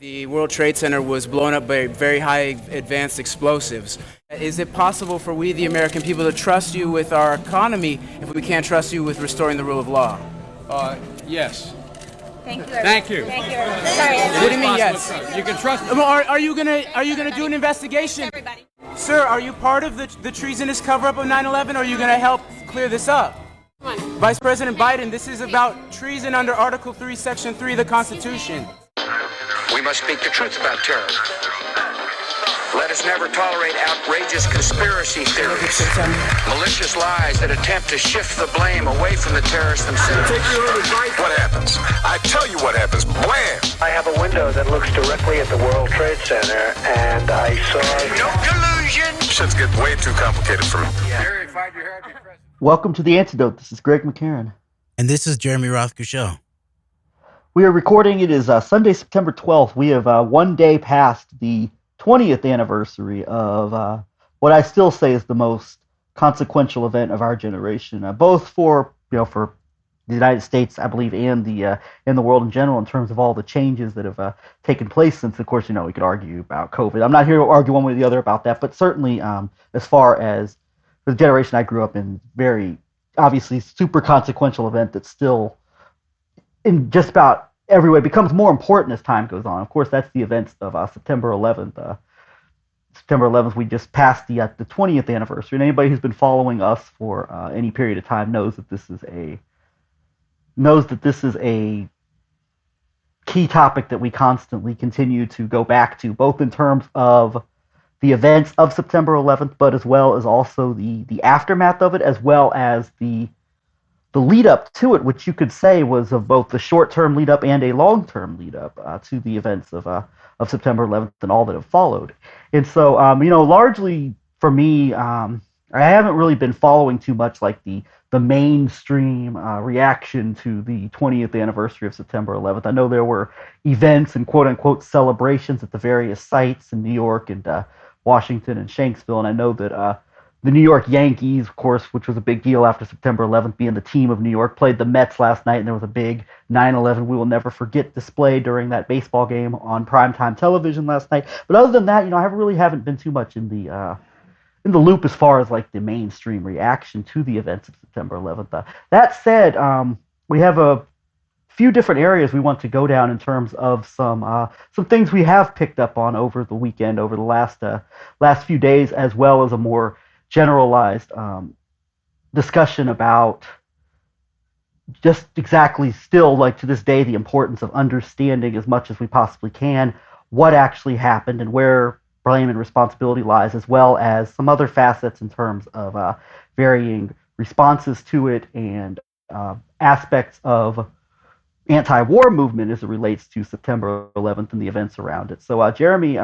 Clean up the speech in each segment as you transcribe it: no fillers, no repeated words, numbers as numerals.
The World Trade Center was blown up by very high advanced explosives. Is it possible for we, the American people, to trust you with our economy if we can't trust you with restoring the rule of law? Yes. Thank you. Thank you. Thank you. Sorry. What do you mean, yes? You can trust me. Are you gonna do an investigation? Everybody. Sir, are you part of the treasonous cover-up of 9/11, or are you gonna help clear this up? Come on. Vice President Biden, this is about treason under Article 3, Section 3 of the Constitution. We must speak the truth about terror. Let us never tolerate outrageous conspiracy theories, malicious lies that attempt to shift the blame away from the terrorists themselves. Take your own advice. What happens? I tell you what happens. Blam! I have a window that looks directly at the World Trade Center, and I saw... No collusion! Shit's getting way too complicated for me. Jerry, if I'd your hair, I'd be president. Welcome to The Antidote. This is Greg McCarran. And this is Jeremy Rothko. We are recording. It is Sunday, September 12th. We have 1 day past the 20th anniversary of what I still say is the most consequential event of our generation, both for the United States, I believe, and the world in general, in terms of all the changes that have taken place since. Of course, we could argue about COVID. I'm not here to argue one way or the other about that, but certainly, as far as the generation I grew up in, very obviously super consequential event that's still in just about every way becomes more important as time goes on. Of course, that's the events of September 11th. September 11th, we just passed the 20th anniversary, and anybody who's been following us for any period of time knows that this is a key topic that we constantly continue to go back to, both in terms of the events of September 11th, but as well as also the aftermath of it, as well as the lead up to it, which you could say was of both the short-term lead up and a long-term lead up to the events of September 11th and all that have followed. And so, largely for me, I haven't really been following too much like the mainstream reaction to the 20th anniversary of September 11th. I know there were events and quote-unquote celebrations at the various sites in New York and Washington and Shanksville, and I know that the New York Yankees, of course, which was a big deal after September 11th, being the team of New York, played the Mets last night, and there was a big 9/11 we will never forget display during that baseball game on primetime television last night. But other than that, I really haven't been too much in the loop as far as like the mainstream reaction to the events of September 11th. That said, we have a few different areas we want to go down in terms of some things we have picked up on over the weekend, over the last few days, as well as a more generalized discussion about just exactly still, like to this day, the importance of understanding as much as we possibly can what actually happened and where blame and responsibility lies, as well as some other facets in terms of varying responses to it and aspects of anti-war movement as it relates to September 11th and the events around it. So, Jeremy,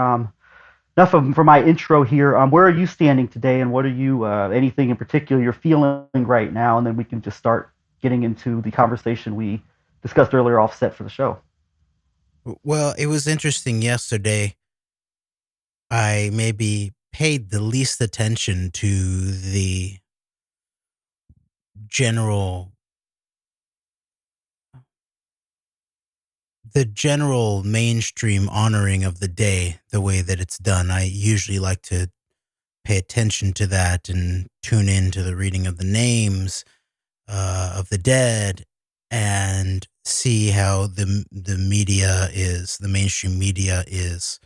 enough for my intro here. Where are you standing today, and what are you, anything in particular you're feeling right now? And then we can just start getting into the conversation we discussed earlier offset for the show. Well, it was interesting yesterday. I maybe paid the least attention to the general mainstream honoring of the day, the way that it's done. I usually like to pay attention to that and tune in to the reading of the names of the dead and see how the mainstream media is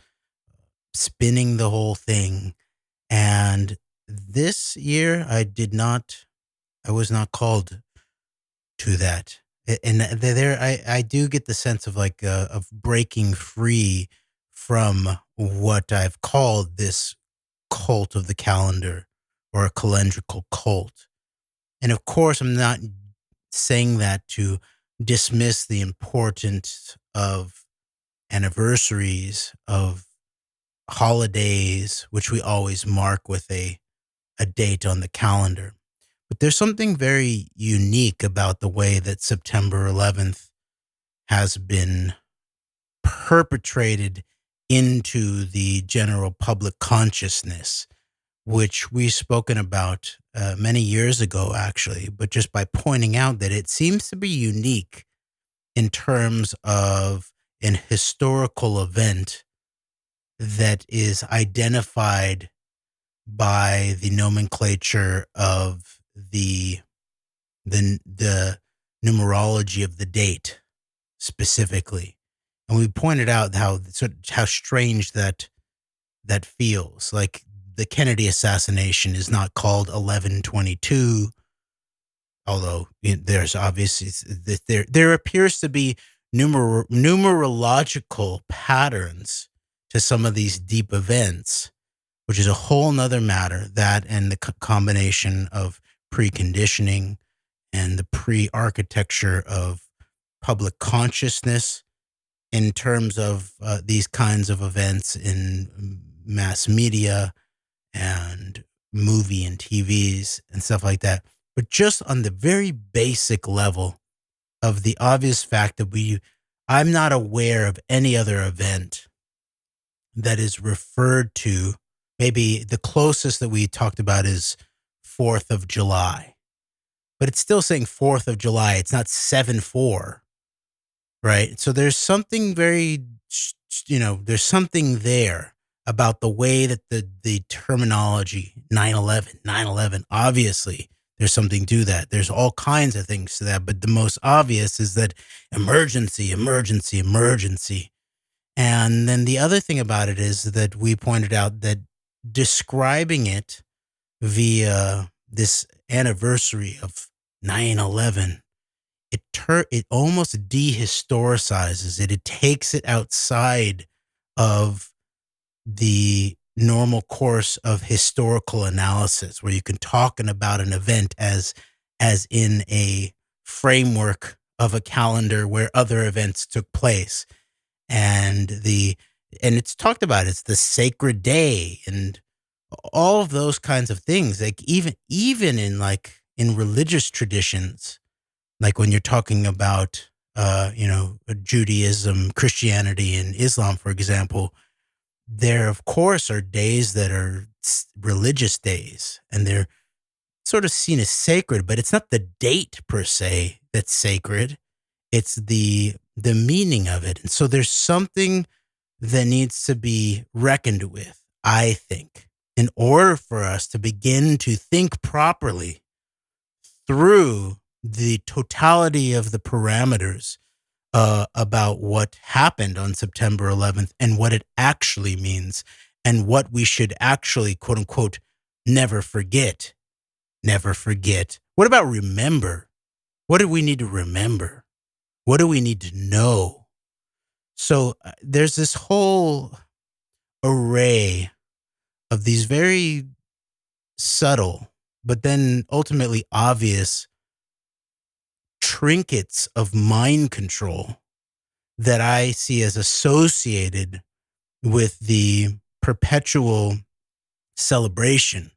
spinning the whole thing. And this year I was not called to that. And I do get the sense of of breaking free from what I've called this cult of the calendar, or a calendrical cult. And of course, I'm not saying that to dismiss the importance of anniversaries, of holidays, which we always mark with a date on the calendar. But there's something very unique about the way that September 11th has been perpetrated into the general public consciousness, which we've spoken about many years ago, actually, but just by pointing out that it seems to be unique in terms of an historical event that is identified by the nomenclature of the numerology of the date specifically. And we pointed out how strange that feels. Like the Kennedy assassination is not called 11/22, although there's obviously there appears to be numerological patterns to some of these deep events, which is a whole nother matter. That and the combination of preconditioning and the pre-architecture of public consciousness in terms of these kinds of events in mass media and movie and TVs and stuff like that. But just on the very basic level of the obvious fact that I'm not aware of any other event that is referred to. Maybe the closest that we talked about is 4th of July, but it's still saying 4th of July. It's not 7/4, right? So there's something there's something there about the way that the terminology 9/11, obviously there's something to that. There's all kinds of things to that, but the most obvious is that emergency. And then the other thing about it is that we pointed out that describing it via this anniversary of 9/11, it almost dehistoricizes it. It takes it outside of the normal course of historical analysis, where you can talk about an event as in a framework of a calendar where other events took place. And it's talked about, it's the sacred day and all of those kinds of things. Like even in religious traditions, like when you're talking about Judaism, Christianity, and Islam, for example, there of course are days that are religious days, and they're sort of seen as sacred, but it's not the date per se that's sacred. It's the meaning of it. And so there's something that needs to be reckoned with, I think, in order for us to begin to think properly through the totality of the parameters about what happened on September 11th and what it actually means and what we should actually, quote unquote, never forget. Never forget. What about remember? What do we need to remember? What do we need to know? So there's this whole array of these very subtle, but then ultimately obvious trinkets of mind control that I see as associated with the perpetual celebration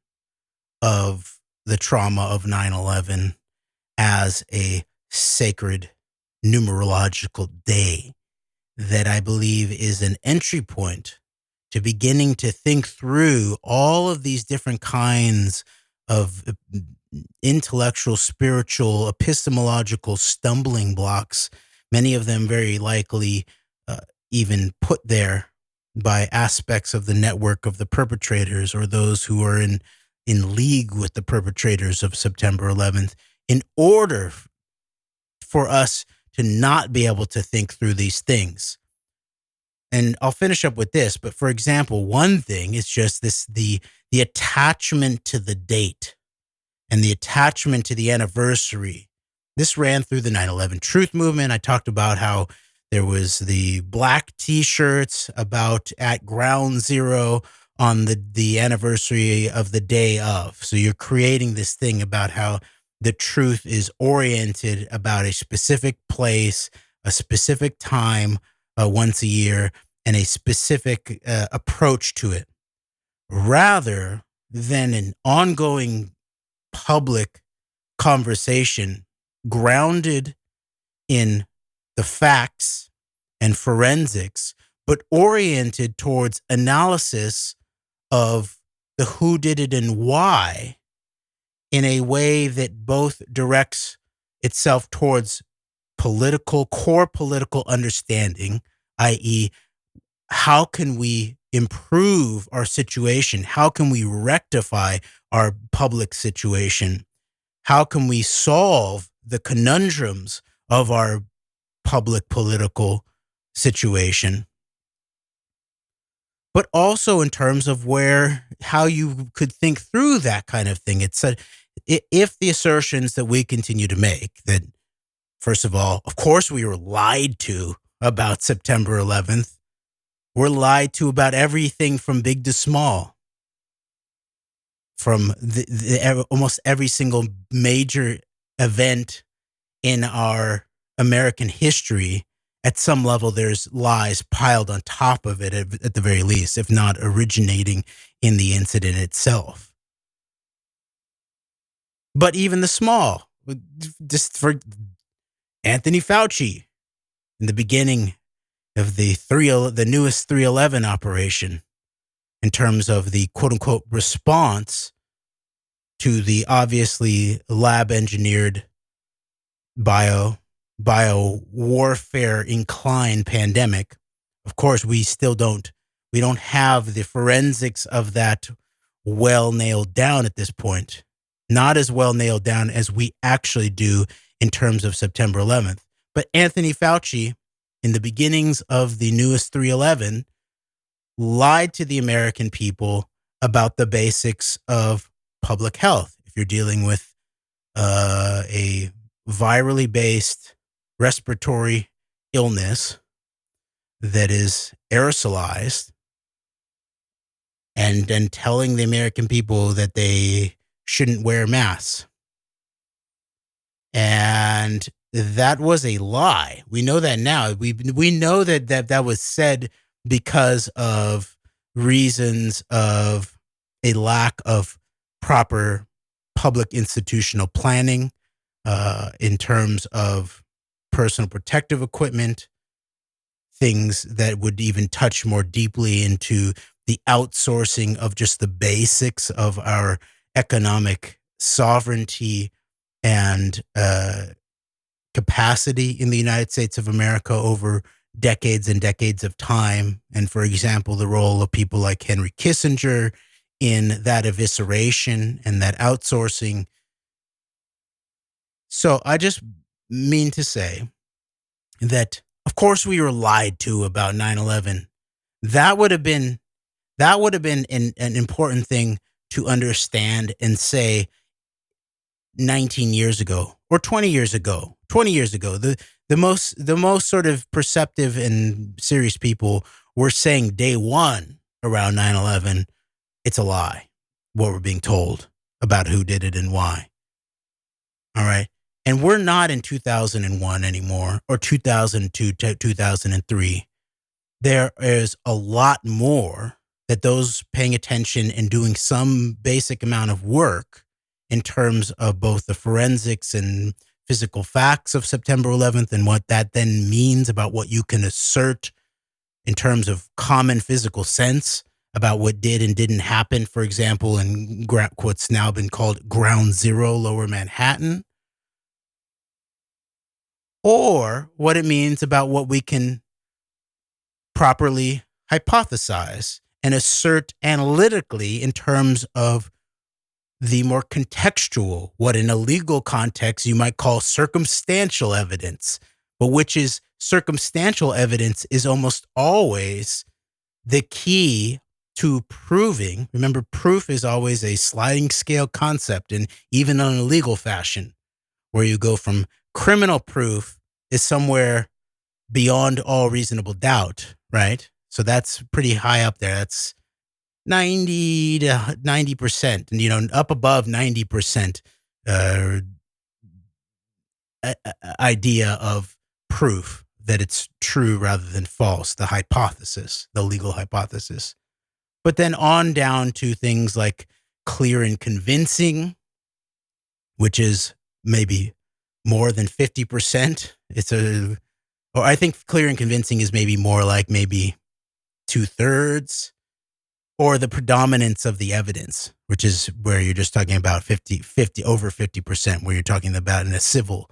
of the trauma of 9/11 as a sacred numerological day that I believe is an entry point to beginning to think through all of these different kinds of intellectual, spiritual, epistemological stumbling blocks, many of them very likely even put there by aspects of the network of the perpetrators or those who are in league with the perpetrators of September 11th, in order for us to not be able to think through these things. And I'll finish up with this, but for example, one thing is just the attachment to the date and the attachment to the anniversary. This ran through the 9/11 Truth Movement. I talked about how there was the black T-shirts about at ground zero on the anniversary of the day of. So you're creating this thing about how the truth is oriented about a specific place, a specific time, once a year, and a specific approach to it, rather than an ongoing public conversation grounded in the facts and forensics, but oriented towards analysis of the who did it and why in a way that both directs itself towards core political understanding i.e., how can we improve our situation? How can we rectify our public situation? How can we solve the conundrums of our public political situation? But also in terms of how you could think through that kind of thing. It's if the assertions that we continue to make that, first of all, of course, we were lied to about September 11th. We're lied to about everything from big to small, from almost every single major event in our American history. At some level, there's lies piled on top of it, at the very least, if not originating in the incident itself. But even the small, just for Anthony Fauci, in the beginning of the newest 311 operation, in terms of the quote unquote response to the obviously lab engineered bio warfare inclined pandemic. Of course, we don't have the forensics of that well nailed down at this point. Not as well nailed down as we actually do in terms of September 11th. But Anthony Fauci, in the beginnings of the newest 311, lied to the American people about the basics of public health. If you're dealing with a virally based respiratory illness that is aerosolized, and then telling the American people that they shouldn't wear masks. And that was a lie. We know that now. We know that was said because of reasons of a lack of proper public institutional planning in terms of personal protective equipment, things that would even touch more deeply into the outsourcing of just the basics of our economic sovereignty and capacity in the United States of America over decades and decades of time. And for example, the role of people like Henry Kissinger in that evisceration and that outsourcing. So I just mean to say that, of course, we were lied to about 9/11. That would have been an important thing to understand and say 19 years ago or 20 years ago. The most sort of perceptive and serious people were saying day one around 9/11, it's a lie, what we're being told about who did it and why. All right. And we're not in 2001 anymore, or 2002 to 2003. There is a lot more that those paying attention and doing some basic amount of work in terms of both the forensics and physical facts of September 11th and what that then means about what you can assert in terms of common physical sense about what did and didn't happen, for example, in what's now been called Ground Zero, Lower Manhattan, or what it means about what we can properly hypothesize and assert analytically in terms of the more contextual, what in a legal context you might call circumstantial evidence, but which is circumstantial evidence is almost always the key to proving. Remember, proof is always a sliding scale concept, and even in a legal fashion, where you go from criminal proof is somewhere beyond all reasonable doubt, right? So that's pretty high up there. That's 90 to 90%, and up above 90% idea of proof that it's true rather than false, the hypothesis, the legal hypothesis. But then on down to things like clear and convincing, which is maybe more than 50%. Or I think clear and convincing is maybe more like maybe 2/3, or the predominance of the evidence, which is where you're just talking about 50 over 50%, where you're talking about in a civil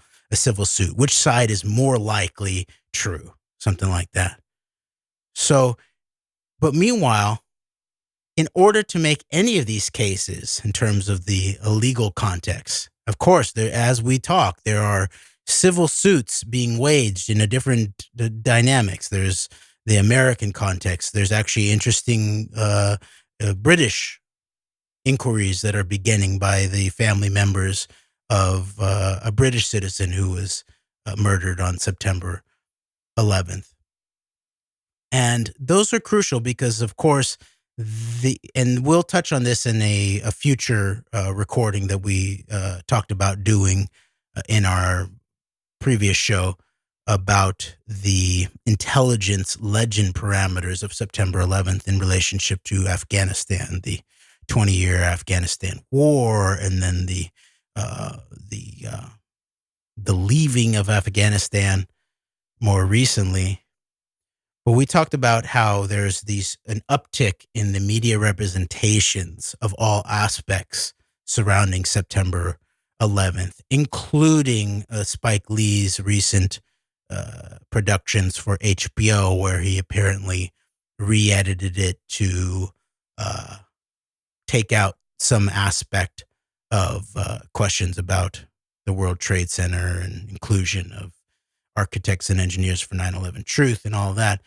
suit, which side is more likely true, something like that. So, but meanwhile, in order to make any of these cases in terms of the illegal context, of course, as we talk, there are civil suits being waged in a different dynamics. There's the American context. There's actually interesting British inquiries that are beginning by the family members of a British citizen who was murdered on September 11th. And those are crucial because, of course, and we'll touch on this in a future recording that we talked about doing in our previous show about the intelligence legend parameters of September 11th in relationship to Afghanistan, the 20-year Afghanistan war, and then the leaving of Afghanistan more recently. But we talked about how there's an uptick in the media representations of all aspects surrounding September 11th, including Spike Lee's recent productions for HBO, where he apparently re-edited it to take out some aspect of questions about the World Trade Center and inclusion of architects and engineers for 9/11 truth and all of that.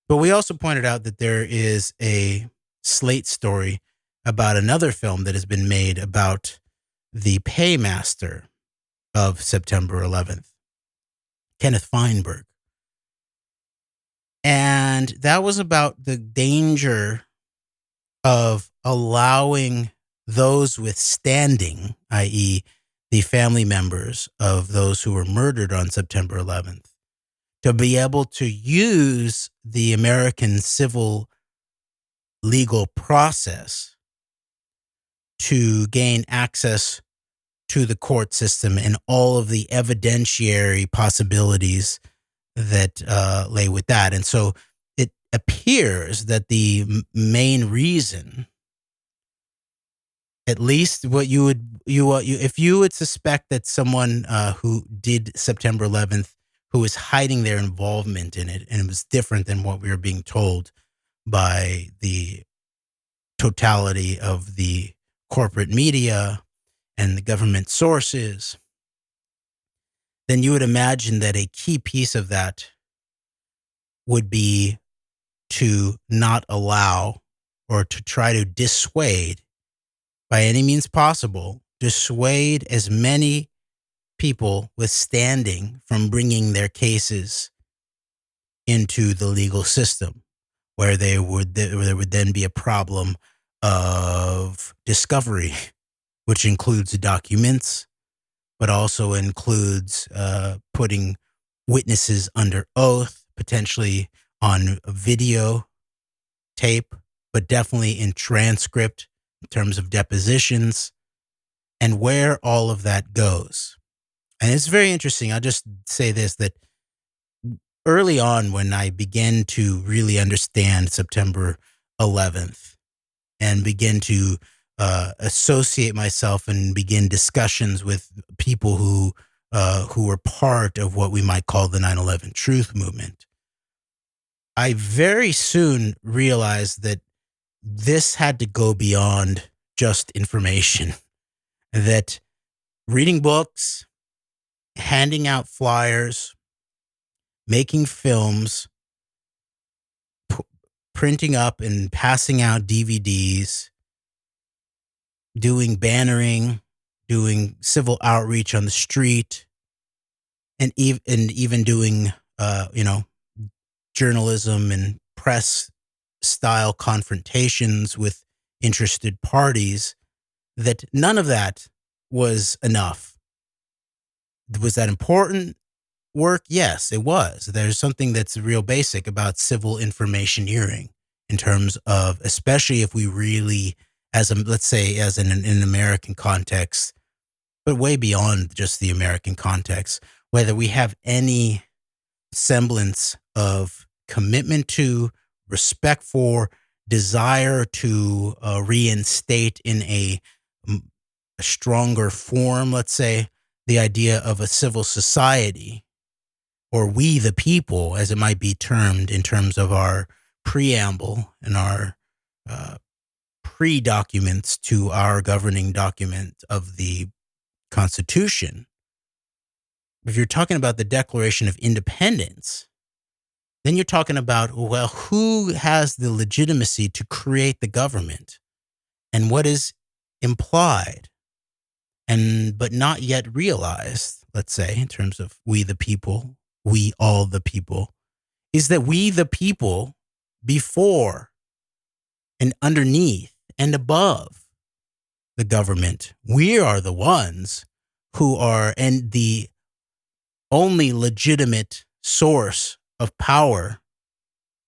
But we also pointed out that there is a Slate story about another film that has been made about the paymaster of September 11th, Kenneth Feinberg. And that was about the danger of allowing those with standing, i.e., the family members of those who were murdered on September 11th, to be able to use the American civil legal process to gain access to the court system and all of the evidentiary possibilities that lay with that. And so it appears that the main reason, at least what if you would suspect that someone who did September 11th, who was hiding their involvement in it, and it was different than what we were being told by the totality of the corporate media and the government sources, then you would imagine that a key piece of that would be to not allow or to try to dissuade, by any means possible, dissuade as many people with standing from bringing their cases into the legal system, where there would then be a problem of discovery, which includes documents, but also includes putting witnesses under oath, potentially on video tape, but definitely in transcript in terms of depositions, and where all of that goes. And it's very interesting. I'll just say this, that early on when I began to really understand September 11th and begin to associate myself and begin discussions with people who were part of what we might call the 9/11 truth movement, I very soon realized that this had to go beyond just information, that reading books, handing out flyers, making films, printing up and passing out DVDs, doing bannering, doing civil outreach on the street, and even doing journalism and press style confrontations with interested parties, that none of that was enough. Was that important work? Yes, it was. There's something that's real basic about civil informationeering in terms of, especially if we really, let's say as in an American context, but way beyond just the American context, whether we have any semblance of commitment to, respect for, desire to reinstate in a stronger form, let's say, the idea of a civil society, or we the people, as it might be termed in terms of our preamble and our pre-documents to our governing document of the Constitution, if you're talking about the Declaration of Independence, then you're talking about, well, who has the legitimacy to create the government and what is implied and but not yet realized, let's say, in terms of we the people, we all the people, is that we the people, before and underneath and above the government, we are the ones who are and the only legitimate source of power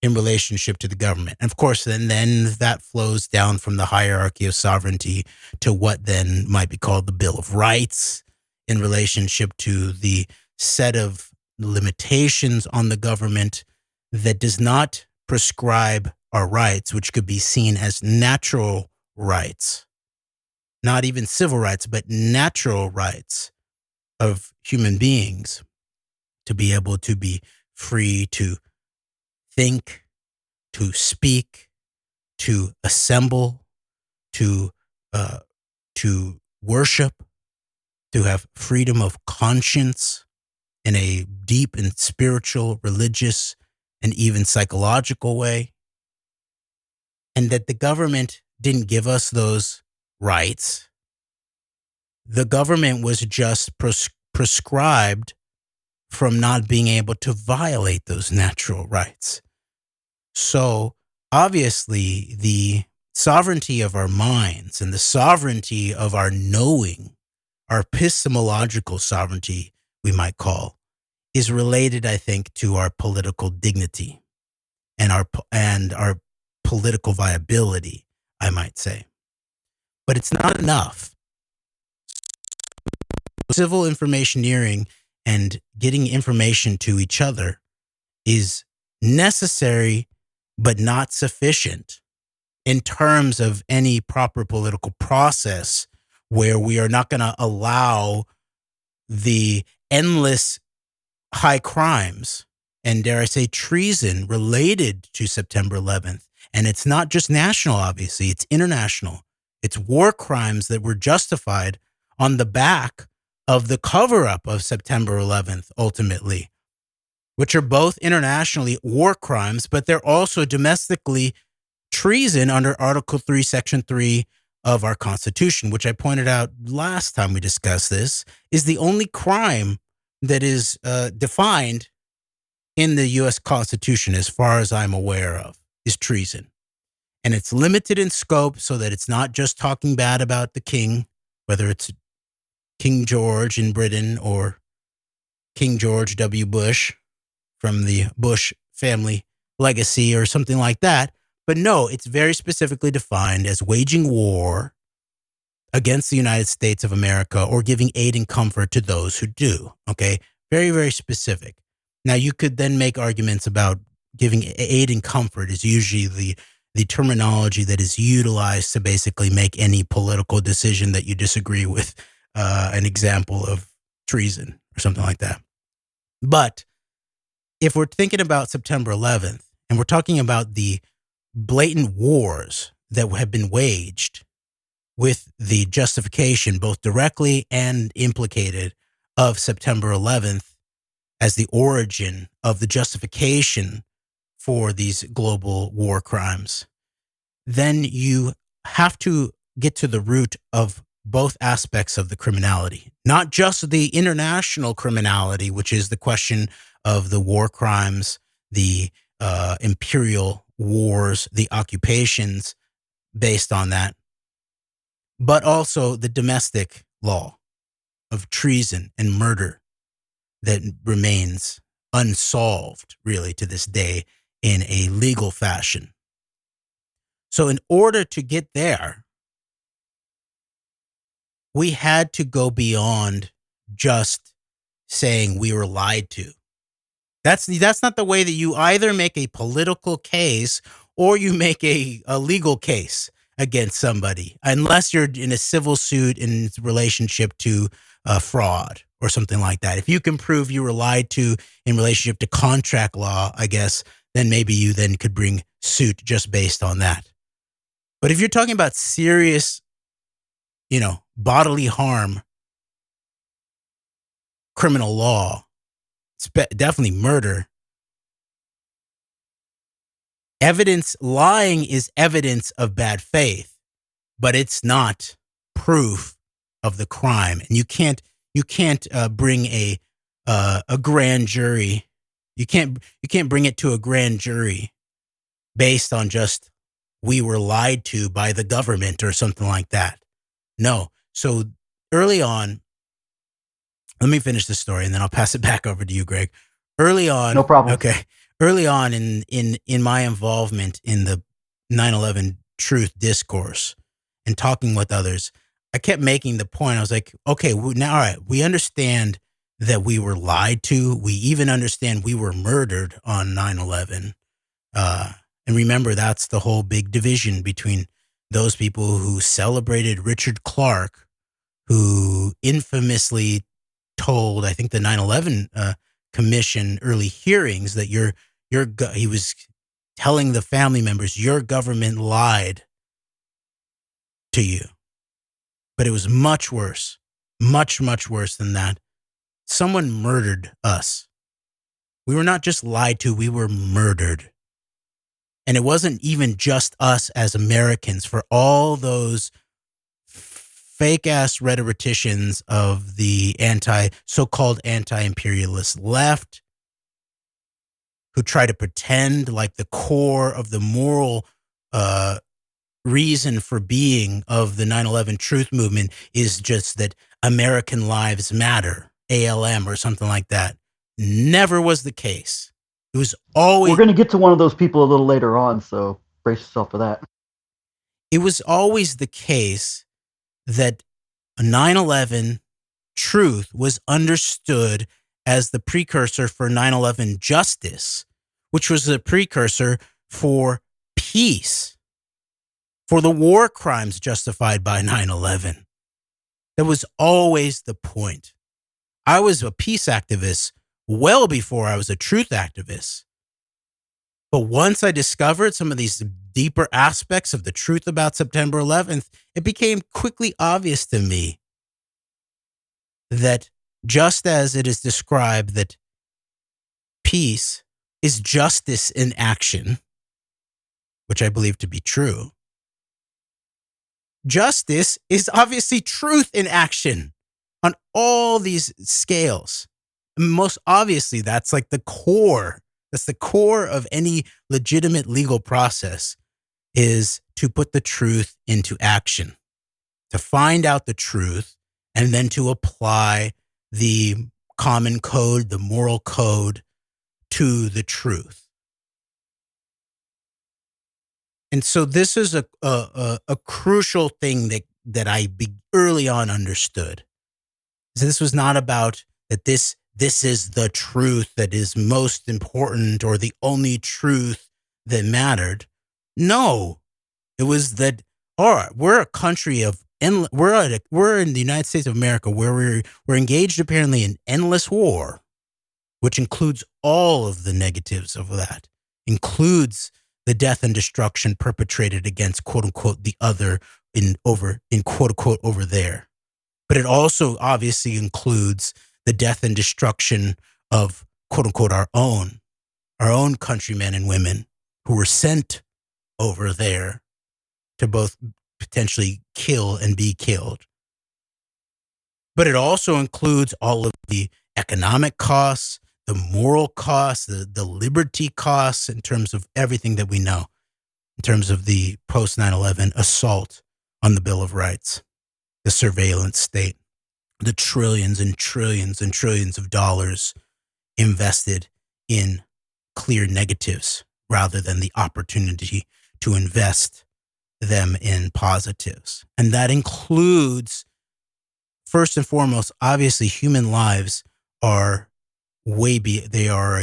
in relationship to the government. And of course, then that flows down from the hierarchy of sovereignty to what then might be called the Bill of Rights in relationship to the set of limitations on the government that does not prescribe our rights, which could be seen as natural rights, not even civil rights, but natural rights of human beings to be able to be free to think, to speak, to assemble, to worship, to have freedom of conscience in a deep and spiritual, religious, and even psychological way. And that the government didn't give us those rights. The government was just prescribed from not being able to violate those natural rights. So obviously the sovereignty of our minds and the sovereignty of our knowing, our epistemological sovereignty, we might call, is related, I think, to our political dignity and our political viability, I might say. But it's not enough. Civil informationeering and getting information to each other is necessary but not sufficient in terms of any proper political process where we are not going to allow the endless high crimes and, dare I say, treason related to September 11th. And it's not just national, obviously, it's international. It's war crimes that were justified on the back of the cover-up of September 11th, ultimately, which are both internationally war crimes, but they're also domestically treason under Article 3, Section 3 of our Constitution, which I pointed out last time we discussed this, is the only crime that is defined in the U.S. Constitution, as far as I'm aware of, is treason. And it's limited in scope so that it's not just talking bad about the king, whether it's King George in Britain or King George W. Bush from the Bush family legacy or something like that. But no, it's very specifically defined as waging war against the United States of America or giving aid and comfort to those who do. Okay. Very, very specific. Now, you could then make arguments about giving aid and comfort is usually the terminology that is utilized to basically make any political decision that you disagree with an example of treason or something like that. But if we're thinking about September 11th and we're talking about the blatant wars that have been waged with the justification, both directly and implicated, of September 11th as the origin of the justification for these global war crimes, then you have to get to the root of both aspects of the criminality, not just the international criminality, which is the question of the war crimes, the imperial wars, the occupations based on that, but also the domestic law of treason and murder that remains unsolved, really, to this day in a legal fashion. So in order to get there, we had to go beyond just saying we were lied to. That's not the way that you either make a political case or you make a legal case against somebody, unless you're in a civil suit in relationship to fraud or something like that. If you can prove you were lied to in relationship to contract law, I guess then maybe you then could bring suit just based on that. But if you're talking about serious, bodily harm, criminal law, definitely murder, lying is evidence of bad faith, but it's not proof of the crime. And you can't bring a grand jury. You can't bring it to a grand jury based on just we were lied to by the government or something like that. No. So early on, let me finish the story and then I'll pass it back over to you, Greg. Early on, no problem. Okay. Early on in my involvement in the 9/11 truth discourse and talking with others, I kept making the point. I was like, okay, now, all right, we understand that we were lied to. We even understand we were murdered on 9/11. And remember, that's the whole big division between those people who celebrated Richard Clarke, who infamously told, I think, the 9/11 Commission early hearings that he was telling the family members, your government lied to you. But it was much worse, much, much worse than that. Someone murdered us. We were not just lied to, we were murdered. And it wasn't even just us as Americans. For all those fake-ass rhetoricians of the so-called anti-imperialist left, who try to pretend like the core of the moral reason for being of the 9/11 truth movement is just that American lives matter, ALM or something like that. Never was the case. It was always... We're going to get to one of those people a little later on, so brace yourself for that. It was always the case that 9/11 truth was understood as the precursor for 9/11 justice, which was the precursor for peace, for the war crimes justified by 9/11. That was always the point. I was a peace activist well before I was a truth activist. But once I discovered some of these deeper aspects of the truth about September 11th, it became quickly obvious to me that just as it is described that peace is justice in action, which I believe to be true, justice is obviously truth in action on all these scales. Most obviously, that's like the core. That's the core of any legitimate legal process, is to put the truth into action, to find out the truth, and then to apply the common code, the moral code to the truth. And so this is a crucial thing that I early on understood. So this was not about that this is the truth that is most important or the only truth that mattered. No, it was that, all right, we're a country of, we're in the United States of America where we're engaged apparently in endless war, which includes all of the negatives of that, includes the death and destruction perpetrated against quote unquote the other in quote unquote over there. But it also obviously includes the death and destruction of quote unquote our own countrymen and women who were sent over there to both potentially kill and be killed. But it also includes all of the economic costs, the moral costs, the liberty costs in terms of everything that we know, in terms of the post 9/11 assault on the Bill of Rights, the surveillance state, the trillions and trillions and trillions of dollars invested in clear negatives rather than the opportunity to invest them in positives. And that includes, first and foremost, obviously human lives are they are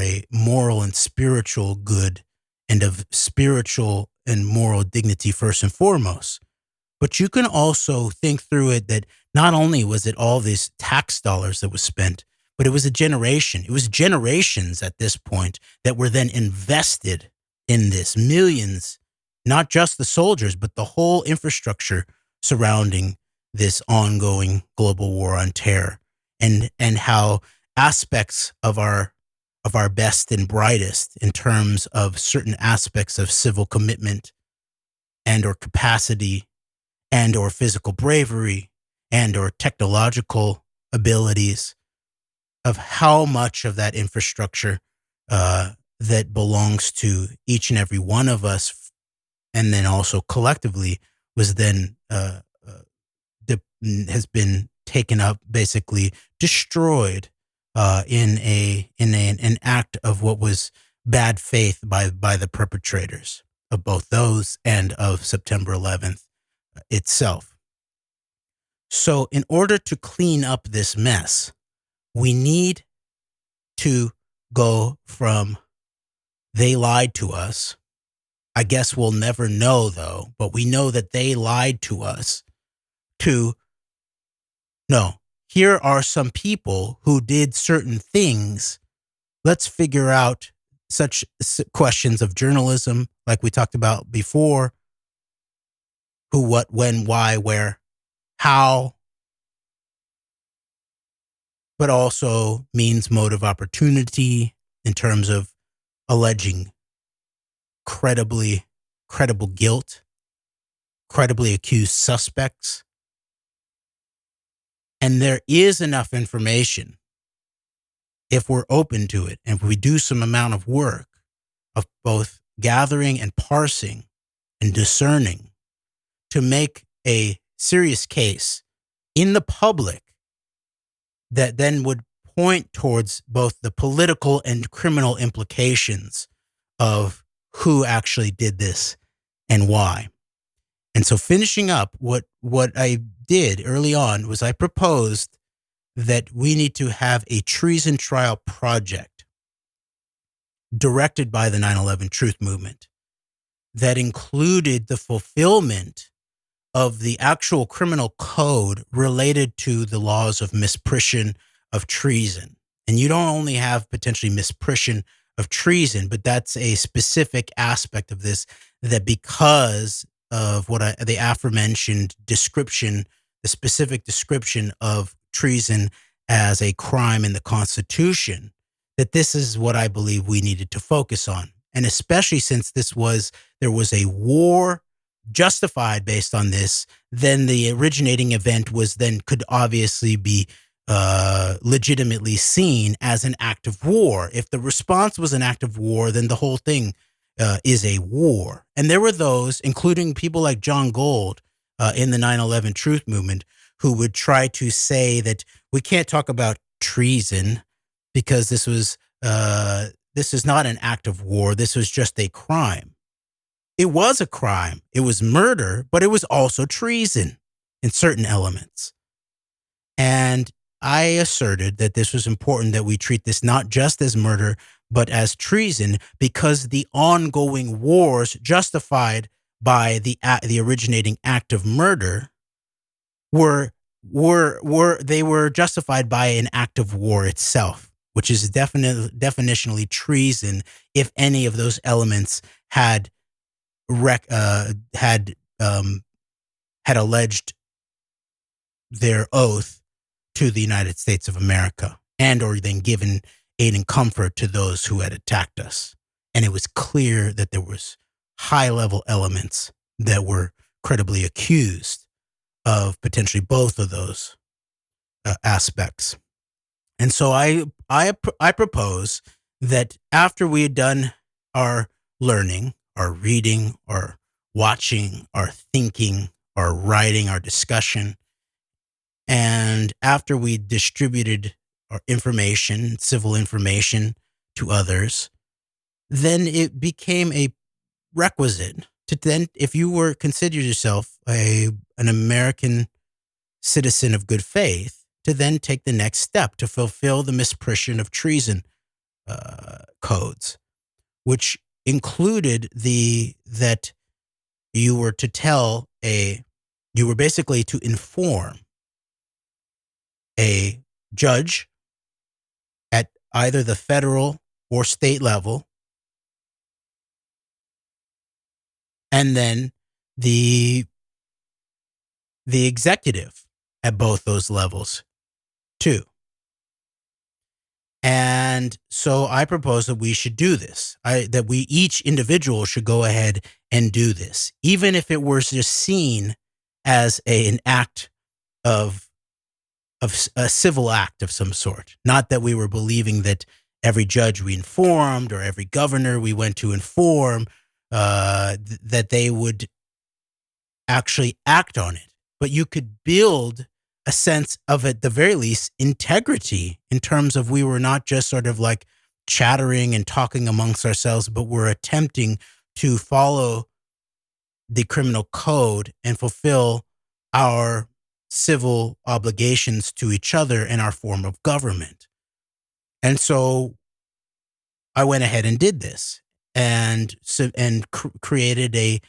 a moral and spiritual good and of spiritual and moral dignity first and foremost. But you can also think through it that not only was it all these tax dollars that was spent, but it was a generation. It was generations at this point that were then invested in this. Millions, not just the soldiers, but the whole infrastructure surrounding this ongoing global war on terror, and how aspects of our best and brightest in terms of certain aspects of civil commitment and or capacity and or physical bravery and or technological abilities, of how much of that infrastructure that belongs to each and every one of us, and then also collectively, was then has been taken up, basically destroyed in an act of what was bad faith by the perpetrators of both those and of September 11th itself. So in order to clean up this mess, we need to go from "they lied to us." I guess we'll never know, though, but we know that they lied to us, to no, here are some people who did certain things. Let's figure out such questions of journalism, like we talked about before: who, what, when, why, where, how, but also means, motive, opportunity, in terms of alleging credible guilt, credibly accused suspects. And there is enough information, if we're open to it, and if we do some amount of work of both gathering and parsing and discerning, to make a serious case in the public that then would point towards both the political and criminal implications of who actually did this and why. And so, finishing up, what I did early on was I proposed that we need to have a treason trial project directed by the 9/11 Truth Movement that included the fulfillment of the actual criminal code related to the laws of misprision of treason. And you don't only have potentially misprision of treason, but that's a specific aspect of this, that because of the aforementioned description, the specific description of treason as a crime in the Constitution, that this is what I believe we needed to focus on. And especially since there was a war justified based on this, then the originating event could obviously be legitimately seen as an act of war. If the response was an act of war, then the whole thing is a war. And there were those, including people like John Gold in the 9/11 Truth Movement, who would try to say that we can't talk about treason because this is not an act of war. This was just a crime. It was a crime. It was murder, but it was also treason in certain elements. And I asserted that this was important, that we treat this not just as murder, but as treason, because the ongoing wars justified by the originating act of murder were justified by an act of war itself, which is definitionally treason if any of those elements had alleged their oath to the United States of America, and or then given aid and comfort to those who had attacked us. And it was clear that there was high-level elements that were credibly accused of potentially both of those aspects. And so I propose that after we had done our learning, our reading, our watching, our thinking, our writing, our discussion, and after we distributed our information, civil information, to others, then it became a requisite to then, if you were consider yourself an American citizen of good faith, to then take the next step to fulfill the misprision of treason codes, which included that you were basically to inform a judge either the federal or state level, and then the executive at both those levels too. And so I propose that we should do this. That we each individual should go ahead and do this, even if it were just seen as an act of a civil act of some sort. Not that we were believing that every judge we informed or every governor we went to inform that they would actually act on it, but you could build a sense of, at the very least, integrity in terms of we were not just sort of like chattering and talking amongst ourselves, but we're attempting to follow the criminal code and fulfill our civil obligations to each other in our form of government. And so I went ahead and did this and created a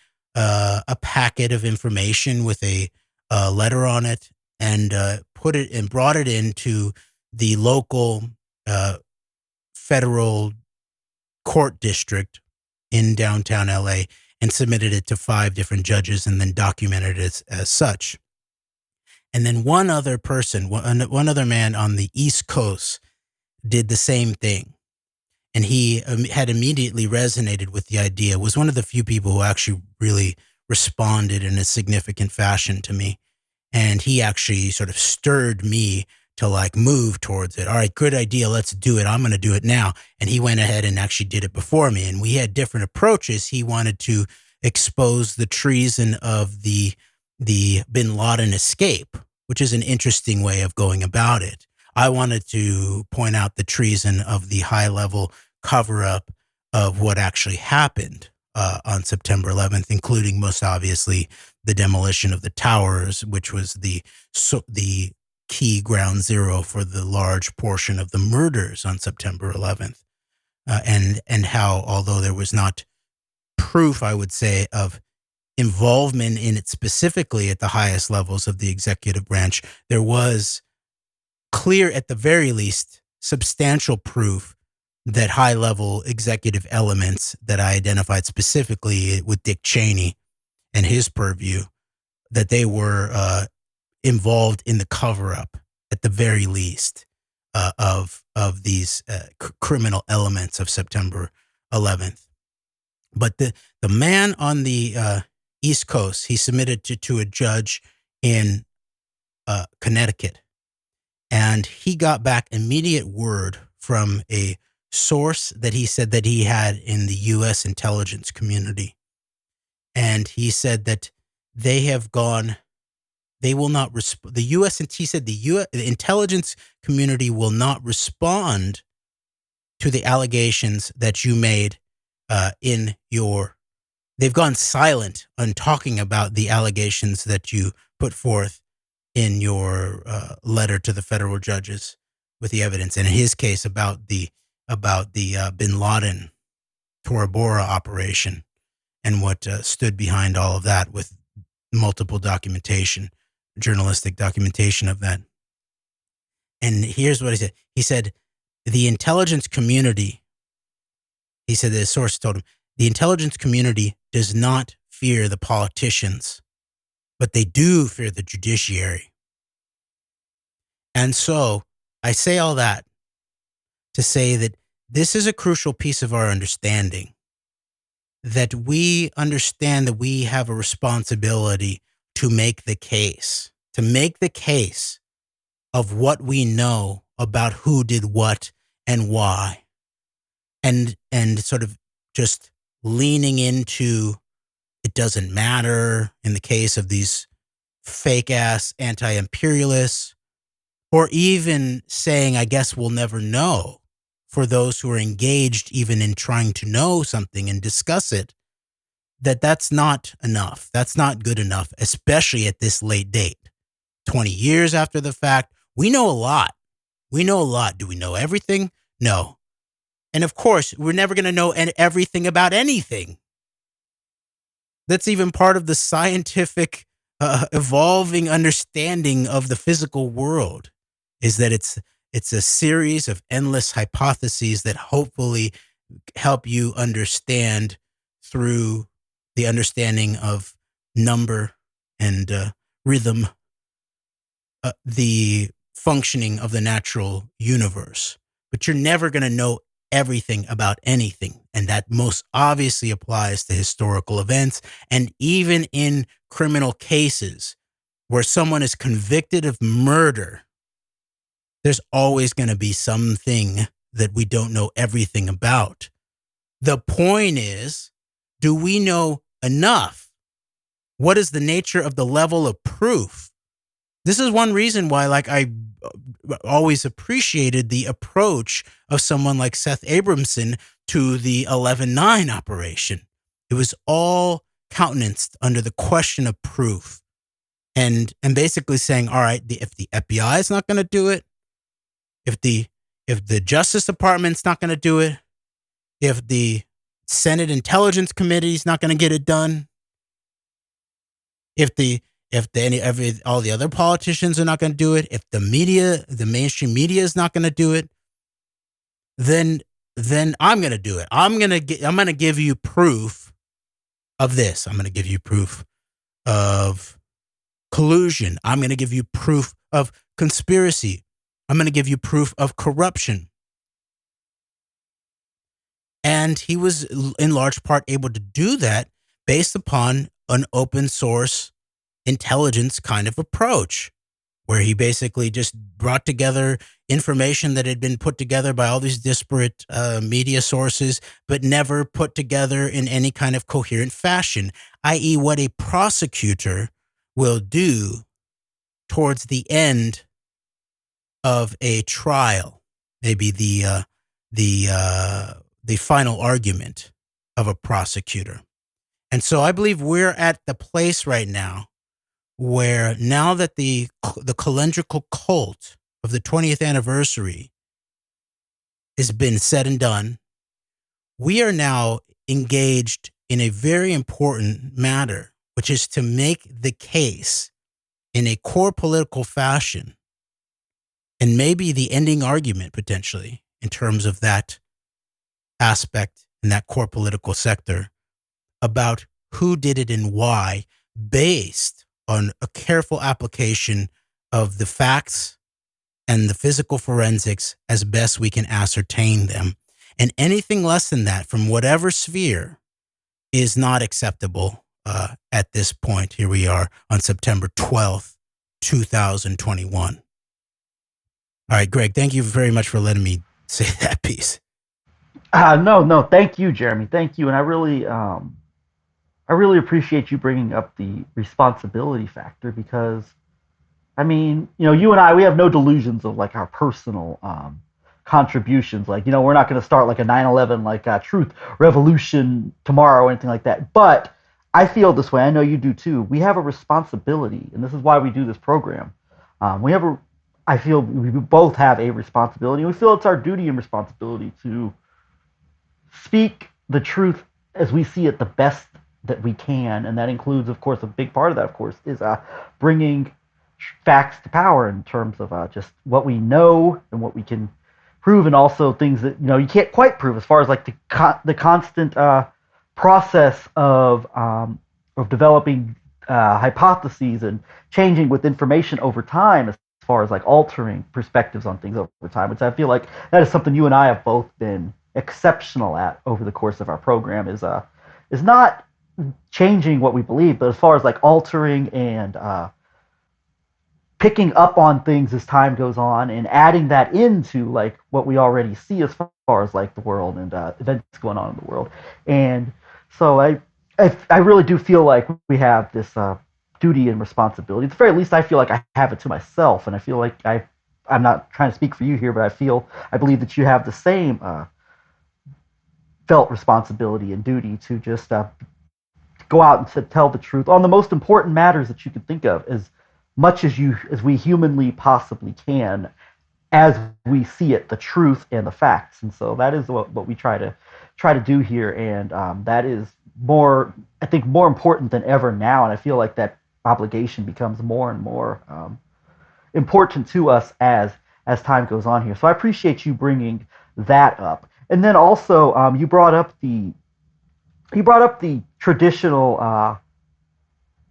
packet of information with a letter on it, and brought it into the local federal court district in downtown LA, and submitted it to 5 different judges, and then documented it as such. And then one other man on the East Coast did the same thing. And he had immediately resonated with the idea, was one of the few people who actually really responded in a significant fashion to me. And he actually sort of stirred me to like move towards it. All right, good idea. Let's do it. I'm going to do it now. And he went ahead and actually did it before me. And we had different approaches. He wanted to expose the treason of the bin Laden escape, which is an interesting way of going about it. I wanted to point out the treason of the high-level cover-up of what actually happened on September 11th, including most obviously the demolition of the towers, which was the key ground zero for the large portion of the murders on September 11th, and how, although there was not proof, I would say, of involvement in it specifically at the highest levels of the executive branch, there was clear, at the very least, substantial proof that high-level executive elements that I identified specifically with Dick Cheney and his purview, that they were involved in the cover-up, at the very least, of these criminal elements of September 11th. But the man on the East Coast, he submitted to a judge in Connecticut, and he got back immediate word from a source that he said that he had in the U.S. intelligence community. And he said that they will not respond. He said the intelligence community will not respond to the allegations that you made they've gone silent on talking about the allegations that you put forth in your letter to the federal judges with the evidence. And in his case, about the bin Laden Tora Bora operation and what stood behind all of that, with multiple journalistic documentation of that. And here's what he said. He said, the intelligence community, he said the source told him, the intelligence community does not fear the politicians, but they do fear the judiciary. And so I say all that to say that this is a crucial piece of our understanding, that we understand that we have a responsibility to make the case of what we know about who did what and why, and sort of just leaning into it doesn't matter in the case of these fake ass anti-imperialists, or even saying, I guess we'll never know, for those who are engaged even in trying to know something and discuss it, that's not enough. That's not good enough, especially at this late date. 20 years after the fact, we know a lot. Do we know everything? No. And of course, we're never going to know everything about anything. That's even part of the scientific evolving understanding of the physical world, is that It's a series of endless hypotheses that hopefully help you understand through the understanding of number and rhythm, the functioning of the natural universe. But you're never going to know everything about anything. And that most obviously applies to historical events. And even in criminal cases where someone is convicted of murder, there's always going to be something that we don't know everything about. The point is, do we know enough? What is the nature of the level of proof? This is one reason why, like, I always appreciated the approach of someone like Seth Abramson to the 11/9 operation. It was all countenanced under the question of proof, and basically saying, all right, if the FBI is not going to do it, if the Justice Department's not going to do it, if the Senate Intelligence Committee is not going to get it done, if all the other politicians are not going to do it, if the media, the mainstream media is not going to do it, then I'm going to do it. I'm going to give you proof of this. I'm going to give you proof of collusion. I'm going to give you proof of conspiracy. I'm going to give you proof of corruption. And he was in large part able to do that based upon an open source intelligence kind of approach, where he basically just brought together information that had been put together by all these disparate media sources, but never put together in any kind of coherent fashion, i.e. what a prosecutor will do towards the end of a trial, maybe the final argument of a prosecutor. And so I believe we're at the place right now where, now that the calendrical cult of the 20th anniversary has been said and done, we are now engaged in a very important matter, which is to make the case in a core political fashion, and maybe the ending argument potentially in terms of that aspect in that core political sector, about who did it and why, based on a careful application of the facts and the physical forensics as best we can ascertain them. And anything less than that, from whatever sphere, is not acceptable at this point. Here we are on September 12th, 2021. All right, Greg, thank you very much for letting me say that piece. No, thank you, Jeremy. Thank you. And I really appreciate you bringing up the responsibility factor, because, I mean, you and I, we have no delusions of like our personal contributions. Like, we're not going to start like a 9/11 like truth revolution tomorrow or anything like that. But I feel this way. I know you do too. We have a responsibility, and this is why we do this program. I feel we both have a responsibility. We feel it's our duty and responsibility to speak the truth as we see it the best that we can, and that includes, of course, a big part of that, of course, is bringing facts to power in terms of just what we know and what we can prove, and also things that you can't quite prove, as far as like the constant process of developing hypotheses and changing with information over time, as far as like altering perspectives on things over time, which I feel like that is something you and I have both been exceptional at over the course of our program, is not changing what we believe, but as far as like altering and picking up on things as time goes on and adding that into like what we already see as far as like the world and events going on in the world. And so I really do feel like we have this duty and responsibility. At the very least, I feel like I have it to myself, and I feel like I'm not trying to speak for you here, but I believe that you have the same felt responsibility and duty to just go out and to tell the truth on the most important matters that you can think of, as much as we humanly possibly can, as we see it, the truth and the facts. And so that is what we try to do here, and that is more important than ever now. And I feel like that obligation becomes more and more important to us as as time goes on here. So I appreciate you bringing that up. And then also, you brought up the traditional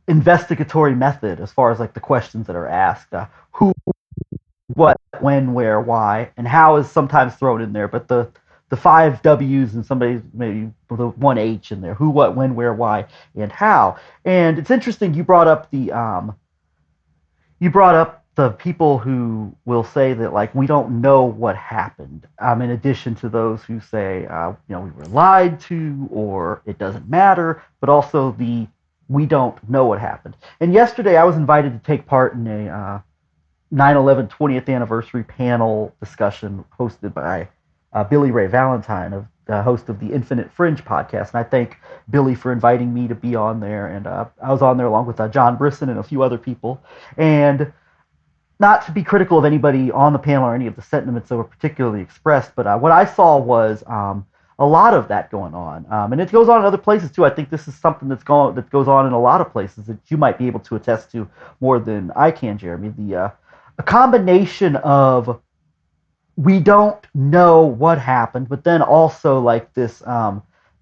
investigatory method as far as like the questions that are asked. Who, what, when, where, why, and how is sometimes thrown in there, but the five W's and somebody maybe the one H in there. Who, what, when, where, why, and how. And it's interesting you brought up the people who will say that like we don't know what happened. In addition to those who say we were lied to or it doesn't matter, but also the we don't know what happened. And yesterday I was invited to take part in a 9/11 20th anniversary panel discussion hosted by Billy Ray Valentine, the host of the Infinite Fringe podcast. And I thank Billy for inviting me to be on there. And I was on there along with John Brisson and a few other people. And not to be critical of anybody on the panel or any of the sentiments that were particularly expressed, but what I saw was a lot of that going on. And it goes on in other places too. I think this is something that goes on in a lot of places that you might be able to attest to more than I can, Jeremy. A combination of we don't know what happened, but then also like this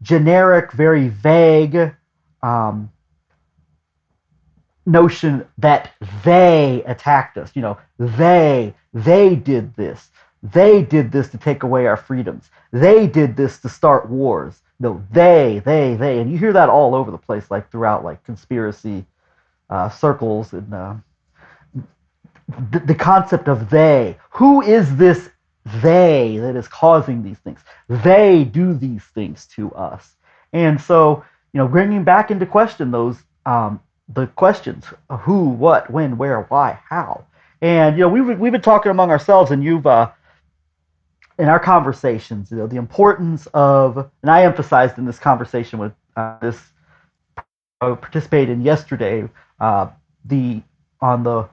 generic, very vague notion that they attacked us. They did this. They did this to take away our freedoms. They did this to start wars. No, they. And you hear that all over the place, like throughout like conspiracy circles and the concept of they. Who is this they that is causing these things? They do these things to us. And so, bringing back into question those the questions: who, what, when, where, why, how. And we've been talking among ourselves, and you've in our conversations, the importance of, and I emphasized in this conversation with this participated in yesterday, on the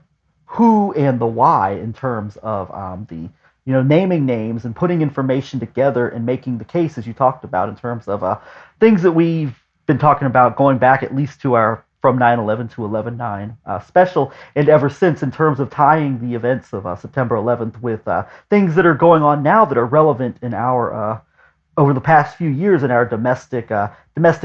who and the why in terms of the naming names and putting information together and making the case, as you talked about, in terms of things that we've been talking about going back at least to our from 9/11 to 11/9 special, and ever since, in terms of tying the events of September 11th with things that are going on now that are relevant in our over the past few years in our domestic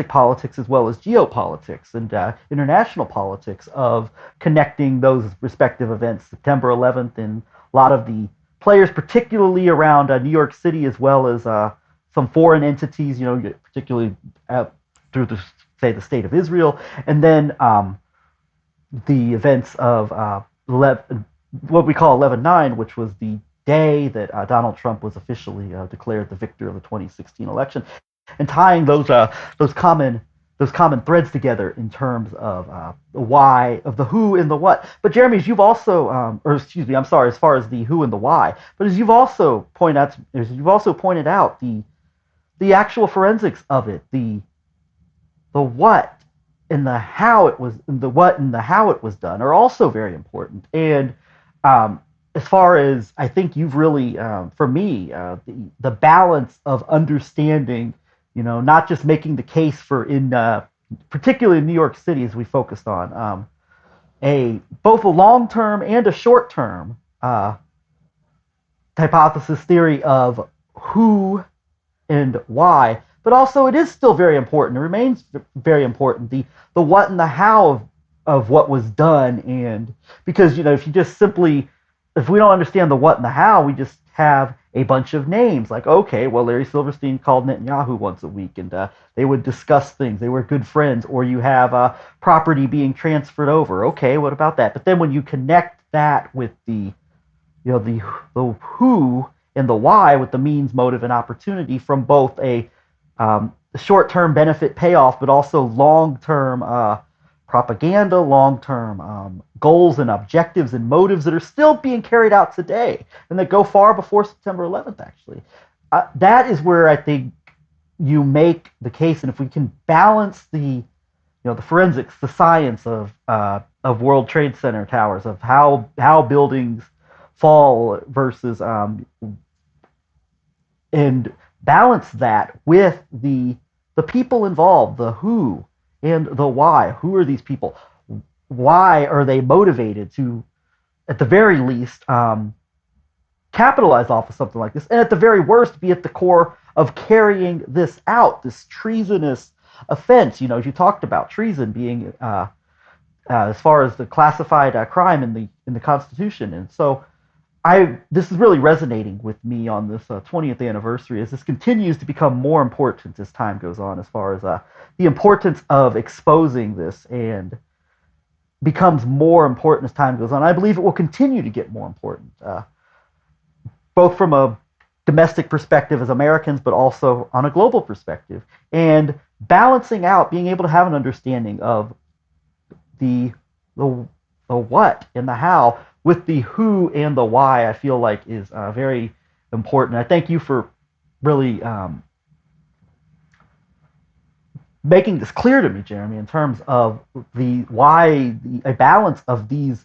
politics as well as geopolitics and international politics of connecting those respective events, September 11th, and a lot of the players, particularly around New York City, as well as some foreign entities, particularly through the state of Israel, and then the events of what we call 11/9, which was the day that Donald Trump was officially declared the victor of the 2016 election, and tying those common threads together in terms of the why, of the who and the what. But Jeremy, as you've also, as far as the who and the why, but as you've also pointed out, the actual forensics of it, the what and the how it was done are also very important. And as far as I think you've really, for me, the balance of understanding, not just making the case for particularly in New York City, as we focused on, both a long-term and a short-term hypothesis theory of who and why. But also, it is still very important. It remains very important. The what and the how of what was done, and because if we don't understand the what and the how, we just have a bunch of names. Like, okay, well, Larry Silverstein called Netanyahu once a week, and they would discuss things. They were good friends. Or you have property being transferred over. Okay, what about that? But then when you connect that with the who and the why, with the means, motive, and opportunity from both a short-term benefit payoff, but also long-term propaganda, long-term goals and objectives and motives that are still being carried out today and that go far before September 11th, actually. That is where I think you make the case, and if we can balance the forensics, the science of World Trade Center towers, of how buildings fall versus and balance that with the people involved, the who and the why. Who are these people? Why are they motivated to, at the very least, capitalize off of something like this, and at the very worst, be at the core of carrying this out, this treasonous offense. You know, as you talked about treason being as far as the classified crime in the Constitution, and so this is really resonating with me on this 20th anniversary as this continues to become more important as time goes on, as far as the importance of exposing this, and becomes more important as time goes on. I believe it will continue to get more important, both from a domestic perspective as Americans, but also on a global perspective, and balancing out, being able to have an understanding of the what and the how with the who and the why. I feel like is very important. I thank you for really making this clear to me, Jeremy, in terms of the why a balance of these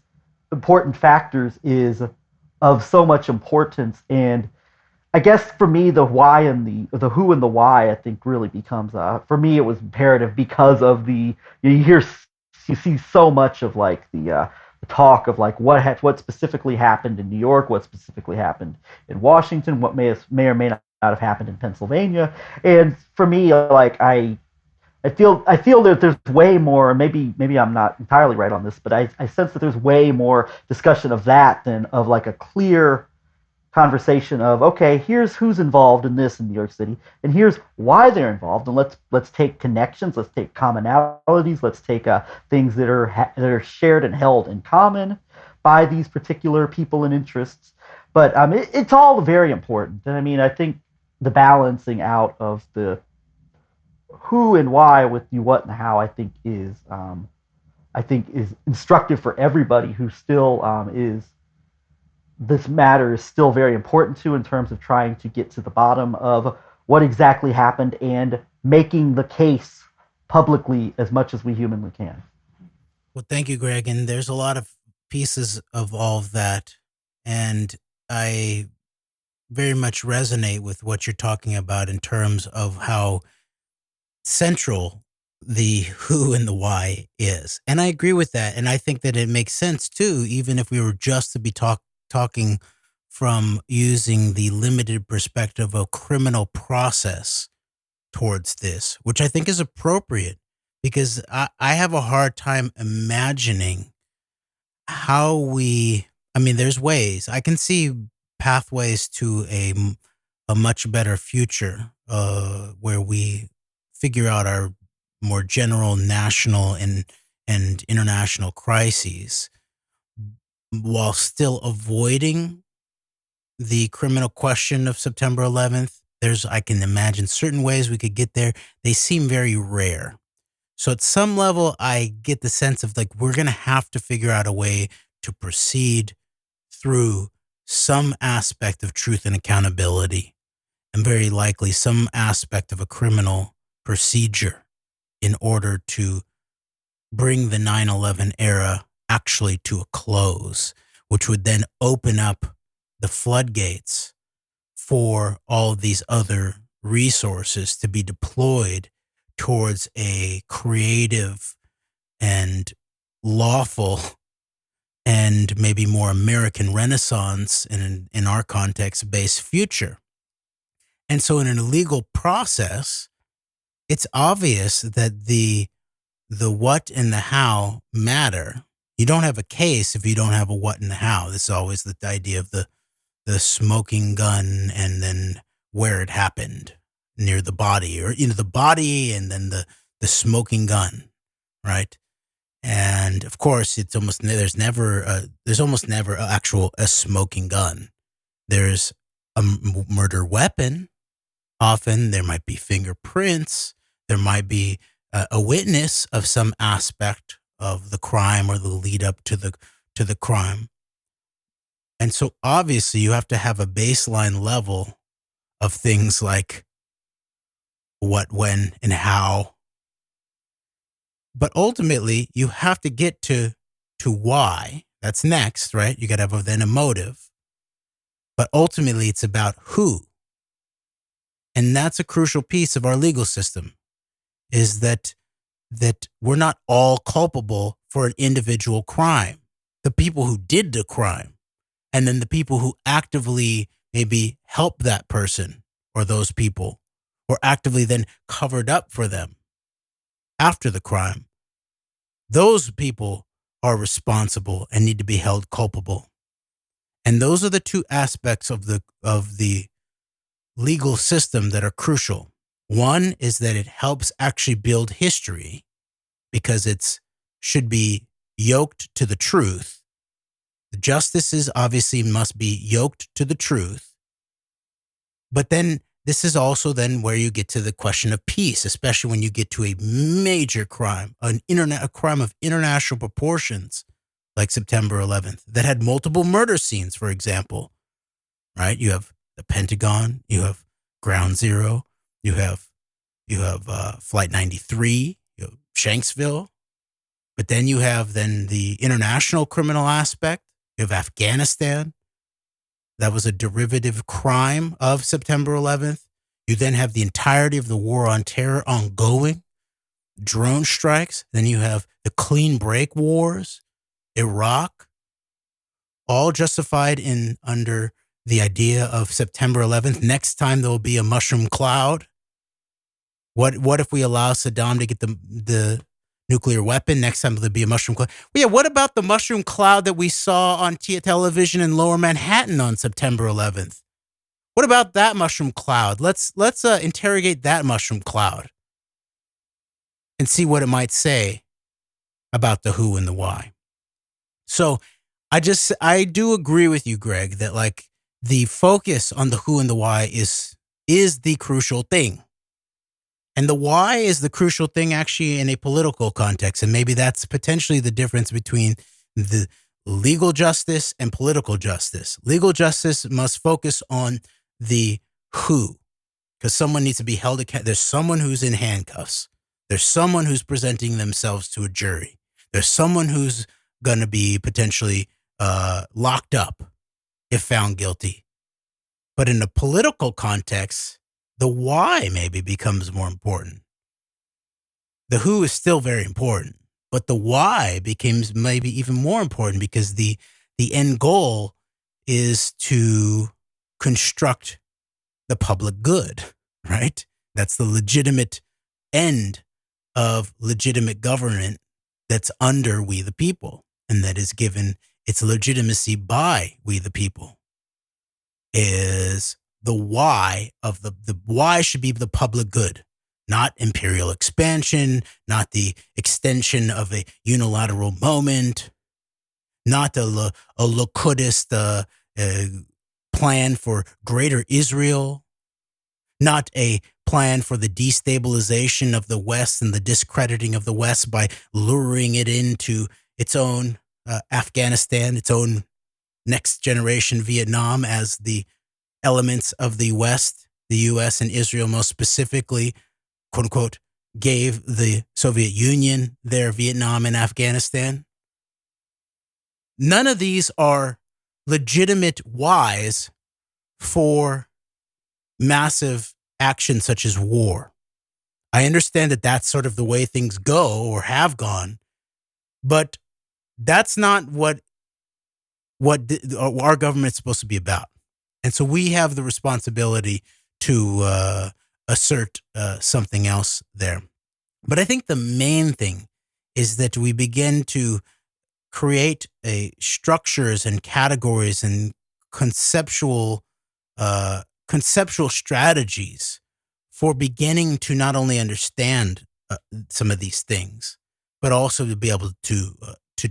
important factors is of so much importance. And I guess for me, the why and the who and the why, I think, really becomes for me it was imperative because of you see so much of like the talk of like what specifically happened in New York, what specifically happened in Washington, what may or may not have happened in Pennsylvania. And for me, like I feel that there's way more. Maybe I'm not entirely right on this, but I sense that there's way more discussion of that than of like a clear conversation of, okay, here's who's involved in this in New York City, and here's why they're involved, and let's take connections, let's take commonalities, let's take things that are shared and held in common by these particular people and interests. But it's all very important, and I mean, I think the balancing out of the who and why with the what and the how, I think is instructive for everybody who still is. This matter is still very important to, in terms of trying to get to the bottom of what exactly happened and making the case publicly as much as we humanly can. Well, thank you, Greg. And there's a lot of pieces of all of that. And I very much resonate with what you're talking about in terms of how central the who and the why is. And I agree with that. And I think that it makes sense too, even if we were just to be talking from using the limited perspective of criminal process towards this, which I think is appropriate, because I have a hard time imagining how there's ways. I can see pathways to a much better future where we figure out our more general national and international crises while still avoiding the criminal question of September 11th. I can imagine certain ways we could get there. They seem very rare. So at some level, I get the sense of like, we're going to have to figure out a way to proceed through some aspect of truth and accountability, and very likely some aspect of a criminal procedure in order to bring the 9/11 era actually to a close, which would then open up the floodgates for all of these other resources to be deployed towards a creative and lawful and maybe more American Renaissance, and in our context, based future. And so in an illegal process, it's obvious that the what and the how matter. You don't have a case if you don't have a what and the how. This is always the idea of the smoking gun and then where it happened near the body, or the body and then the smoking gun, right? And of course, there's almost never a smoking gun. There's a murder weapon. Often there might be fingerprints. There might be a witness of some aspect of the crime or the lead up to the crime. And so obviously you have to have a baseline level of things like what, when, and how. But ultimately you have to get to why. That's next, right? You got to have then a motive. But ultimately it's about who. And that's a crucial piece of our legal system, is that we're not all culpable for an individual crime. The people who did the crime And then the people who actively maybe help that person or those people, or actively then covered up for them after the crime, those people are responsible and need to be held culpable. And those are the two aspects of the legal system that are crucial. One is that it helps actually build history because it's should be yoked to the truth. The justices obviously must be yoked to the truth. But then this is also then where you get to the question of peace, especially when you get to a major crime, a crime of international proportions, like September 11th, that had multiple murder scenes, for example, right? You have the Pentagon, you have Ground Zero, you have Flight 93, you have Shanksville, but then you have then the international criminal aspect. You have Afghanistan. That was a derivative crime of September 11th. You then have the entirety of the war on terror ongoing, drone strikes. Then you have the clean break wars, Iraq, all justified under the idea of September 11th. Next time there will be a mushroom cloud. What if we allow Saddam to get the nuclear weapon? Next time there'll be a mushroom cloud. Well, yeah, what about the mushroom cloud that we saw on television in Lower Manhattan on September 11th? What about that mushroom cloud? Let's interrogate that mushroom cloud and see what it might say about the who and the why. So I do agree with you, Greg, that like the focus on the who and the why is the crucial thing. And the why is the crucial thing actually in a political context. And maybe that's potentially the difference between the legal justice and political justice. Legal justice must focus on the who, because someone needs to be held accountable. There's someone who's in handcuffs. There's someone who's presenting themselves to a jury. There's someone who's going to be potentially locked up if found guilty. But in a political context, the why maybe becomes more important. The who is still very important, but the why becomes maybe even more important because the end goal is to construct the public good, right? That's the legitimate end of legitimate government that's under we the people, and that is given its legitimacy by we the people. Is the why of the why should be the public good, not imperial expansion, not the extension of a unilateral moment, not a Lakudist plan for greater Israel, not a plan for the destabilization of the West and the discrediting of the West by luring it into its own Afghanistan, its own next generation Vietnam as the elements of the West, the U.S. and Israel most specifically, quote unquote, gave the Soviet Union their Vietnam and Afghanistan. None of these are legitimate whys for massive action such as war. I understand that that's sort of the way things go or have gone, but that's not what our government's supposed to be about. And so we have the responsibility to assert something else there. But I think the main thing is that we begin to create structures and categories and conceptual strategies for beginning to not only understand some of these things, but also to be able to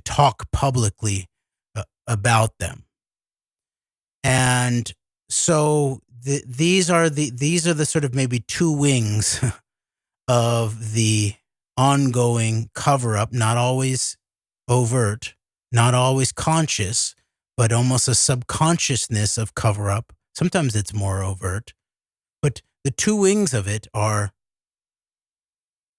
talk publicly about them. And so these are the sort of maybe two wings of the ongoing cover-up, not always overt, not always conscious, but almost a subconsciousness of cover-up. Sometimes it's more overt. But the two wings of it are,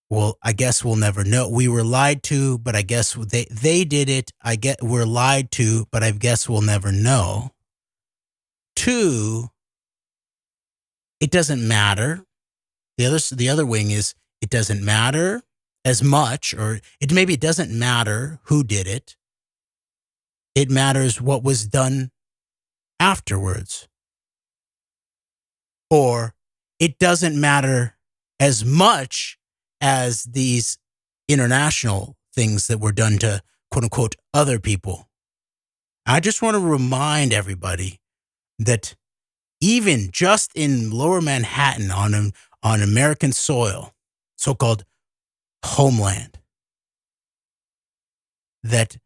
well, I guess we'll never know. We were lied to, but I guess they did it. We're lied to, but I guess we'll never know. Two, it doesn't matter. The other wing is it doesn't matter as much, or maybe it doesn't matter who did it. It matters what was done afterwards. Or it doesn't matter as much as these international things that were done to quote unquote other people. I just want to remind everybody that even just in lower Manhattan on American soil, so-called homeland, that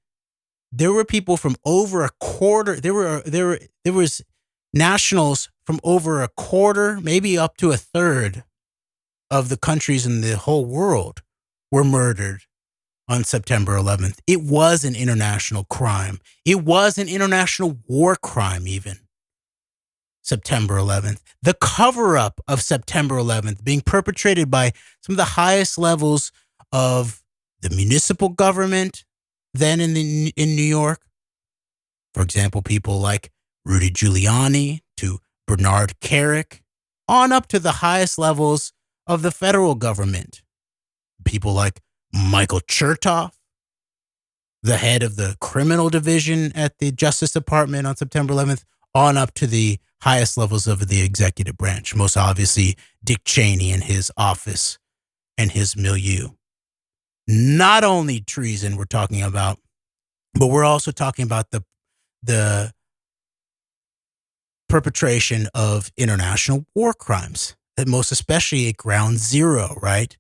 there were people from over a quarter, there was nationals from over a quarter, maybe up to a third of the countries in the whole world were murdered on September 11th. It was an international crime. It was an international war crime, even. September 11th. The cover-up of September 11th being perpetrated by some of the highest levels of the municipal government then in New York. For example, people like Rudy Giuliani to Bernard Kerik, on up to the highest levels of the federal government. People like Michael Chertoff, the head of the criminal division at the Justice Department on September 11th, on up to the highest levels of the executive branch, most obviously Dick Cheney and his office and his milieu. Not only treason we're talking about, but we're also talking about the perpetration of international war crimes, that most especially at Ground Zero, right?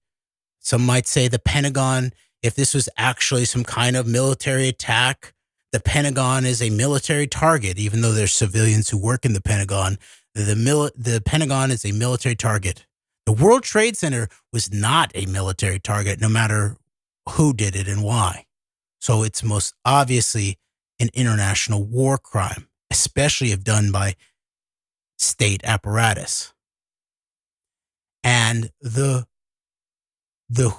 Some might say the Pentagon, if this was actually some kind of military attack, the Pentagon is a military target, even though there's civilians who work in the Pentagon. The Pentagon is a military target. The World Trade Center was not a military target, no matter who did it and why. So it's most obviously an international war crime, especially if done by state apparatus. And the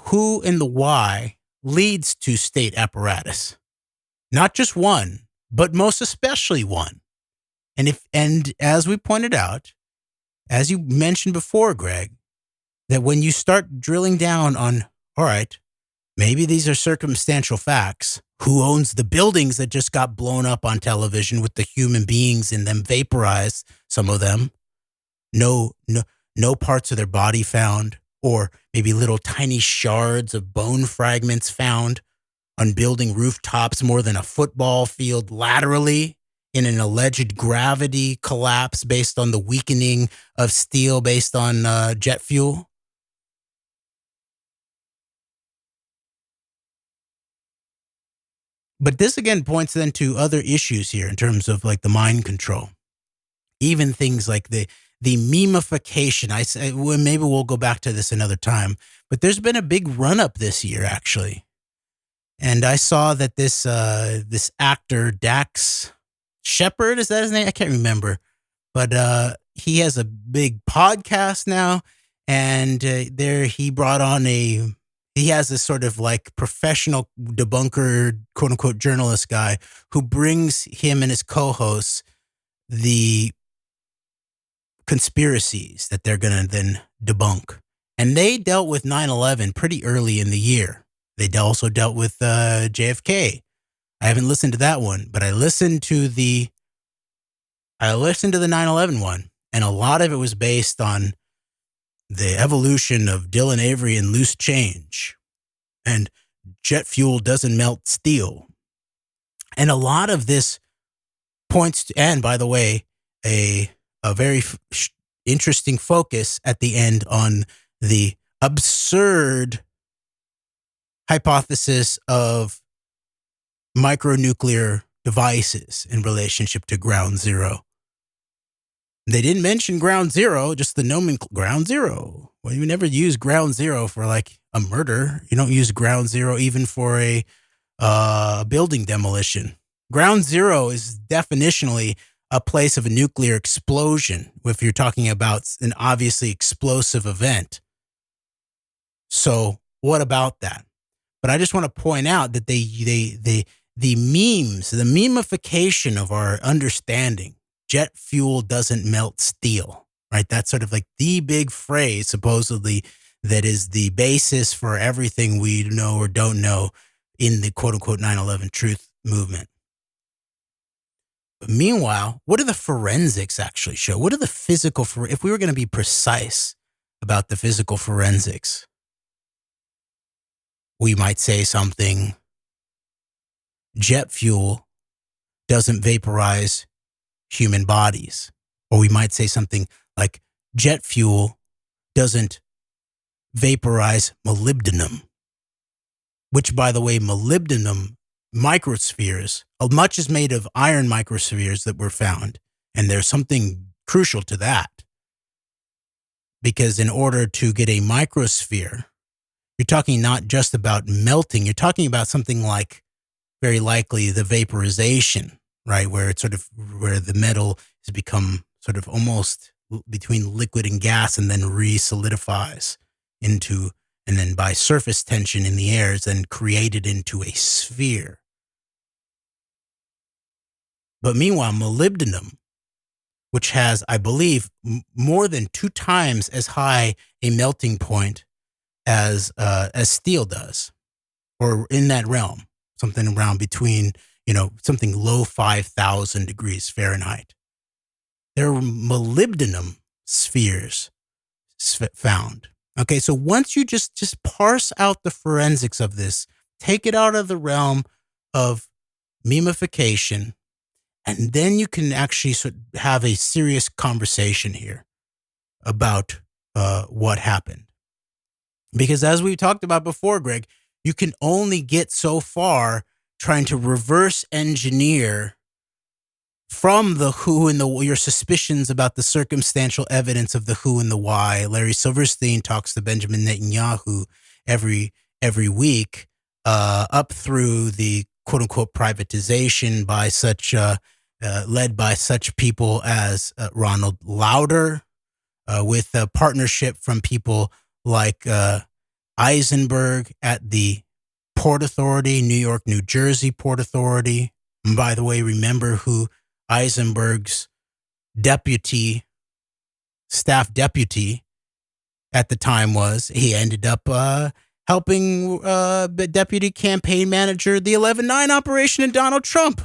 who and the why leads to state apparatus. Not just one, but most especially one. And as we pointed out, as you mentioned before, Greg, that when you start drilling down on, all right, maybe these are circumstantial facts. Who owns the buildings that just got blown up on television with the human beings in them vaporized, some of them? No parts of their body found, or maybe little tiny shards of bone fragments found on building rooftops more than a football field laterally in an alleged gravity collapse based on the weakening of steel based on jet fuel. But this again points then to other issues here in terms of like the mind control. Even things like the memification. I say, well, maybe we'll go back to this another time, but there's been a big run up this year, actually. And I saw that this actor, Dax Shepard, is that his name? I can't remember, but he has a big podcast now, and there he brought on he has this sort of like professional debunker, quote unquote, journalist guy who brings him and his co-hosts the conspiracies that they're going to then debunk. And they dealt with 9/11 pretty early in the year. They also dealt with JFK. I haven't listened to that one, but I listened to the 9/11 one, and a lot of it was based on the evolution of Dylan Avery and loose change, and jet fuel doesn't melt steel. And a lot of this points to, and by the way, a very interesting focus at the end on the absurd hypothesis of micronuclear devices in relationship to Ground Zero. They didn't mention Ground Zero, just the nomenclature, Ground Zero. Well, you never use Ground Zero for like a murder. You don't use Ground Zero even for a building demolition. Ground Zero is definitionally a place of a nuclear explosion if you're talking about an obviously explosive event. So what about that? But I just want to point out that the memes, the memification of our understanding, jet fuel doesn't melt steel, right? That's sort of like the big phrase, supposedly, that is the basis for everything we know or don't know in the quote unquote 9/11 truth movement. But meanwhile, what do the forensics actually show? What are the physical, if we were going to be precise about the physical forensics, we might say something, jet fuel doesn't vaporize human bodies. Or we might say something like jet fuel doesn't vaporize molybdenum, which, by the way, molybdenum microspheres, much is made of iron microspheres that were found. And there's something crucial to that. Because in order to get a microsphere, you're talking not just about melting, you're talking about something like, very likely, the vaporization, right? Where it's sort of, where the metal has become sort of almost between liquid and gas and then re-solidifies into, and then by surface tension in the air is then created into a sphere. But meanwhile, molybdenum, which has, I believe, more than 2 times as high a melting point as steel does, or in that realm, something around between, something low 5,000 degrees Fahrenheit. There are molybdenum spheres found. Okay, so once you just parse out the forensics of this, take it out of the realm of memification, and then you can actually have a serious conversation here about what happened. Because as we talked about before, Greg, you can only get so far trying to reverse engineer from the who and your suspicions about the circumstantial evidence of the who and the why. Larry Silverstein talks to Benjamin Netanyahu every week, up through the quote unquote privatization by such led by such people as Ronald Lauder, with a partnership from people like Eisenberg at the Port Authority, New York, New Jersey Port Authority. And by the way, remember who Eisenberg's staff deputy at the time was. He ended up helping the deputy campaign manager the 11/9 operation in Donald Trump,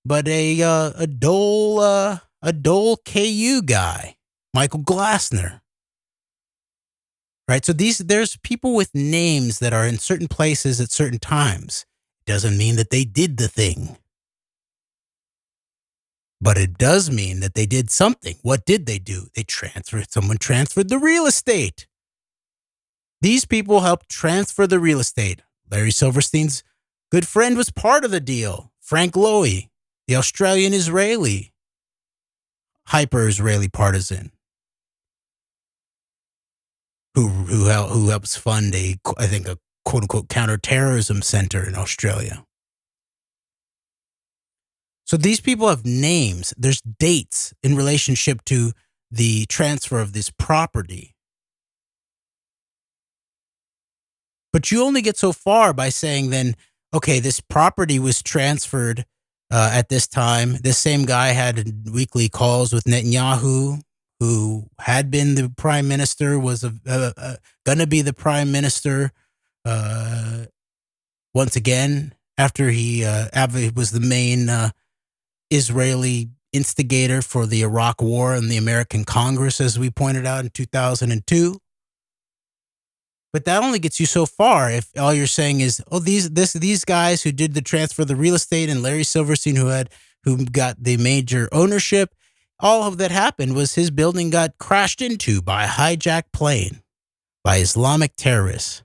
but a Dole KU guy, Michael Glassner. Right, so there's people with names that are in certain places at certain times. Doesn't mean that they did the thing. But it does mean that they did something. What did they do? Someone transferred the real estate. These people helped transfer the real estate. Larry Silverstein's good friend was part of the deal. Frank Lowy, the Australian-Israeli, hyper-Israeli partisan, who helps fund a quote-unquote counter-terrorism center in Australia. So these people have names. There's dates in relationship to the transfer of this property. But you only get so far by saying then, okay, this property was transferred at this time. This same guy had weekly calls with Netanyahu, who had been the prime minister, was going to be the prime minister once again after he was the main Israeli instigator for the Iraq War and the American Congress, as we pointed out in 2002. But that only gets you so far if all you're saying is, oh, these guys who did the transfer of the real estate and Larry Silverstein who got the major ownership, all of that happened was his building got crashed into by a hijacked plane by Islamic terrorists.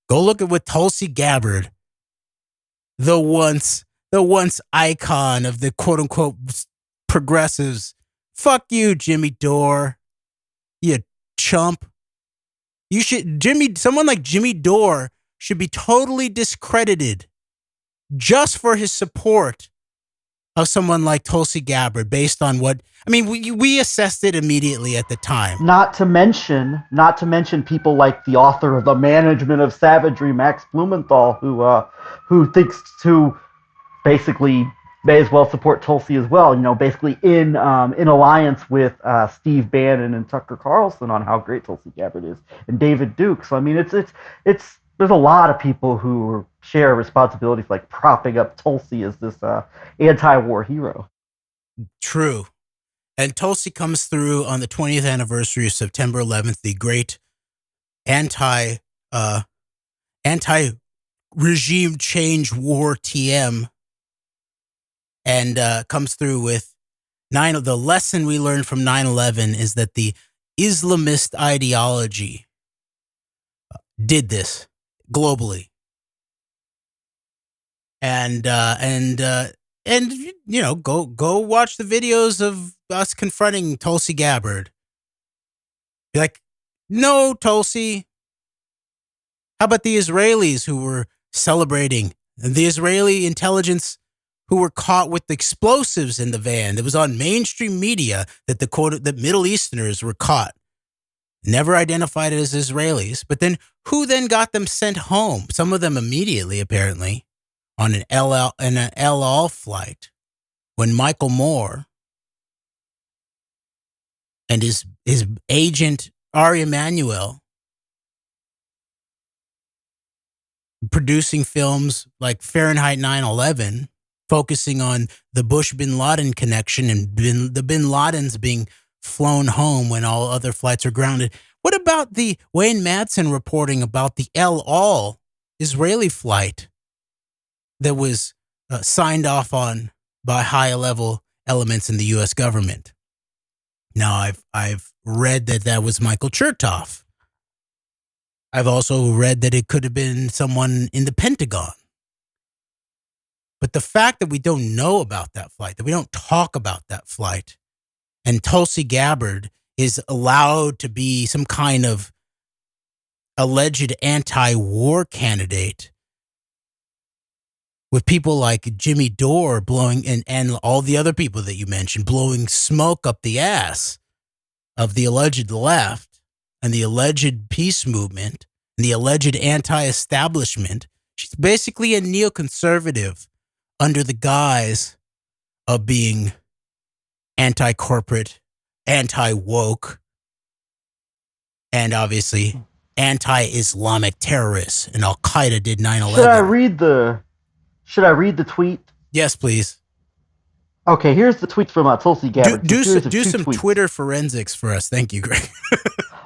Go look at what Tulsi Gabbard, the once icon of the quote unquote progressives. Fuck you, Jimmy Dore. You chump. Someone like Jimmy Dore should be totally discredited just for his support of someone like Tulsi Gabbard based on we assessed it immediately at the time. Not to mention people like the author of The Management of Savagery, Max Blumenthal, who thinks to basically may as well support Tulsi as well. Basically in alliance with Steve Bannon and Tucker Carlson on how great Tulsi Gabbard is, and David Duke. So it's there's a lot of people who share responsibility for propping up Tulsi as this anti-war hero. True. And Tulsi comes through on the 20th anniversary of September 11th, the great anti regime change war TM, and comes through with the lesson we learned from 9/11 is that the Islamist ideology did this globally. And you know, go watch the videos of us confronting Tulsi Gabbard. Be like, no, Tulsi. How about the Israelis who were celebrating? The Israeli intelligence who were caught with explosives in the van. It was on mainstream media that the Middle Easterners were caught. Never identified as Israelis. But then who then got them sent home? Some of them immediately, apparently, on an El Al flight when Michael Moore and his agent Ari Emanuel, producing films like Fahrenheit 9/11, focusing on the Bush bin Laden connection and the bin Ladens being flown home when all other flights are grounded. What about the Wayne Madsen reporting about the El Al Israeli flight that was signed off on by high-level elements in the U.S. government? Now, I've read that was Michael Chertoff. I've also read that it could have been someone in the Pentagon. But the fact that we don't know about that flight, that we don't talk about that flight, and Tulsi Gabbard is allowed to be some kind of alleged anti-war candidate with people like Jimmy Dore blowing, and all the other people that you mentioned, blowing smoke up the ass of the alleged left and the alleged peace movement and the alleged anti-establishment. She's basically a neoconservative under the guise of being anti-corporate, anti-woke, and obviously anti-Islamic terrorists. And Al-Qaeda did 9/11. Should I read the tweet? Yes, please. Okay, here's the tweet from Tulsi Gabbard. Do some tweets. Twitter forensics for us. Thank you, Greg.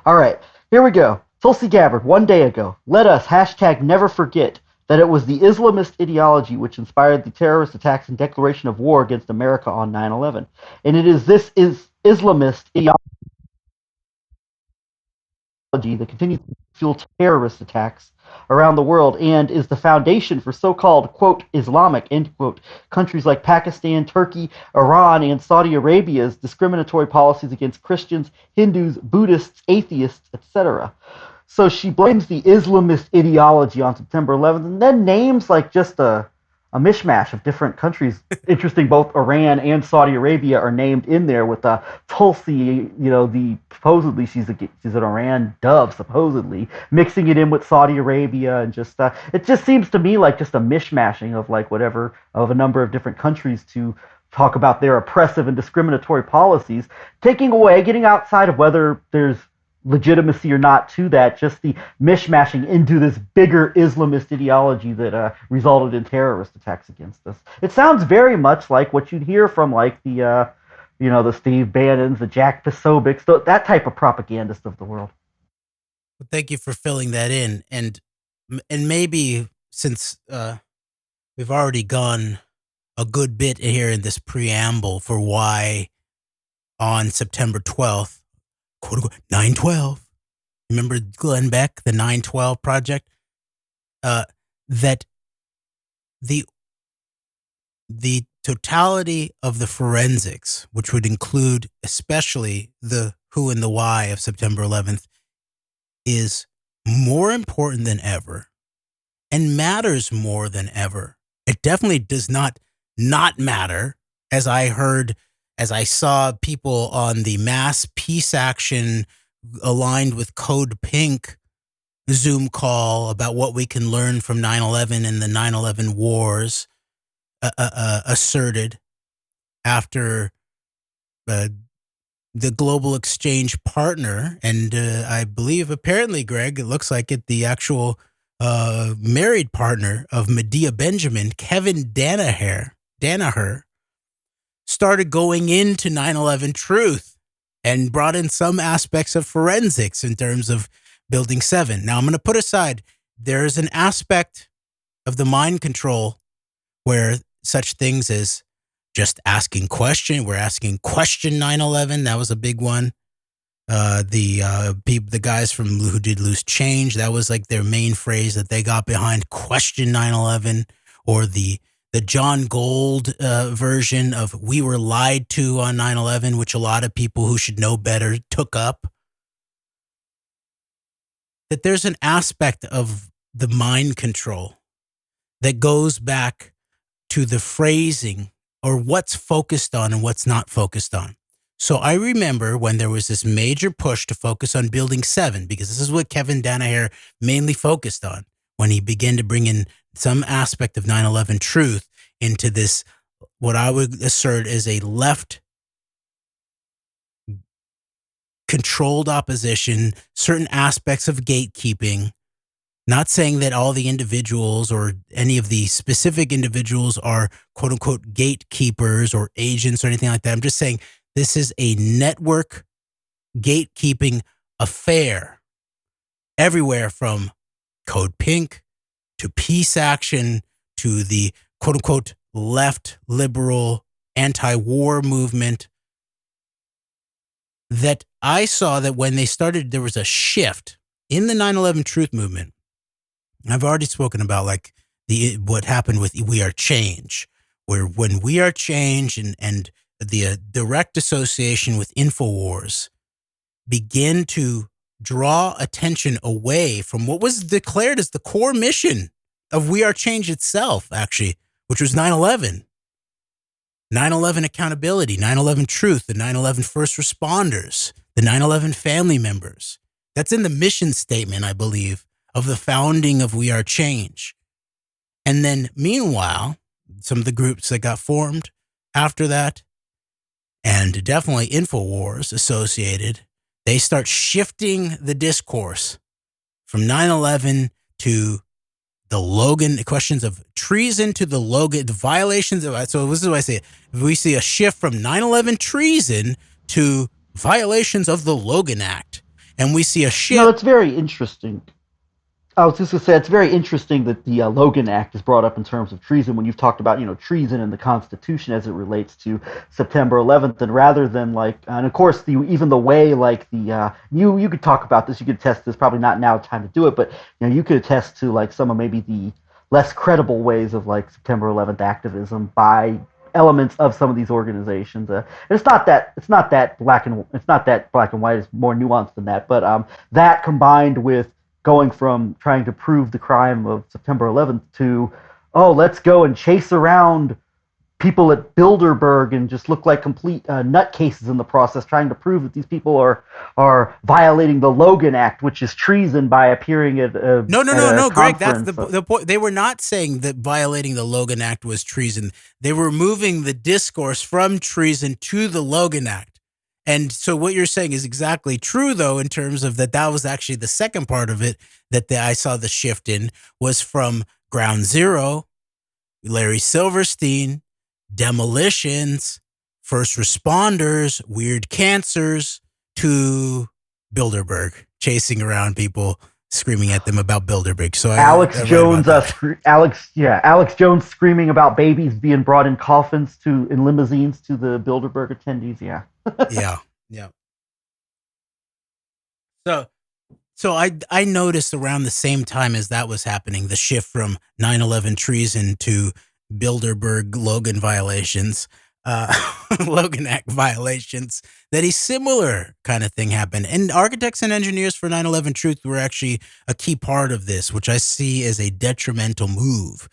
All right, here we go. Tulsi Gabbard, 1 day ago. Let us, #never forget, that it was the Islamist ideology which inspired the terrorist attacks and declaration of war against America on 9/11. And it is this Islamist ideology that continues to fuel terrorist attacks around the world and is the foundation for so-called, quote, Islamic, end quote, countries like Pakistan, Turkey, Iran, and Saudi Arabia's discriminatory policies against Christians, Hindus, Buddhists, atheists, etc. So she blames the Islamist ideology on September 11th and then names like just a mishmash of different countries. Interesting, both Iran and Saudi Arabia are named in there with Tulsi, supposedly she's an Iran dove, supposedly, mixing it in with Saudi Arabia and just, it just seems to me like just a mishmashing of like whatever, of a number of different countries to talk about their oppressive and discriminatory policies, getting outside of whether there's legitimacy or not to that, just the mishmashing into this bigger Islamist ideology that resulted in terrorist attacks against us. It sounds very much like what you'd hear from like the Steve Bannons, the Jack Posobics, that type of propagandist of the world. Well, thank you for filling that in, and maybe since we've already gone a good bit here in this preamble for why on September 12th, quote unquote, 9/12. Remember Glenn Beck, the 9/12 project? That the totality of the forensics, which would include especially the who and the why of September 11th, is more important than ever and matters more than ever. It definitely does not matter, as I saw people on the mass peace action aligned with Code Pink Zoom call about what we can learn from 9/11 and the 9/11 wars asserted after the global exchange partner, and I believe apparently, Greg, it looks like it, the actual married partner of Medea Benjamin, Kevin Danaher, started going into 9/11 truth and brought in some aspects of forensics in terms of Building 7. Now, I'm going to put aside, there's an aspect of the mind control where such things as just asking question. We're asking question 9/11. That was a big one. The guys from who did Loose Change, that was like their main phrase that they got behind, question 9/11, or the John Gold version of we were lied to on 9/11, which a lot of people who should know better took up. That there's an aspect of the mind control that goes back to the phrasing or what's focused on and what's not focused on. So I remember when there was this major push to focus on Building 7, because this is what Kevin Danaher mainly focused on when he began to bring in some aspect of 9/11 truth into this, what I would assert is a left controlled opposition, certain aspects of gatekeeping. Not saying that all the individuals or any of the specific individuals are quote unquote gatekeepers or agents or anything like that. I'm just saying this is a network gatekeeping affair everywhere from Code Pink to Peace Action to the quote unquote left liberal anti-war movement, that I saw that when they started, there was a shift in the 9/11 truth movement. I've already spoken about like what happened with We Are Change, where when We Are Change and the direct association with InfoWars begin to draw attention away from what was declared as the core mission of We Are Change itself, actually, which was 9/11. 9/11 accountability, 9/11 truth, the 9/11 first responders, the 9/11 family members. That's in the mission statement, I believe, of the founding of We Are Change. And then meanwhile, some of the groups that got formed after that, and definitely InfoWars associated, they start shifting the discourse from 9/11 to the Logan, questions of treason to the Logan, the violations of, so this is what I say, we see a shift from 9/11 treason to violations of the Logan Act. And we see a shift. No, it's very interesting. I was just going to say, it's very interesting that the Logan Act is brought up in terms of treason when you've talked about, treason in the Constitution as it relates to September 11th, and rather than and of course, even the way, you could talk about this, you could attest this, probably not now time to do it, but, you could attest to, some of maybe the less credible ways of, September 11th activism by elements of some of these organizations. It's not that black and white, it's more nuanced than that, but that combined with going from trying to prove the crime of September 11th to, let's go and chase around people at Bilderberg and just look like complete nutcases in the process, trying to prove that these people are violating the Logan Act, which is treason, by appearing at a No, Greg, that's conference. the point. They were not saying that violating the Logan Act was treason. They were moving the discourse from treason to the Logan Act. And so what you're saying is exactly true, though, in terms of that was actually the second part of it that I saw the shift in, was from Ground Zero, Larry Silverstein, demolitions, first responders, weird cancers, to Bilderberg, chasing around people, screaming at them about Bilderberg. So Alex Jones screaming about babies being brought in coffins in limousines to the Bilderberg attendees. Yeah. Yeah. So I noticed around the same time as that was happening, the shift from 9/11 treason to Bilderberg Logan violations, Logan Act violations, that a similar kind of thing happened. And architects and engineers for 9/11 truth were actually a key part of this, which I see as a detrimental move,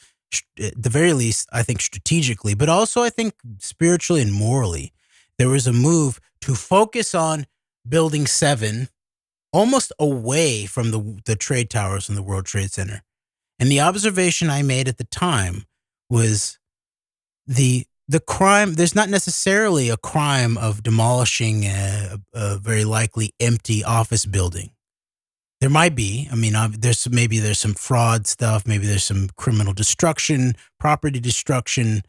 at the very least, I think strategically, but also I think spiritually and morally. There was a move to focus on Building 7 almost away from the trade towers and the World Trade Center. And the observation I made at the time was the crime. There's not necessarily a crime of demolishing a very likely empty office building. There might be. I mean, there's some fraud stuff. Maybe there's some criminal destruction, property destruction.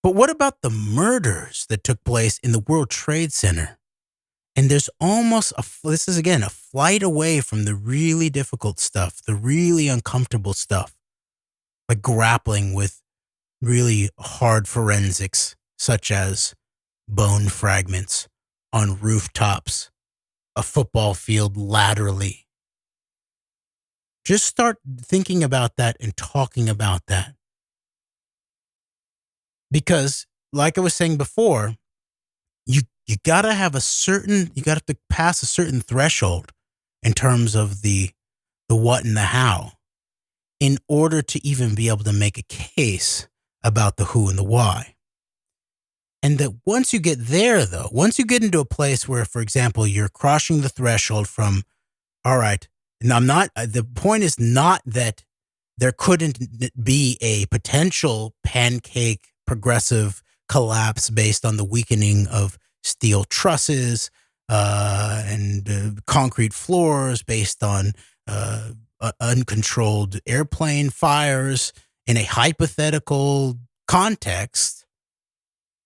But what about the murders that took place in the World Trade Center? And there's almost this is again a flight away from the really difficult stuff, the really uncomfortable stuff, like grappling with really hard forensics, such as bone fragments on rooftops, a football field laterally. Just start thinking about that and talking about that. Because, like I was saying before, you gotta have you gotta have to pass a certain threshold in terms of the what and the how in order to even be able to make a case about the who and the why. And that once you get there, though, once you get into a place where, for example, you're crossing the threshold from, all right, and the point is not that there couldn't be a potential pancake progressive collapse based on the weakening of steel trusses and concrete floors based on uncontrolled airplane fires in a hypothetical context,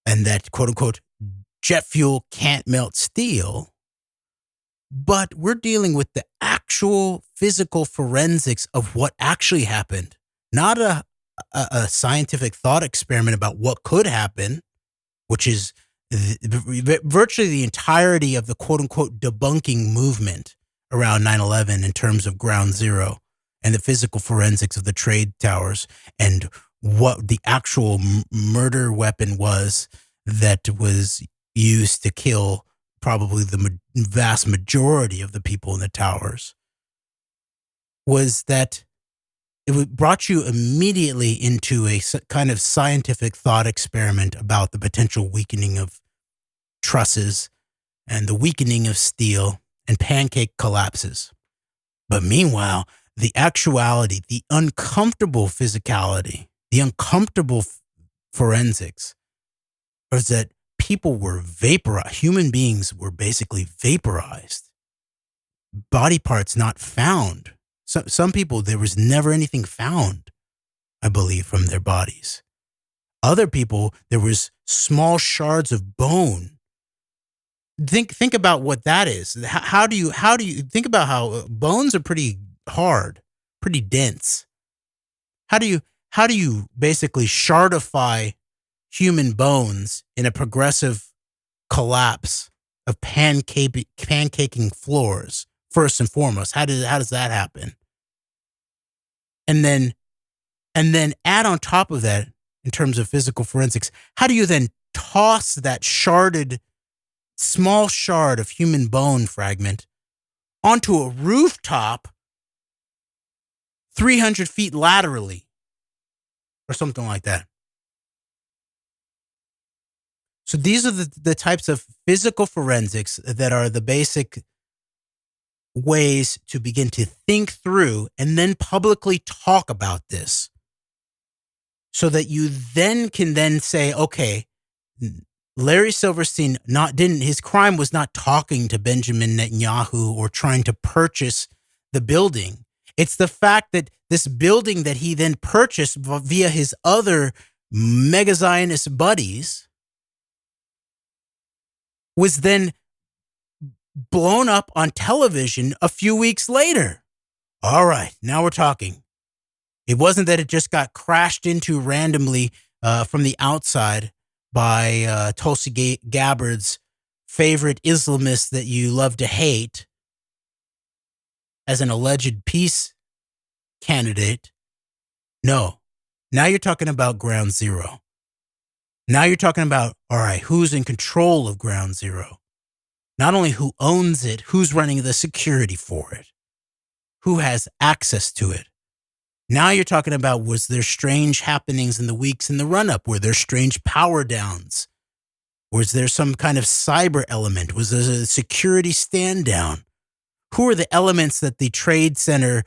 and that, quote unquote, jet fuel can't melt steel. But we're dealing with the actual physical forensics of what actually happened, not a scientific thought experiment about what could happen, which is virtually the entirety of the quote unquote debunking movement around 9/11 in terms of ground zero and the physical forensics of the trade towers and what the actual murder weapon was that was used to kill probably the vast majority of the people in the towers, was that it brought you immediately into a kind of scientific thought experiment about the potential weakening of trusses and the weakening of steel and pancake collapses. But meanwhile, the actuality, the uncomfortable physicality, the uncomfortable forensics is that people were vaporized. Human beings were basically vaporized. Body parts not found. Some people, there was never anything found, I believe, from their bodies. Other people, there was small shards of bone. Think about what that is. How do you think about how bones are pretty hard, pretty dense? How do you basically shardify human bones in a progressive collapse of pancaking floors? First and foremost, how does that happen? And then add on top of that, in terms of physical forensics, how do you then toss that small shard of human bone fragment onto a rooftop 300 feet laterally or something like that? So these are the types of physical forensics that are the basic ways to begin to think through and then publicly talk about this, so that you then can say, okay, Larry Silverstein his crime was not talking to Benjamin Netanyahu or trying to purchase the building. It's the fact that this building that he then purchased via his other mega Zionist buddies was then blown up on television a few weeks later. All right, now we're talking. It wasn't that it just got crashed into randomly from the outside by Tulsi Gabbard's favorite Islamist that you love to hate as an alleged peace candidate. No. Now you're talking about ground zero. Now you're talking about, all right, who's in control of ground zero? Not only who owns it, who's running the security for it, who has access to it. Now you're talking about, was there strange happenings in the weeks in the run-up? Were there strange power downs? Was there some kind of cyber element? Was there a security stand down? Who are the elements that the Trade Center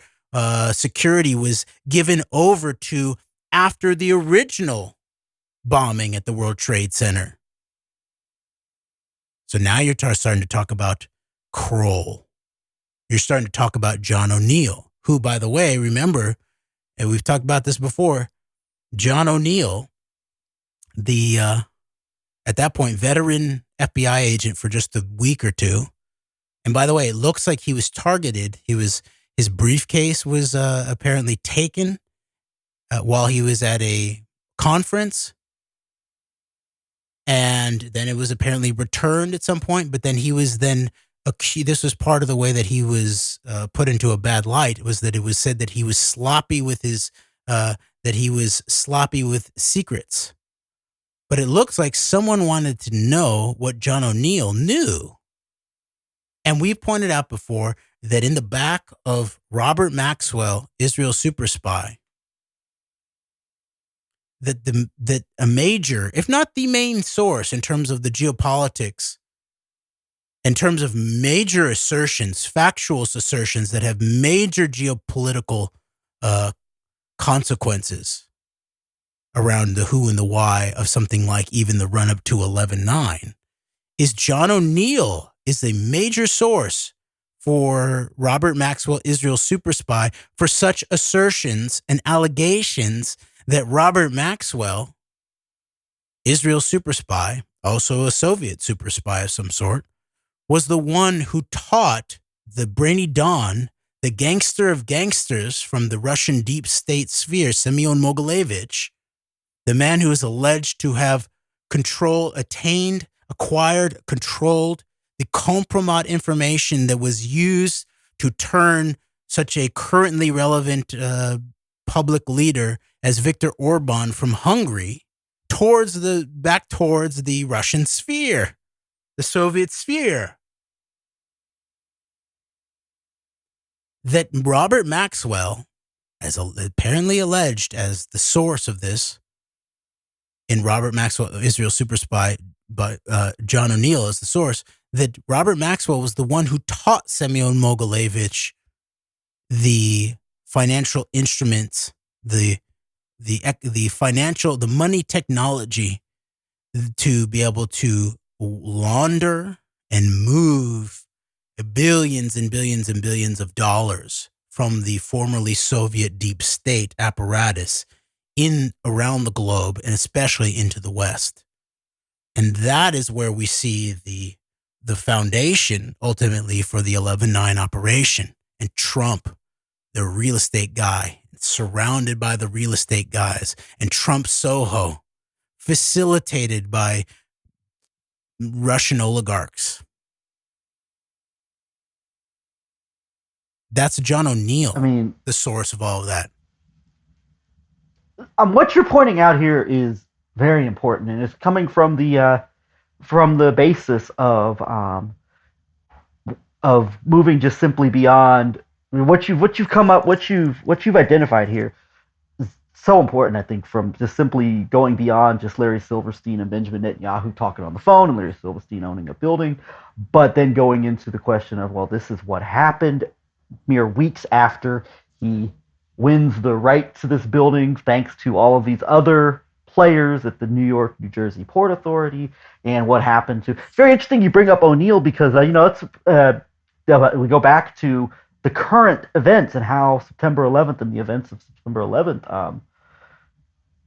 security was given over to after the original bombing at the World Trade Center? So now you're starting to talk about Kroll. You're starting to talk about John O'Neill, who, by the way, remember, and we've talked about this before, John O'Neill the at that point veteran FBI agent for just a week or two. And by the way, it looks like he was targeted. His briefcase was apparently taken while he was at a conference, and then it was apparently returned at some point. But then he was then this was part of the way that he was put into a bad light, was that it was said that he was sloppy with his secrets. But it looks like someone wanted to know what John O'Neill knew. And we've pointed out before that in the back of Robert Maxwell, Israel's super spy, that a major, if not the main source in terms of the geopolitics, in terms of major assertions, factual assertions that have major geopolitical consequences around the who and the why of something like even the run up to 11/9, is John O'Neill is a major source for Robert Maxwell, Israel's super spy, for such assertions and allegations that Robert Maxwell, Israel's super spy, also a Soviet super spy of some sort, was the one who taught the brainy Don, the gangster of gangsters from the Russian deep state sphere, Semyon Mogilevich, the man who is alleged to have acquired, controlled the compromat information that was used to turn such a currently relevant public leader as Viktor Orban from Hungary back towards the Russian sphere, the Soviet sphere. That Robert Maxwell, as apparently alleged as the source of this, in Robert Maxwell, Israel's super spy, but John O'Neill is the source, that Robert Maxwell was the one who taught Semyon Mogilevich the financial instruments, the money technology to be able to launder and move billions and billions and billions of dollars from the formerly Soviet deep state apparatus around the globe, and especially into the West. And that is where we see the foundation ultimately for the 11/9 operation. And Trump, the real estate guy, surrounded by the real estate guys, and Trump Soho, facilitated by Russian oligarchs. That's John O'Neill, the source of all of that. What you're pointing out here is very important, and it's coming from the basis of moving just simply beyond. I mean, what you've come up, what you've identified here is so important. I think from just simply going beyond just Larry Silverstein and Benjamin Netanyahu talking on the phone and Larry Silverstein owning a building, but then going into the question of, well, this is what happened mere weeks after he wins the right to this building, thanks to all of these other players at the New York, New Jersey Port Authority, and what happened to. It's very interesting you bring up O'Neill because we go back to the current events and how September 11th and the events of September 11th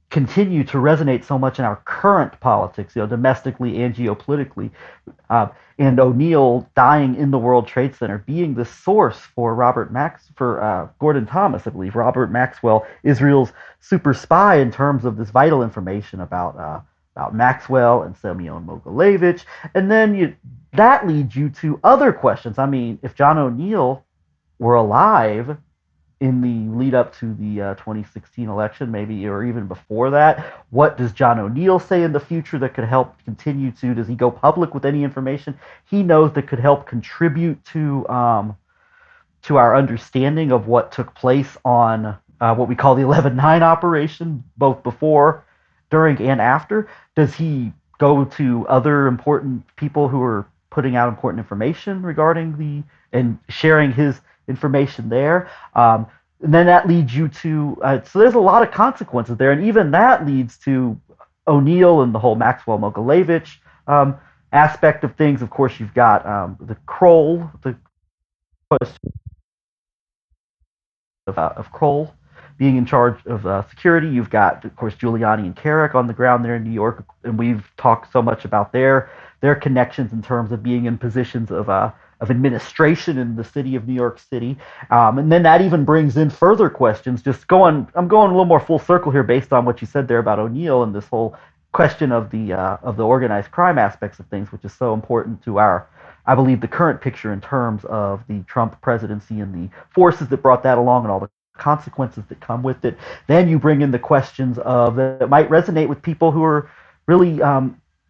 continue to resonate so much in our current politics, domestically and geopolitically. And O'Neill dying in the World Trade Center, being the source for Gordon Thomas, I believe, Robert Maxwell, Israel's super spy, in terms of this vital information about Maxwell and Semyon Mogilevich. And then that leads you to other questions. I mean, if John O'Neill were alive in the lead up to the 2016 election, maybe, or even before that, what does John O'Neill say in the future that could help continue to? Does he go public with any information he knows that could help contribute to our understanding of what took place on what we call the 11/9 operation, both before, during, and after? Does he go to other important people who are putting out important information regarding and sharing his information there? And then that leads you to, so there's a lot of consequences there, and even that leads to O'Neill and the whole Maxwell Mogilevich aspect of things. Of course, you've got the Kroll, of Kroll, being in charge of security. You've got, of course, Giuliani and Carrick on the ground there in New York, and we've talked so much about their connections in terms of being in positions of administration in the city of New York City. And then that even brings in further questions. I'm going a little more full circle here based on what you said there about O'Neill and this whole question of the organized crime aspects of things, which is so important to I believe, the current picture in terms of the Trump presidency and the forces that brought that along and all the consequences that come with it. Then you bring in the questions that might resonate with people who are really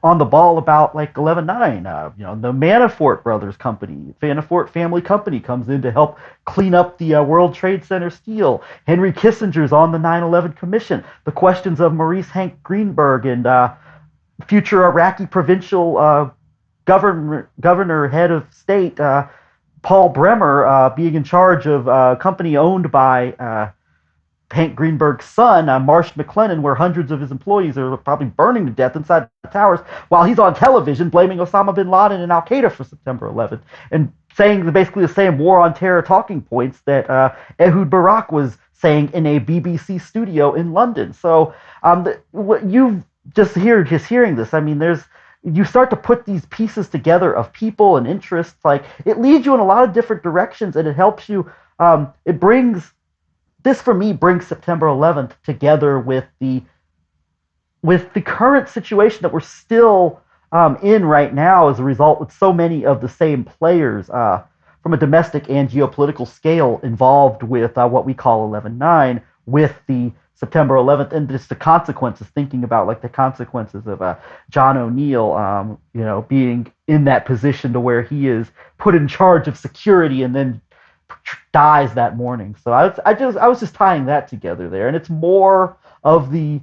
on the ball about like 11/9. The Manafort brothers company, Manafort family company comes in to help clean up the World Trade Center steal. Henry Kissinger's on the 9/11 commission. The questions of Maurice Hank Greenberg and future Iraqi provincial governor, head of state, Paul Bremer, being in charge of a company owned by Hank Greenberg's son, Marsh McLennan, where hundreds of his employees are probably burning to death inside the towers, while he's on television blaming Osama bin Laden and Al Qaeda for September 11th, and saying basically the same war on terror talking points that Ehud Barak was saying in a BBC studio in London. So what you just hearing this, I mean, you start to put these pieces together of people and interests. Like, it leads you in a lot of different directions, and it helps you. This for me brings September 11th together with the current situation that we're still in right now as a result with so many of the same players from a domestic and geopolitical scale involved with what we call 11/9 with the September 11th, and just the consequences, thinking about like the consequences of John O'Neill, being in that position to where he is put in charge of security and then dies that morning. So I was just tying that together there, and it's more of the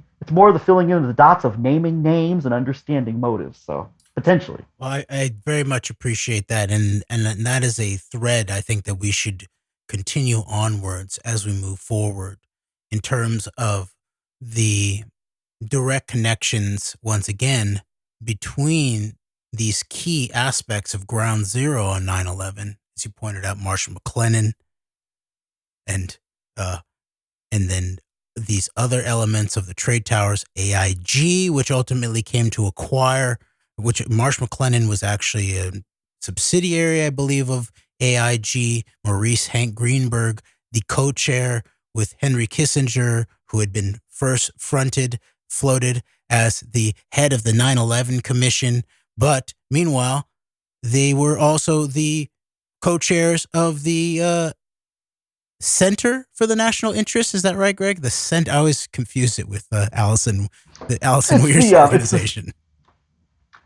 filling in of the dots of naming names and understanding motives. So potentially, well, I very much appreciate that, and that is a thread I think that we should continue onwards as we move forward in terms of the direct connections once again between these key aspects of Ground Zero on 9/11. As you pointed out, Marshall McLennan, and then these other elements of the trade towers, AIG, which ultimately came to acquire, which Marsh McLennan was actually a subsidiary, I believe, of AIG. Maurice Hank Greenberg, the co-chair with Henry Kissinger, who had been first floated as the head of the 9/11 Commission. But meanwhile, they were also the co-chairs of the Center for the National Interest. Is that right, Greg? I always confuse it with the Allison Weir's organization.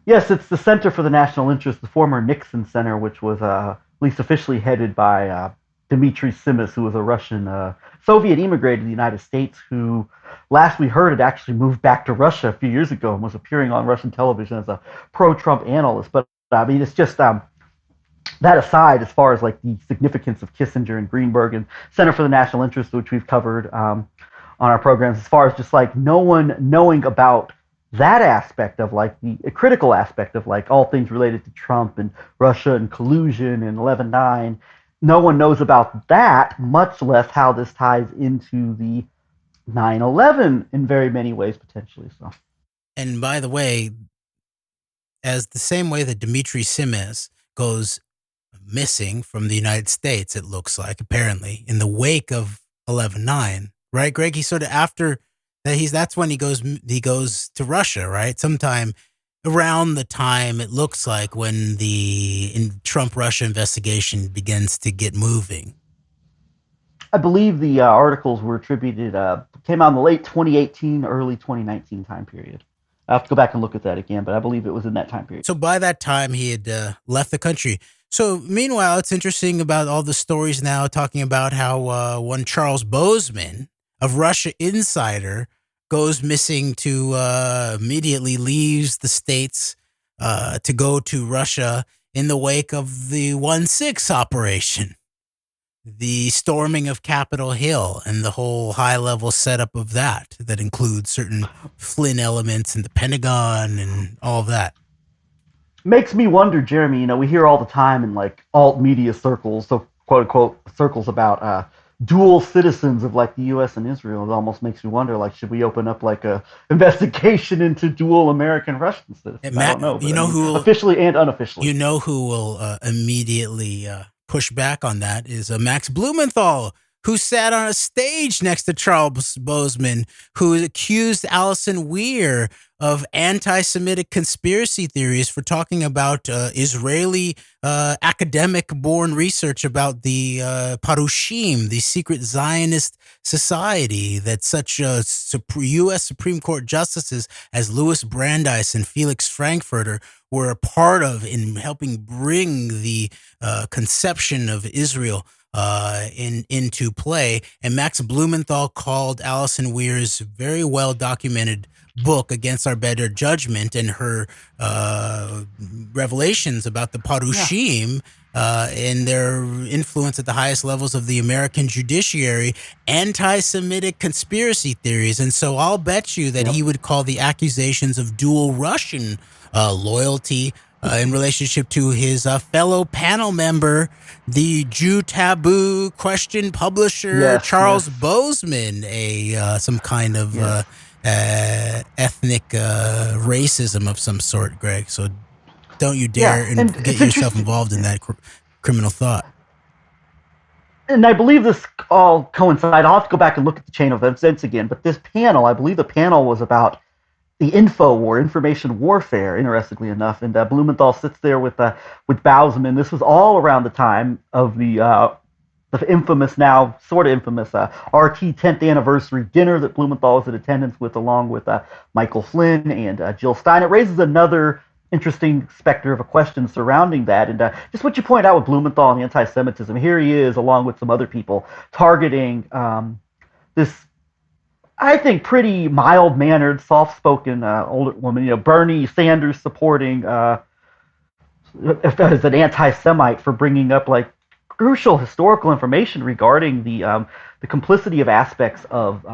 Yes, it's the Center for the National Interest, the former Nixon Center, which was at least officially headed by Dmitry Simis, who was a Russian Soviet immigrant to the United States, who last we heard had actually moved back to Russia a few years ago and was appearing on Russian television as a pro-Trump analyst. But I mean, it's just that aside, as far as like the significance of Kissinger and Greenberg and Center for the National Interest, which we've covered on our programs, as far as just like no one knowing about that aspect of like the critical aspect of like all things related to Trump and Russia and collusion and 11/9, no one knows about that, much less how this ties into the 9/11 in very many ways potentially. So, and by the way, as the same way that Dmitry Simis goes missing from the United States, it looks like, apparently, in the wake of 11/9, right, Greg? He's sort of after that. That's when he goes to Russia, right? Sometime around the time it looks like when the Trump Russia investigation begins to get moving. I believe the articles were attributed came out in the late 2018, early 2019 time period. I have to go back and look at that again, but I believe it was in that time period. So by that time, he had left the country. So meanwhile, it's interesting about all the stories now talking about how one Charles Bozeman of Russia Insider goes missing to immediately leaves the States to go to Russia in the wake of the 1/6 operation, the storming of Capitol Hill, and the whole high-level setup of that includes certain Flynn elements and the Pentagon and all of that. Makes me wonder, Jeremy, we hear all the time in like alt media circles, so quote unquote circles about dual citizens of like the U.S. and Israel. It almost makes me wonder, like, should we open up like a investigation into dual American-Russian citizens? I don't know, but you know who will, officially and unofficially. you know who will immediately push back on that is Max Blumenthal, who sat on a stage next to Charles Bozeman, who accused Allison Weir of anti-Semitic conspiracy theories for talking about Israeli academic-born research about the Parushim, the secret Zionist society that such U.S. Supreme Court justices as Louis Brandeis and Felix Frankfurter were a part of in helping bring the conception of Israel into play. And Max Blumenthal called Allison Weir's very well documented book Against Our Better Judgment and her revelations about the Parushim and their influence at the highest levels of the American judiciary, anti-Semitic conspiracy theories. And so I'll bet you that he would call the accusations of dual Russian loyalty in relationship to his fellow panel member, the Jew Taboo question publisher Charles Bozeman, some kind of ethnic racism of some sort, Greg. So don't you dare get yourself involved in that criminal thought. And I believe this all coincides. I'll have to go back and look at the chain of events again. But this panel, I believe the panel was about the info war, information warfare, interestingly enough. And Blumenthal sits there with Bousman. This was all around the time of the infamous, now sort of infamous, RT 10th anniversary dinner that Blumenthal was in attendance with, along with Michael Flynn and Jill Stein. It raises another interesting specter of a question surrounding that. And just what you point out with Blumenthal and the anti-Semitism, here he is, along with some other people, targeting this, I think, pretty mild-mannered, soft-spoken older woman, Bernie Sanders supporting as an anti-Semite for bringing up like crucial historical information regarding the complicity of aspects of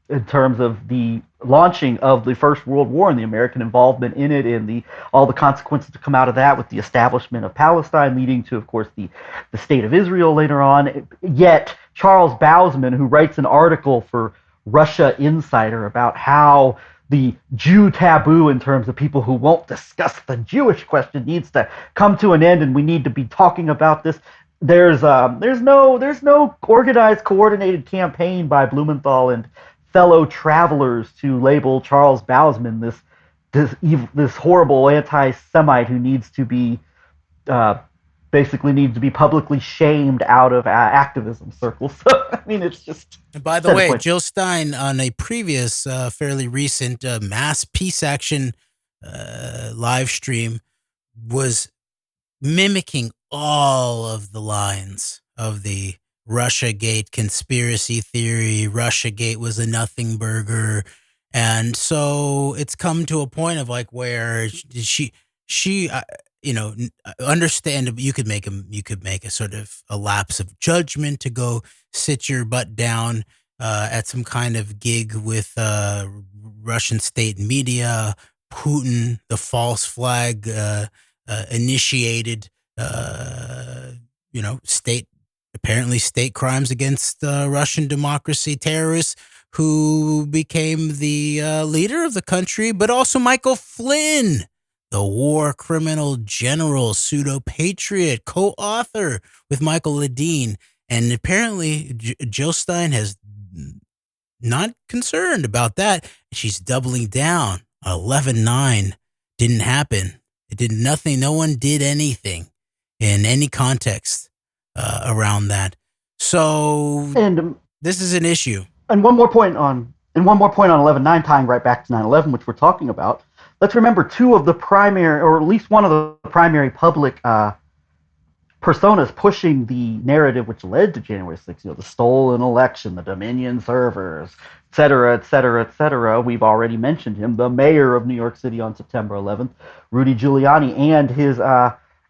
in terms of the launching of the First World War and the American involvement in it, and all the consequences to come out of that with the establishment of Palestine, leading to, of course, the state of Israel later on. Yet Charles Bousman, who writes an article for Russia Insider about how the Jew taboo, in terms of people who won't discuss the Jewish question, needs to come to an end, and we need to be talking about this. There's no organized, coordinated campaign by Blumenthal and fellow travelers to label Charles Bousman this horrible anti-Semite who needs to be publicly shamed out of activism circles. So I mean, it's just. And by the way, Jill Stein on a previous, fairly recent mass peace action live stream was mimicking all of the lines of the Russiagate conspiracy theory. Russiagate was a nothing burger. And so it's come to a point of like where she understand you could make a sort of a lapse of judgment to go sit your butt down at some kind of gig with Russian state media, Putin, the false flag initiated state crimes against Russian democracy terrorists who became the leader of the country, but also Michael Flynn, the war criminal general, pseudo-patriot, co-author with Michael Ledeen. And apparently Jill Stein has not concerned about that. She's doubling down. 11/9 didn't happen. It did nothing. No one did anything in any context around that. So this is an issue. And one more point on 11/9, tying right back to 9/11, which we're talking about. Let's remember two of the primary, or at least one of the primary public personas pushing the narrative which led to January 6th, the stolen election, the Dominion servers, et cetera, et cetera, et cetera. We've already mentioned him, the mayor of New York City on September 11th, Rudy Giuliani,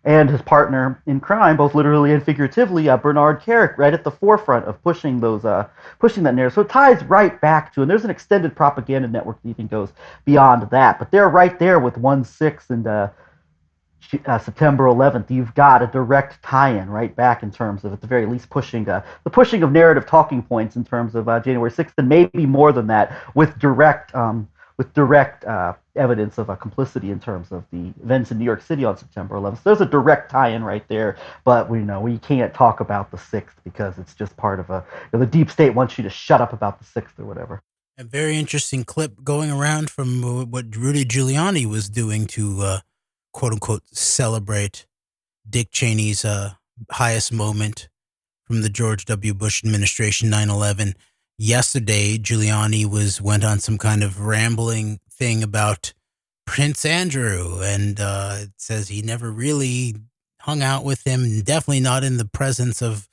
and his partner in crime, both literally and figuratively, Bernard Kerik, right at the forefront of pushing that narrative. So it ties right back to, and there's an extended propaganda network that even goes beyond that, but they're right there with 1/6 and September 11th, you've got a direct tie-in right back in terms of, at the very least, pushing the pushing of narrative talking points in terms of January 6th, and maybe more than that, with direct evidence of a complicity in terms of the events in New York City on September 11th. So there's a direct tie-in right there, but we can't talk about the 6th because it's just part of the deep state wants you to shut up about the 6th or whatever. A very interesting clip going around from what Rudy Giuliani was doing to quote unquote celebrate Dick Cheney's highest moment from the George W. Bush administration, 9/11. Yesterday, Giuliani went on some kind of rambling thing about Prince Andrew, and it says he never really hung out with him, definitely not in the presence of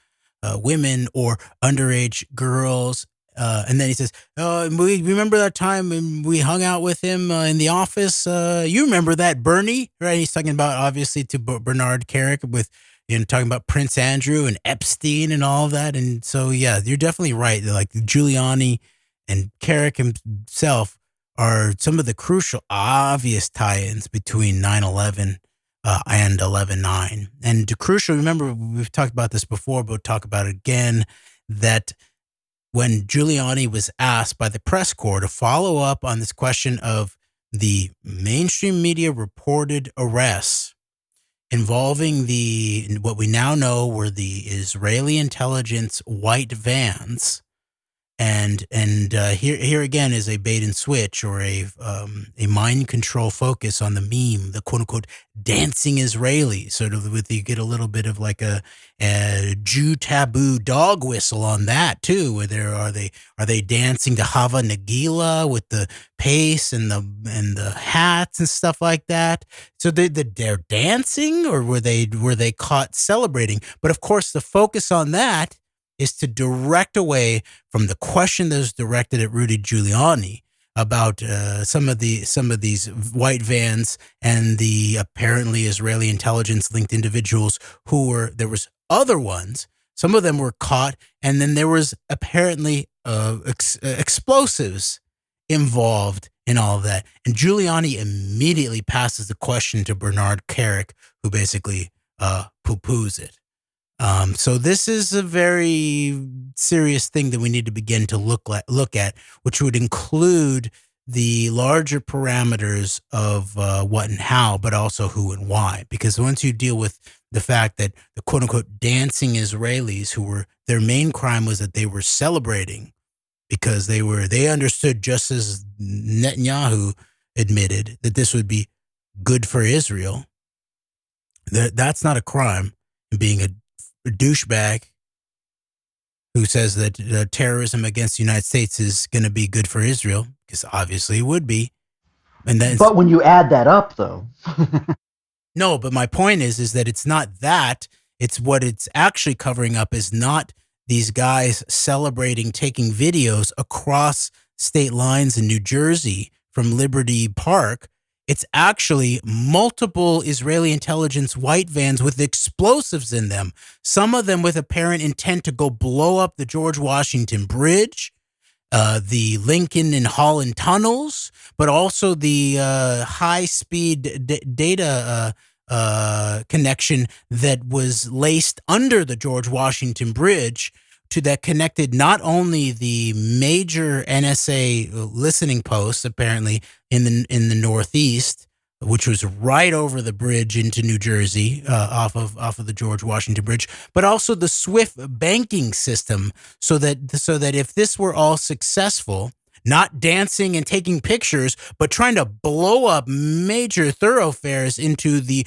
women or underage girls. And then he says, "Oh, we remember that time when we hung out with him in the office. You remember that, Bernie?" Right? He's talking about, obviously, to Bernard Kerik with, talking about Prince Andrew and Epstein and all of that. And so, yeah, you're definitely right. Like Giuliani and Kerik himself are some of the crucial, obvious tie-ins between 9/11 and 11/9. And crucial, remember, we've talked about this before, but we'll talk about it again, that when Giuliani was asked by the press corps to follow up on this question of the mainstream media reported arrests involving what we now know were the Israeli intelligence white vans, and here again is a bait and switch, or a mind control focus on the meme, the quote unquote dancing Israelis, sort of, with, you get a little bit of like a Jew taboo dog whistle on that too, where are they dancing to Hava Nagila with the pace and the hats and stuff like that? So they're dancing, or were they caught celebrating? But of course, the focus on that is to direct away from the question that was directed at Rudy Giuliani about some of these white vans and the apparently Israeli intelligence linked individuals there was other ones. Some of them were caught, and then there was apparently explosives involved in all of that. And Giuliani immediately passes the question to Bernard Kerik, who basically poo-poos it. So this is a very serious thing that we need to begin to look at, which would include the larger parameters of what and how, but also who and why. Because once you deal with the fact that the quote unquote dancing Israelis, their main crime was that they were celebrating because they understood, just as Netanyahu admitted, that this would be good for Israel. That's not a crime. Being a douchebag who says that terrorism against the United States is going to be good for Israel, because obviously it would be. But when you add that up, though. No, but my point is that it's not that. It's what it's actually covering up is not these guys celebrating, taking videos across state lines in New Jersey from Liberty Park. It's actually multiple Israeli intelligence white vans with explosives in them, some of them with apparent intent to go blow up the George Washington Bridge, the Lincoln and Holland tunnels, but also the high-speed data connection that was laced under the George Washington Bridge that connected not only the major NSA listening posts, apparently in the Northeast, which was right over the bridge into New Jersey, off of the George Washington Bridge, but also the SWIFT banking system, so that if this were all successful, not dancing and taking pictures, but trying to blow up major thoroughfares into the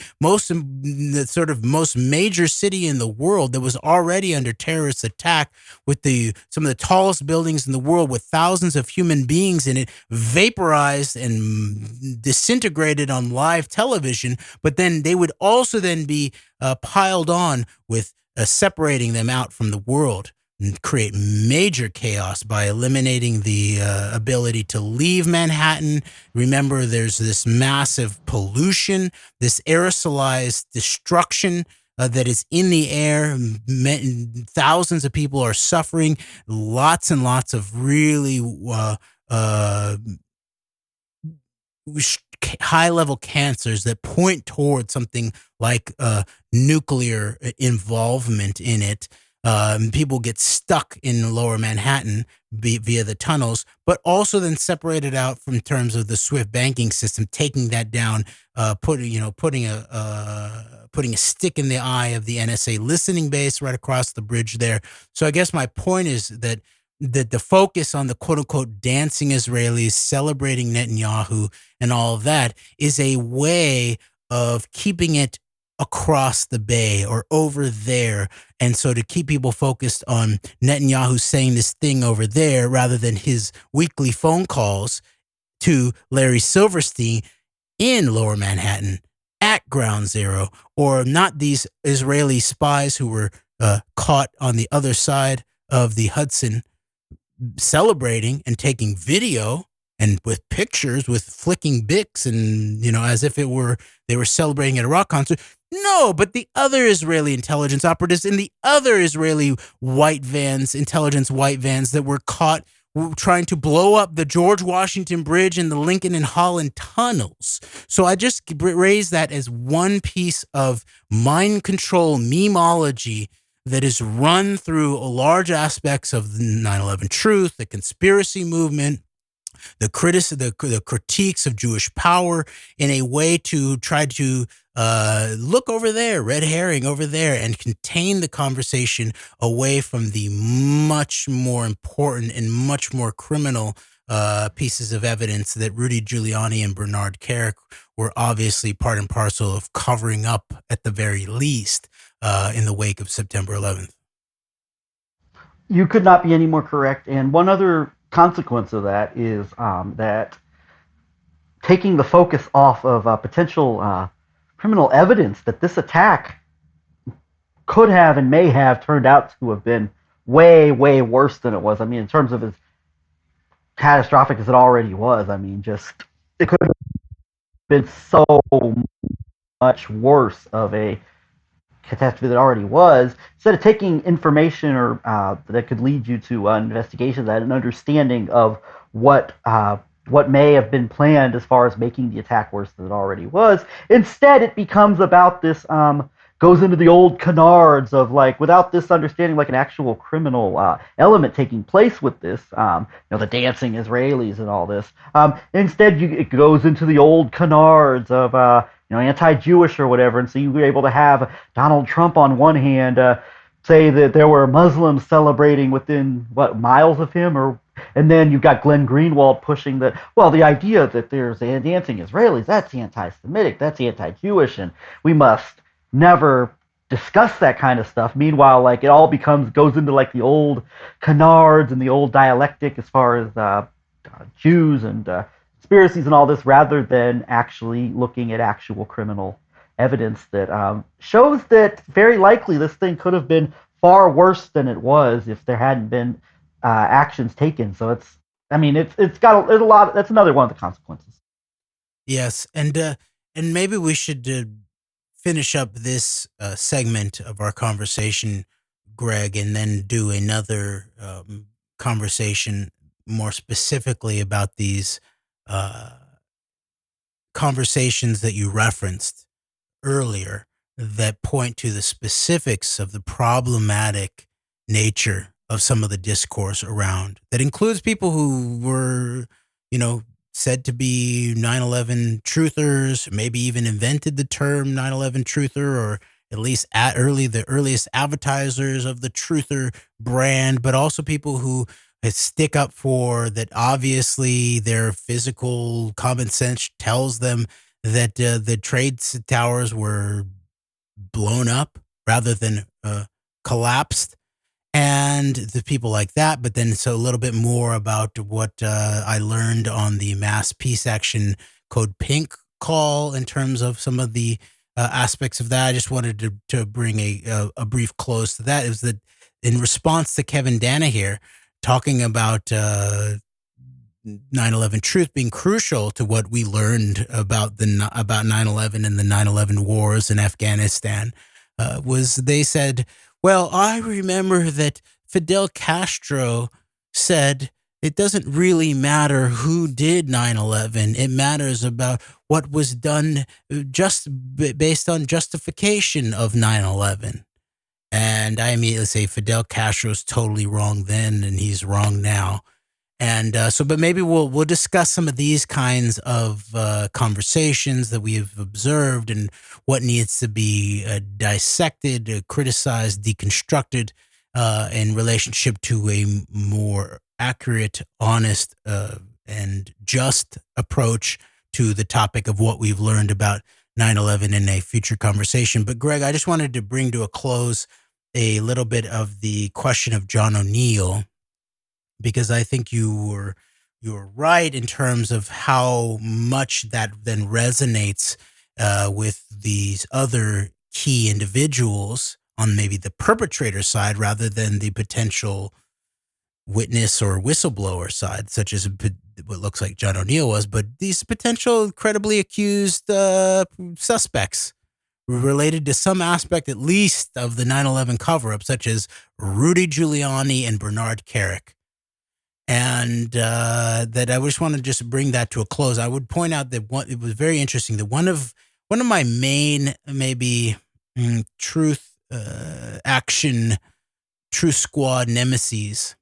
sort of most major city in the world that was already under terrorist attack, with some of the tallest buildings in the world with thousands of human beings in it, vaporized and disintegrated on live television. But then they would also then be piled on with separating them out from the world, and create major chaos by eliminating the ability to leave Manhattan. Remember, there's this massive pollution, this aerosolized destruction that is in the air. Thousands of people are suffering. Lots and lots of really high-level cancers that point towards something like nuclear involvement in it. People get stuck in Lower Manhattan via the tunnels, but also then separated out from terms of the SWIFT banking system, taking that down, putting a stick in the eye of the NSA listening base right across the bridge there. So I guess my point is that the focus on the quote unquote dancing Israelis celebrating Netanyahu and all of that is a way of keeping it across the bay or over there. And so to keep people focused on Netanyahu saying this thing over there rather than his weekly phone calls to Larry Silverstein in Lower Manhattan at Ground Zero, or not these Israeli spies who were caught on the other side of the Hudson celebrating and taking video and with pictures with flicking Bics and, as if they were celebrating at a rock concert. No, but the other Israeli intelligence operatives in the other Israeli intelligence white vans that were caught trying to blow up the George Washington Bridge and the Lincoln and Holland tunnels. So I just raise that as one piece of mind control memeology that is run through large aspects of the 9/11 truth, the conspiracy movement, the critiques of Jewish power in a way to try to look over there, red herring over there, and contain the conversation away from the much more important and much more criminal pieces of evidence that Rudy Giuliani and Bernard Kerik were obviously part and parcel of covering up at the very least in the wake of September 11th. You could not be any more correct. And one other consequence of that is that taking the focus off of potential criminal evidence that this attack could have and may have turned out to have been way, way worse than it was. I mean, in terms of as catastrophic as it already was, I mean, it could have been so much worse of a catastrophe that already was. Instead of taking information or that could lead you to an investigation, that an understanding of what may have been planned as far as making the attack worse than it already was. Instead, it becomes about this, goes into the old canards of without this understanding, an actual criminal element taking place with this, the dancing Israelis and all this. Instead, it goes into the old canards of, anti-Jewish or whatever, and so you were able to have Donald Trump on one hand say that there were Muslims celebrating within miles of him, and then you've got Glenn Greenwald pushing that, the idea that there's dancing Israelis, that's anti-Semitic, that's anti-Jewish, and we must never discuss that kind of stuff. Meanwhile, it all goes into the old canards and the old dialectic as far as Jews and conspiracies and all this, rather than actually looking at actual criminal evidence that shows that very likely this thing could have been far worse than it was if there hadn't been actions taken. So it's got a lot. That's another one of the consequences. Yes, and maybe we should finish up this segment of our conversation, Greg, and then do another conversation more specifically about these conversations that you referenced earlier that point to the specifics of the problematic nature of some of the discourse around that includes people who were, said to be 9/11 truthers, maybe even invented the term 9/11 truther, or at least the earliest advertisers of the truther brand, but also people who stick up for that. Obviously, their physical common sense tells them that the trade towers were blown up rather than collapsed, and the people like that. But then so a little bit more about what I learned on the Mass Peace Action Code Pink call in terms of some of the aspects of that. I just wanted to bring a brief close to that. It was that in response to Kevin Danaher talking about 9/11 truth being crucial to what we learned about 9/11 and the 9/11 wars in Afghanistan, was they said, well, I remember that Fidel Castro said it doesn't really matter who did 9/11. It matters about what was done just based on justification of 9/11. And I immediately say Fidel Castro's totally wrong then, and he's wrong now. And but maybe we'll discuss some of these kinds of conversations that we have observed and what needs to be dissected, criticized, deconstructed in relationship to a more accurate, honest, and just approach to the topic of what we've learned about 9/11 in a future conversation. But Greg, I just wanted to bring to a close a little bit of the question of John O'Neill, because I think you're right in terms of how much that then resonates with these other key individuals on maybe the perpetrator side rather than the potential witness or whistleblower side, such as what looks like John O'Neill was, but these potential credibly accused suspects related to some aspect at least of the 9/11 cover-up, such as Rudy Giuliani and Bernard Kerik. And that I just want to just bring that to a close. I would point out that it was very interesting that one of my main maybe truth squad nemesis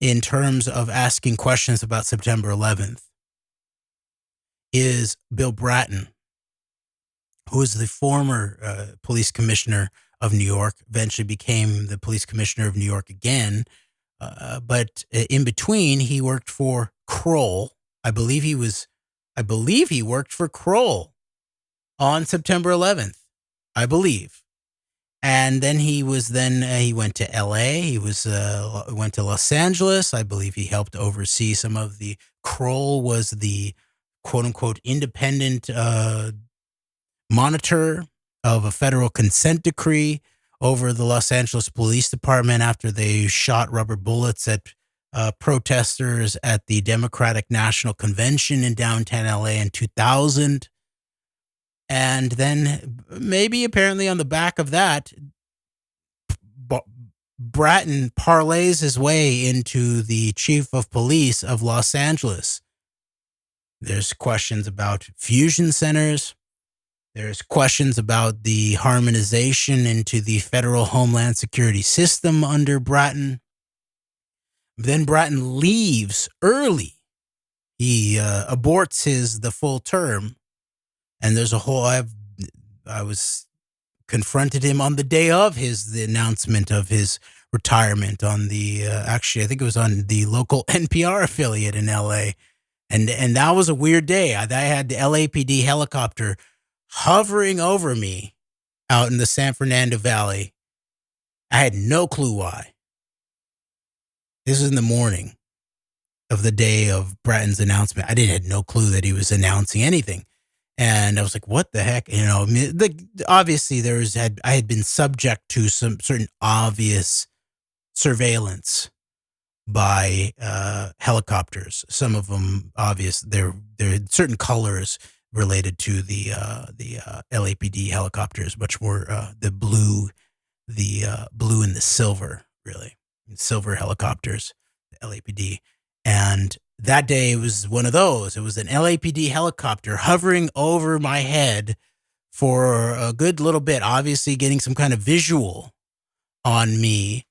in terms of asking questions about September 11th is Bill Bratton, who is the former police commissioner of New York, eventually became the police commissioner of New York again. But in between, he worked for Kroll. I believe he worked for Kroll on September 11th, I believe. And then he went to LA. He went to Los Angeles. I believe he helped oversee some of the Kroll was the quote unquote independent monitor of a federal consent decree over the Los Angeles Police Department after they shot rubber bullets at protesters at the Democratic National Convention in downtown LA in 2000. And then maybe apparently on the back of that, Bratton parlays his way into the chief of police of Los Angeles. There's questions about fusion centers. There's questions about the harmonization into the federal Homeland Security system under Bratton. Then Bratton leaves early. He aborts the full term. And there's a whole, I was confronted him on the day of the announcement of his retirement on the, actually, I think it was on the local NPR affiliate in LA. And that was a weird day. I had the LAPD helicopter hovering over me out in the San Fernando Valley. I had no clue why. This was in the morning of the day of Bratton's announcement. I had no clue that he was announcing anything. And I was like, what the heck? You know, obviously I had been subject to some certain obvious surveillance by helicopters. Some of them obvious. There are certain colors related to the LAPD helicopters, much more the blue and the silver, really. Silver helicopters, the LAPD. And that day it was one of those. It was an LAPD helicopter hovering over my head for a good little bit, obviously getting some kind of visual on me.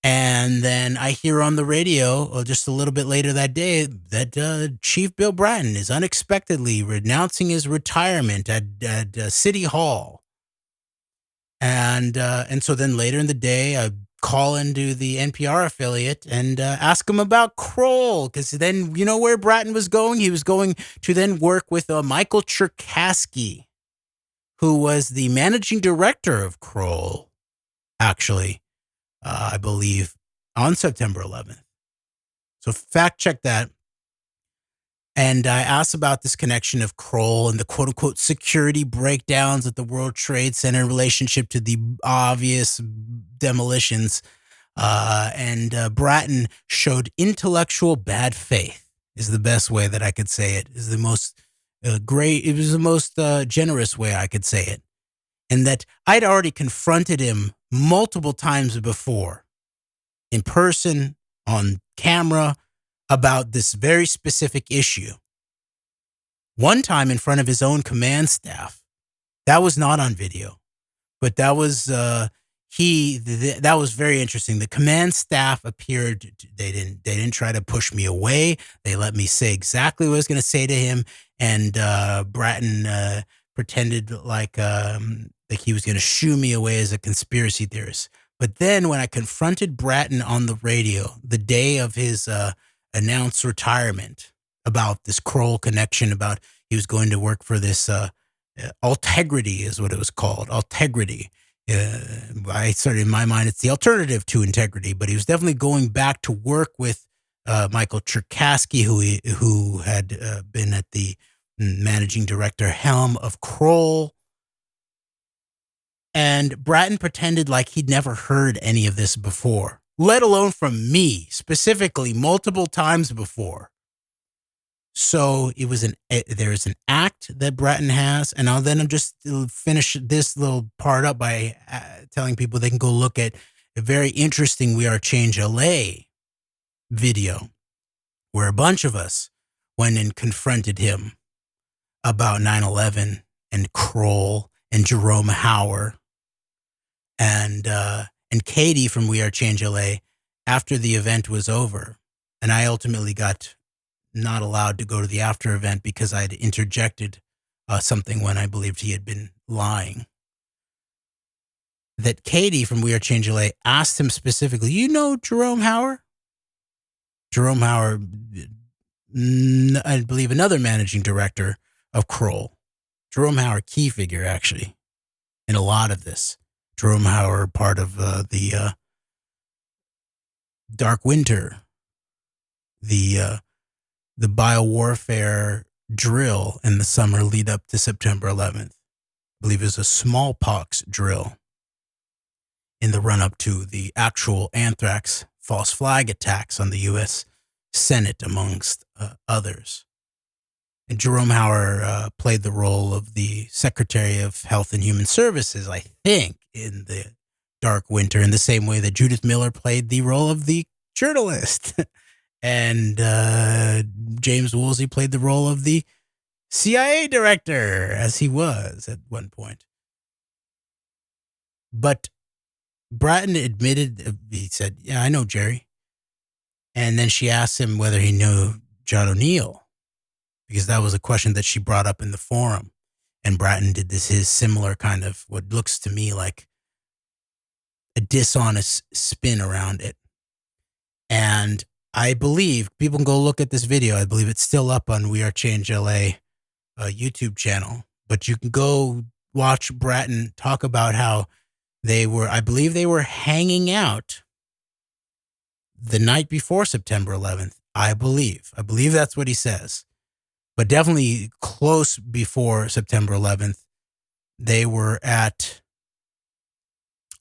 And then I hear on the radio just a little bit later that day that Chief Bill Bratton is unexpectedly renouncing his retirement at City Hall. And so then later in the day, I call into the NPR affiliate and ask him about Kroll, because then you know where Bratton was going? He was going to then work with Michael Cherkasky, who was the managing director of Kroll, actually, I believe, on September 11th. So fact check that. And I asked about this connection of Kroll and the quote unquote security breakdowns at the World Trade Center in relationship to the obvious demolitions. And Bratton showed intellectual bad faith, is the best way that I could say it. Is the most it was the most generous way I could say it. And that I'd already confronted him multiple times before, in person, on camera, about this very specific issue. One time in front of his own command staff. That was not on video, but that was that was very interesting. The command staff appeared. They didn't try to push me away. They let me say exactly what I was going to say to him. And Bratton pretended like he was going to shoo me away as a conspiracy theorist. But then when I confronted Bratton on the radio the day of his announced retirement about this Kroll connection, about he was going to work for this Integrity is what it was called. Integrity. I started in my mind, it's the alternative to integrity, but he was definitely going back to work with Michael Cherkasky, who had been at the managing director helm of Kroll. And Bratton pretended like he'd never heard any of this before, let alone from me, specifically multiple times before. So it was there's an act that Bratton has, and I'll just finish this little part up by telling people they can go look at a very interesting We Are Change LA video where a bunch of us went and confronted him about 9/11 and Kroll and Jerome Hauer and Katie from We Are Change LA after the event was over. And I ultimately got not allowed to go to the after event because I had interjected something when I believed he had been lying. That Katie from We Are Change LA asked him specifically, you know Jerome Hauer? Jerome Hauer, I believe another managing director of Kroll. Jerome Hauer, key figure actually in a lot of this. Jerome Hauer, part of the Dark Winter, the biowarfare drill in the summer lead up to September 11th. I believe it was a smallpox drill in the run up to the actual anthrax false flag attacks on the U.S. Senate, amongst others. And Jerome Hauer played the role of the Secretary of Health and Human Services, I think, in the Dark Winter, in the same way that Judith Miller played the role of the journalist. And James Woolsey played the role of the CIA director, as he was at one point. But Bratton admitted, he said, yeah, I know Jerry. And then she asked him whether he knew John O'Neill, because that was a question that she brought up in the forum. And Bratton did his similar kind of what looks to me like a dishonest spin around it. And I believe people can go look at this video. I believe it's still up on We Are Change LA YouTube channel, but you can go watch Bratton talk about how I believe they were hanging out the night before September 11th. I believe that's what he says, but definitely close before September 11th. They were at,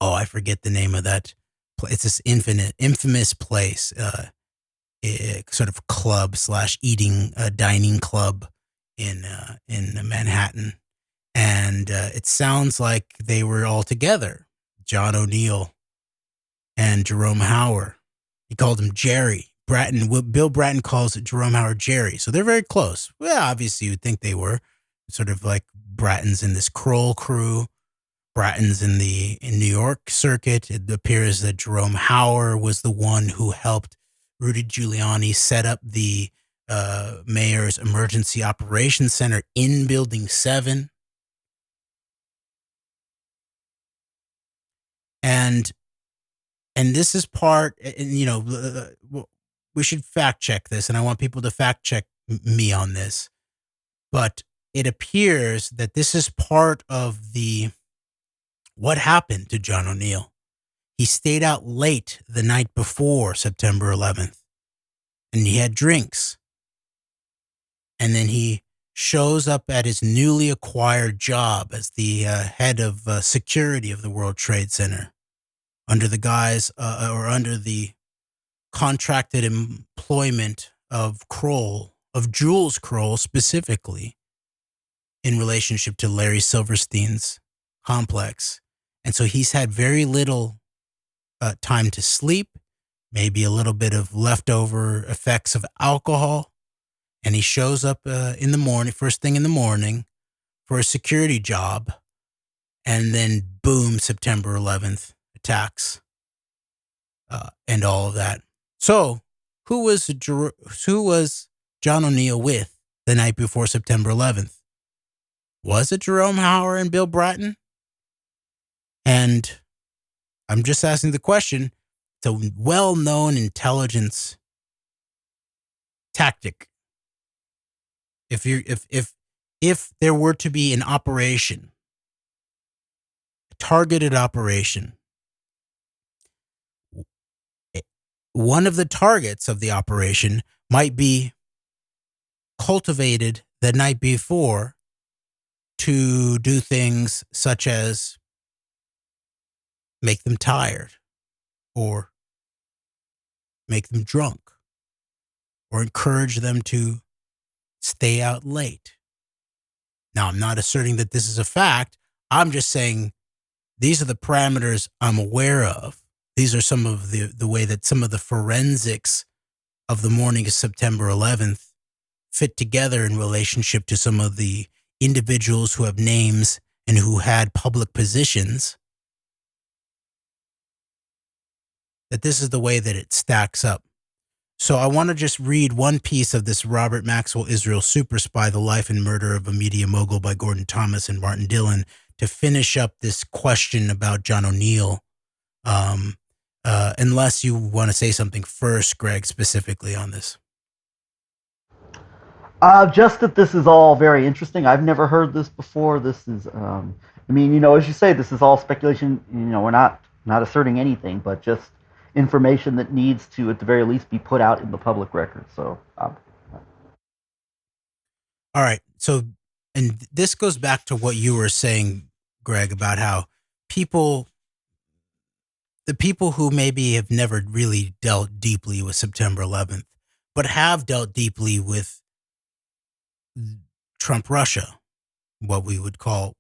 I forget the name of that. It's this infamous place, sort of club / eating dining club in Manhattan, and it sounds like they were all together. John O'Neill and Jerome Hauer. He called him Jerry. Bill Bratton calls Jerome Hauer Jerry. So they're very close. Well, obviously you would think they were sort of like Bratton's in this Kroll crew. Bratton's in New York circuit. It appears that Jerome Hauer was the one who helped Rudy Giuliani set up the mayor's emergency operations center in Building 7. And this is part, and we should fact check this, and I want people to fact check me on this. But it appears that this is part of what happened to John O'Neill. He stayed out late the night before September 11th, and he had drinks. And then he shows up at his newly acquired job as the head of security of the World Trade Center, under the guise or under the contracted employment of Kroll, of Jules Kroll specifically, in relationship to Larry Silverstein's complex. And so he's had very little time to sleep. maybe a little bit of leftover effects of alcohol. And he shows up in the morning, first thing in the morning, for a security job. And then, boom, September 11th attacks and all of that. So, who was John O'Neill with the night before September 11th? Was it Jerome Hauer and Bill Bratton? And I'm just asking the question. It's a well-known intelligence tactic. If there were to be an operation, a targeted operation, one of the targets of the operation might be cultivated the night before to do things such as make them tired or make them drunk or encourage them to stay out late. Now, I'm not asserting that this is a fact. I'm just saying these are the parameters I'm aware of. These are some of the way that some of the forensics of the morning of September 11th fit together in relationship to some of the individuals who have names and who had public positions. That this is the way that it stacks up. So I want to just read one piece of this Robert Maxwell Israel Super Spy, The Life and Murder of a Media Mogul by Gordon Thomas and Martin Dillon to finish up this question about John O'Neill. Unless you want to say something first, Greg, specifically on this. Just that this is all very interesting. I've never heard this before. This is, as you say, this is all speculation. We're not asserting anything, but just information that needs to, at the very least, be put out in the public record. So, all right. So, and this goes back to what you were saying, Greg, about how the people who maybe have never really dealt deeply with September 11th, but have dealt deeply with Trump Russia, what we would call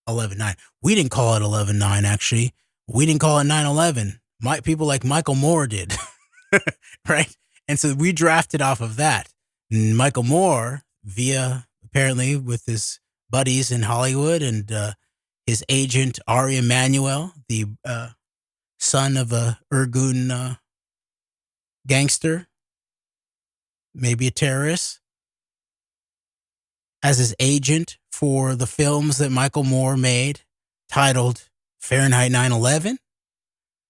11/9. We didn't call it 11/9, actually. We didn't call it 9/11. People like Michael Moore did, right? And so we drafted off of that. And Michael Moore, apparently with his buddies in Hollywood and his agent, Ari Emanuel, the son of a Irgun gangster, maybe a terrorist, as his agent for the films that Michael Moore made titled Fahrenheit 9/11,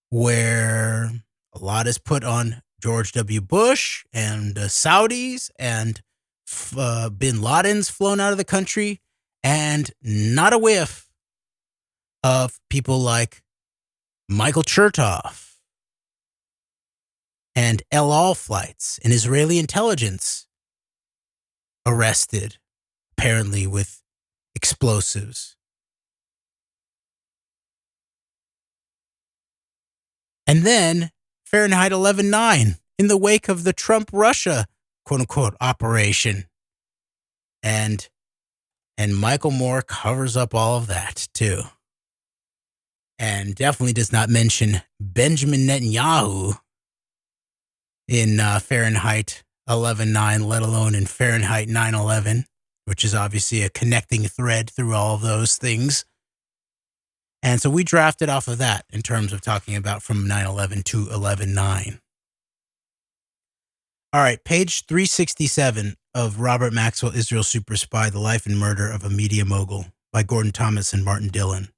where a lot is put on George W. Bush and Saudis and bin Laden's flown out of the country, and not a whiff of people like Michael Chertoff and El Al flights and Israeli intelligence arrested, apparently with explosives. And then Fahrenheit 11/9 in the wake of the Trump-Russia, quote-unquote, operation. And Michael Moore covers up all of that, too. And definitely does not mention Benjamin Netanyahu in Fahrenheit 11/9, let alone in Fahrenheit 9/11, which is obviously a connecting thread through all of those things. And so we drafted off of that in terms of talking about from 9/11 to 11/9. All right, page 367 of Robert Maxwell Israel Super Spy, The Life and Murder of a Media Mogul by Gordon Thomas and Martin Dillon,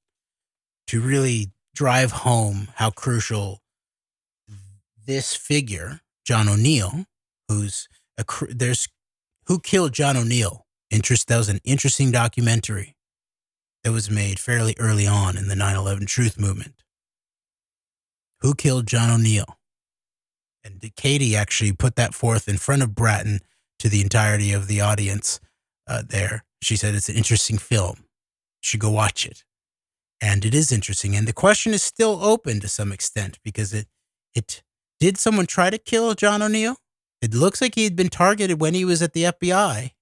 to really drive home how crucial this figure, John O'Neill, Who Killed John O'Neill? That was an interesting documentary that was made fairly early on in the 9/11 truth movement. Who Killed John O'Neill? And Katie actually put that forth in front of Bratton to the entirety of the audience there. She said it's an interesting film. You should go watch it. And it is interesting. And the question is still open to some extent because did someone try to kill John O'Neill? It looks like he had been targeted when he was at the FBI.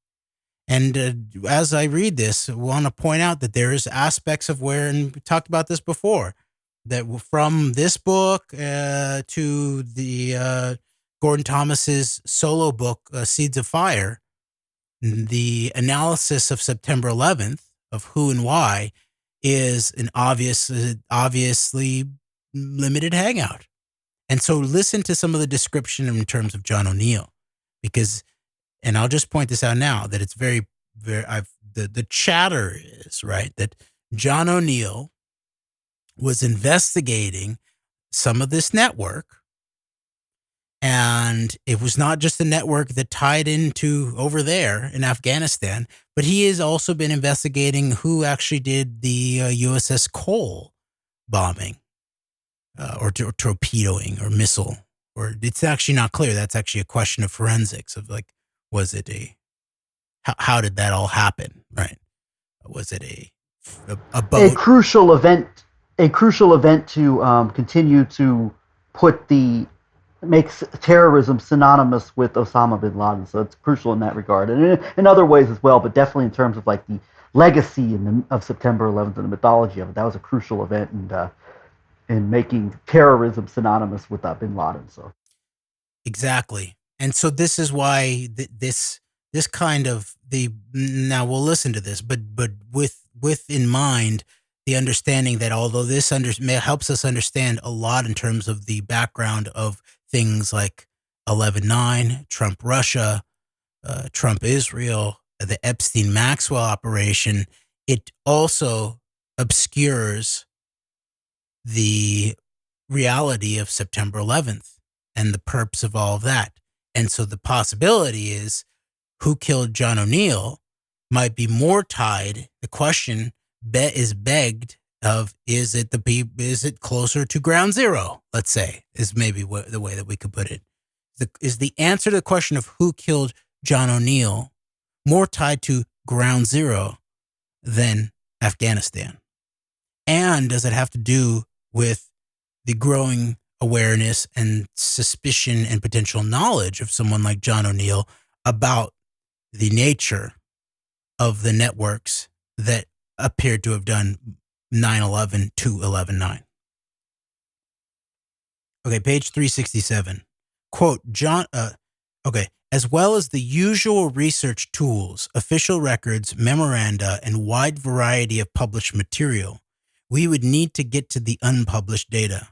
And as I read this, I want to point out that there is aspects of and we talked about this before, that from this book to the Gordon Thomas's solo book, Seeds of Fire, the analysis of September 11th of who and why is an obviously limited hangout. And so listen to some of the description in terms of John O'Neill, because, and I'll just point this out now, that it's very, the chatter is, right, that John O'Neill was investigating some of this network. And it was not just a network that tied into over there in Afghanistan, but he has also been investigating who actually did the USS Cole bombing or torpedoing or missile. Or it's actually not clear. That's actually a question of forensics of like, was it how did that all happen? Right. Was it a boat? A crucial event to continue to makes terrorism synonymous with Osama bin Laden. So it's crucial in that regard, and in other ways as well, but definitely in terms of like the legacy of September 11th and the mythology of it. That was a crucial event in making terrorism synonymous with bin Laden. So exactly. And so this is why this kind of now we'll listen to this, but with in mind the understanding that although this helps us understand a lot in terms of the background of things like 11/9, Trump Russia, Trump Israel, the Epstein Maxwell operation, it also obscures the reality of September 11th and the purpose of all of that. And so the possibility is who killed John O'Neill might be more tied. The question is begged of, is it closer to ground zero, let's say, is maybe the way that we could put it. Is the answer to the question of who killed John O'Neill more tied to ground zero than Afghanistan? And does it have to do with the growing awareness and suspicion and potential knowledge of someone like John O'Neill about the nature of the networks that appeared to have done 9/11 to 11/9? Okay, page 367. Quote, as well as the usual research tools, official records, memoranda, and wide variety of published material, we would need to get to the unpublished data.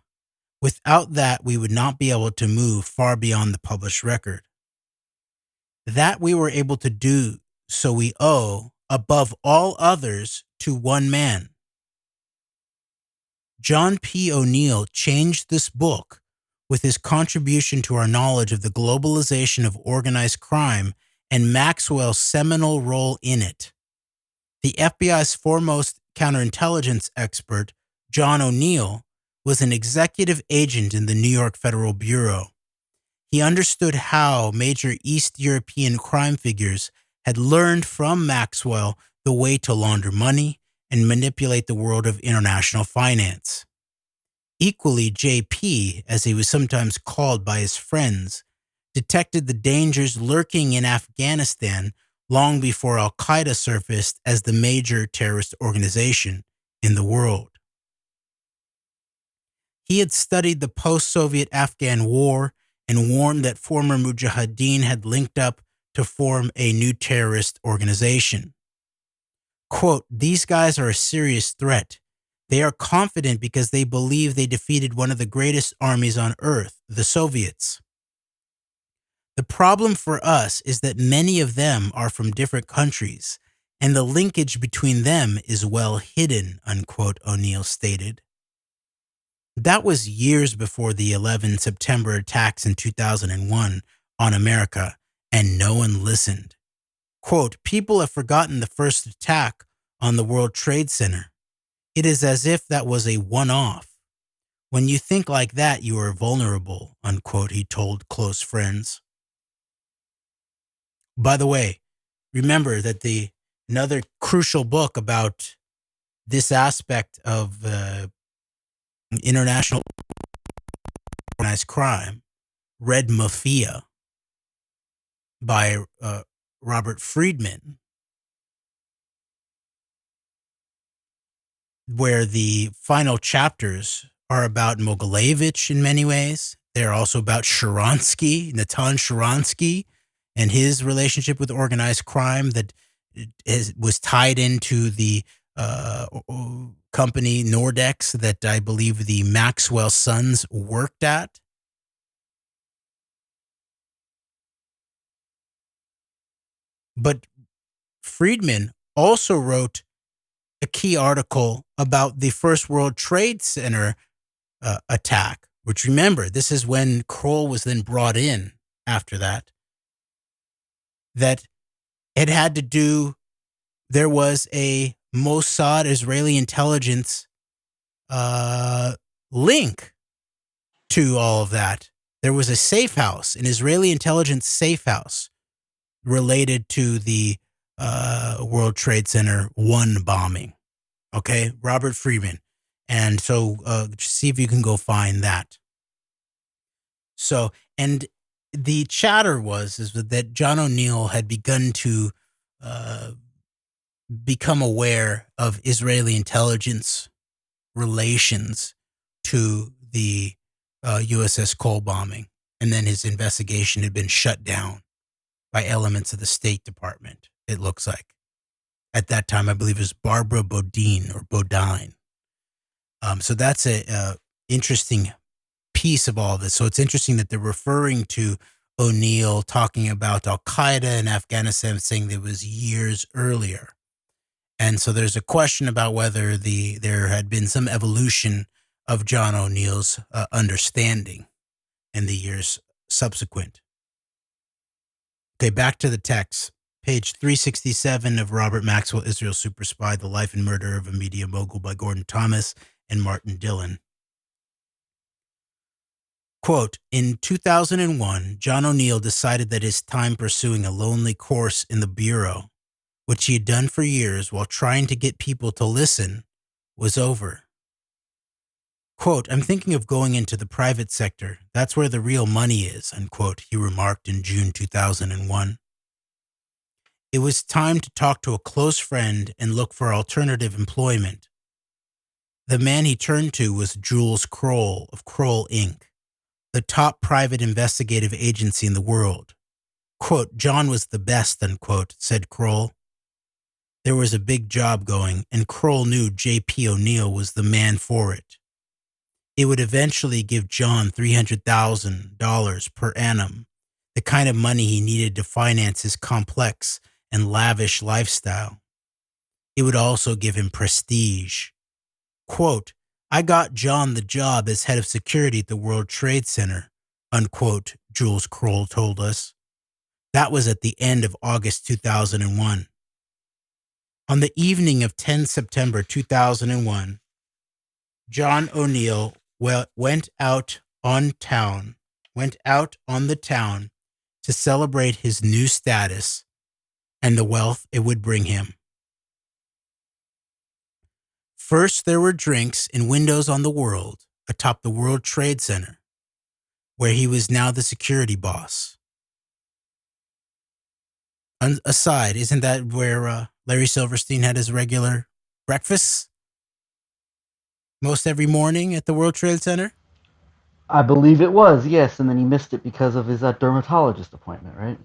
Without that, we would not be able to move far beyond the published record. That we were able to do, so we owe, above all others, to one man. John P. O'Neill changed this book with his contribution to our knowledge of the globalization of organized crime and Maxwell's seminal role in it. The FBI's foremost counterintelligence expert, John O'Neill, was an executive agent in the New York Federal Bureau. He understood how major East European crime figures had learned from Maxwell the way to launder money and manipulate the world of international finance. Equally, JP, as he was sometimes called by his friends, detected the dangers lurking in Afghanistan long before Al-Qaeda surfaced as the major terrorist organization in the world. He had studied the post-Soviet Afghan war and warned that former Mujahideen had linked up to form a new terrorist organization. Quote, these guys are a serious threat. They are confident because they believe they defeated one of the greatest armies on earth, the Soviets. The problem for us is that many of them are from different countries, and the linkage between them is well hidden, unquote, O'Neill stated. That was years before the 11 September attacks in 2001 on America, and no one listened. Quote, people have forgotten the first attack on the World Trade Center. It is as if that was a one-off. When you think like that, you are vulnerable, unquote, he told close friends. By the way, remember that another crucial book about this aspect of international organized crime, Red Mafia, by Robert Friedman, where the final chapters are about Mogilevich in many ways. They're also about Natan Sharansky, and his relationship with organized crime that was tied into the company Nordex that I believe the Maxwell sons worked at. But Friedman also wrote a key article about the First World Trade Center attack, which, remember, this is when Kroll was then brought in after that, that it had to do, there was a Mossad Israeli intelligence link to all of that. There was a safe house, an Israeli intelligence safe house related to the World Trade Center 1 bombing. Okay, Robert Friedman. And so see if you can go find that. So, and the chatter is that John O'Neill had begun to become aware of Israeli intelligence relations to the USS Cole bombing. And then his investigation had been shut down by elements of the State Department, it looks like. At that time, I believe it was Barbara Bodine. So that's a interesting piece of all this. So it's interesting that they're referring to O'Neill talking about Al-Qaeda in Afghanistan, saying that it was years earlier. And so there's a question about whether there had been some evolution of John O'Neill's understanding in the years subsequent. Okay, back to the text. Page 367 of Robert Maxwell, Israel Super Spy, The Life and Murder of a Media Mogul by Gordon Thomas and Martin Dillon. Quote, in 2001, John O'Neill decided that his time pursuing a lonely course in the Bureau, which he had done for years while trying to get people to listen, was over. Quote, I'm thinking of going into the private sector. That's where the real money is, unquote, he remarked in June 2001. It was time to talk to a close friend and look for alternative employment. The man he turned to was Jules Kroll of Kroll Inc., the top private investigative agency in the world. Quote, John was the best, unquote, said Kroll. There was a big job going, and Kroll knew J.P. O'Neill was the man for it. It would eventually give John $300,000 per annum, the kind of money he needed to finance his complex and lavish lifestyle. It would also give him prestige. Quote, I got John the job as head of security at the World Trade Center, unquote, Jules Kroll told us. That was at the end of August 2001. On the evening of 10 September 2001, John O'Neill went out on the town to celebrate his new status and the wealth it would bring him. First, there were drinks and windows on the world atop the World Trade Center, where he was now the security boss. Aside, isn't that where Larry Silverstein had his regular breakfasts? Most every morning at the World Trade Center? I believe it was, yes, and then he missed it because of his dermatologist appointment, right?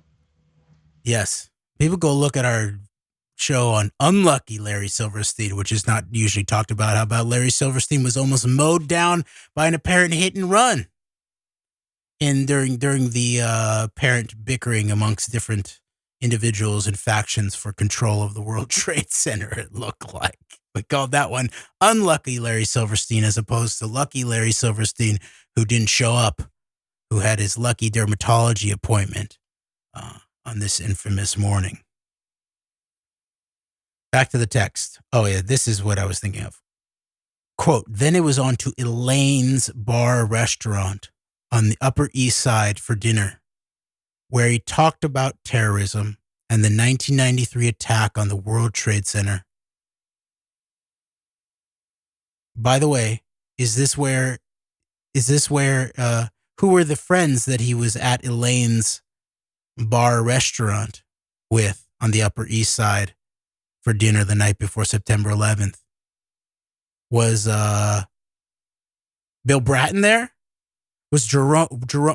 Yes. People go look at our show on Unlucky Larry Silverstein, which is not usually talked about. How about Larry Silverstein was almost mowed down by an apparent hit and run during the apparent bickering amongst different individuals and factions for control of the World Trade Center, it looked like. We called that one Unlucky Larry Silverstein as opposed to Lucky Larry Silverstein, who didn't show up, who had his lucky dermatology appointment on this infamous morning. Back to the text. Oh, yeah, this is what I was thinking of. Quote, then it was on to Elaine's Bar Restaurant on the Upper East Side for dinner, where he talked about terrorism and the 1993 attack on the World Trade Center. By the way, who were the friends that he was at Elaine's Bar Restaurant with on the Upper East Side for dinner the night before September 11th? Was Bill Bratton there? Was Jerome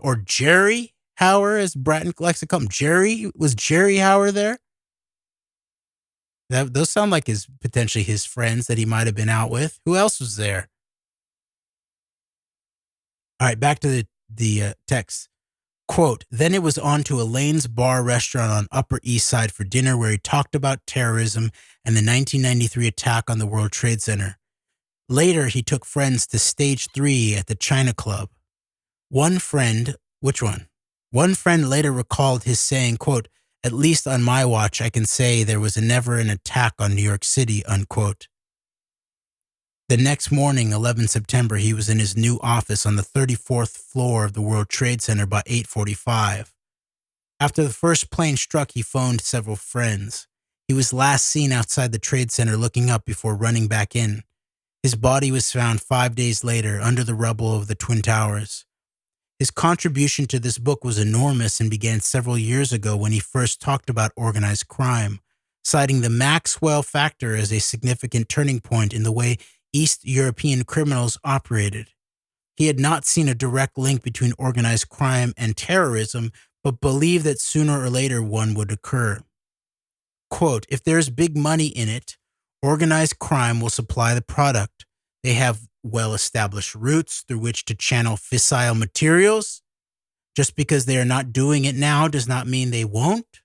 or Jerry Hauer, as Bratton likes to call him? Was Jerry Hauer there? Those sound like potentially his friends that he might have been out with. Who else was there? All right, back to the text. Quote, then it was on to Elaine's bar restaurant on Upper East Side for dinner where he talked about terrorism and the 1993 attack on the World Trade Center. Later, he took friends to Stage 3 at the China Club. Which one? One friend later recalled his saying, quote, at least on my watch, I can say there was never an attack on New York City, unquote. The next morning, 11 September, he was in his new office on the 34th floor of the World Trade Center by 8:45. After the first plane struck, he phoned several friends. He was last seen outside the Trade Center looking up before running back in. His body was found 5 days later under the rubble of the Twin Towers. His contribution to this book was enormous and began several years ago when he first talked about organized crime, citing the Maxwell factor as a significant turning point in the way East European criminals operated. He had not seen a direct link between organized crime and terrorism, but believed that sooner or later one would occur. Quote, if there's big money in it, organized crime will supply the product. They have well-established routes through which to channel fissile materials. Just because they are not doing it now does not mean they won't.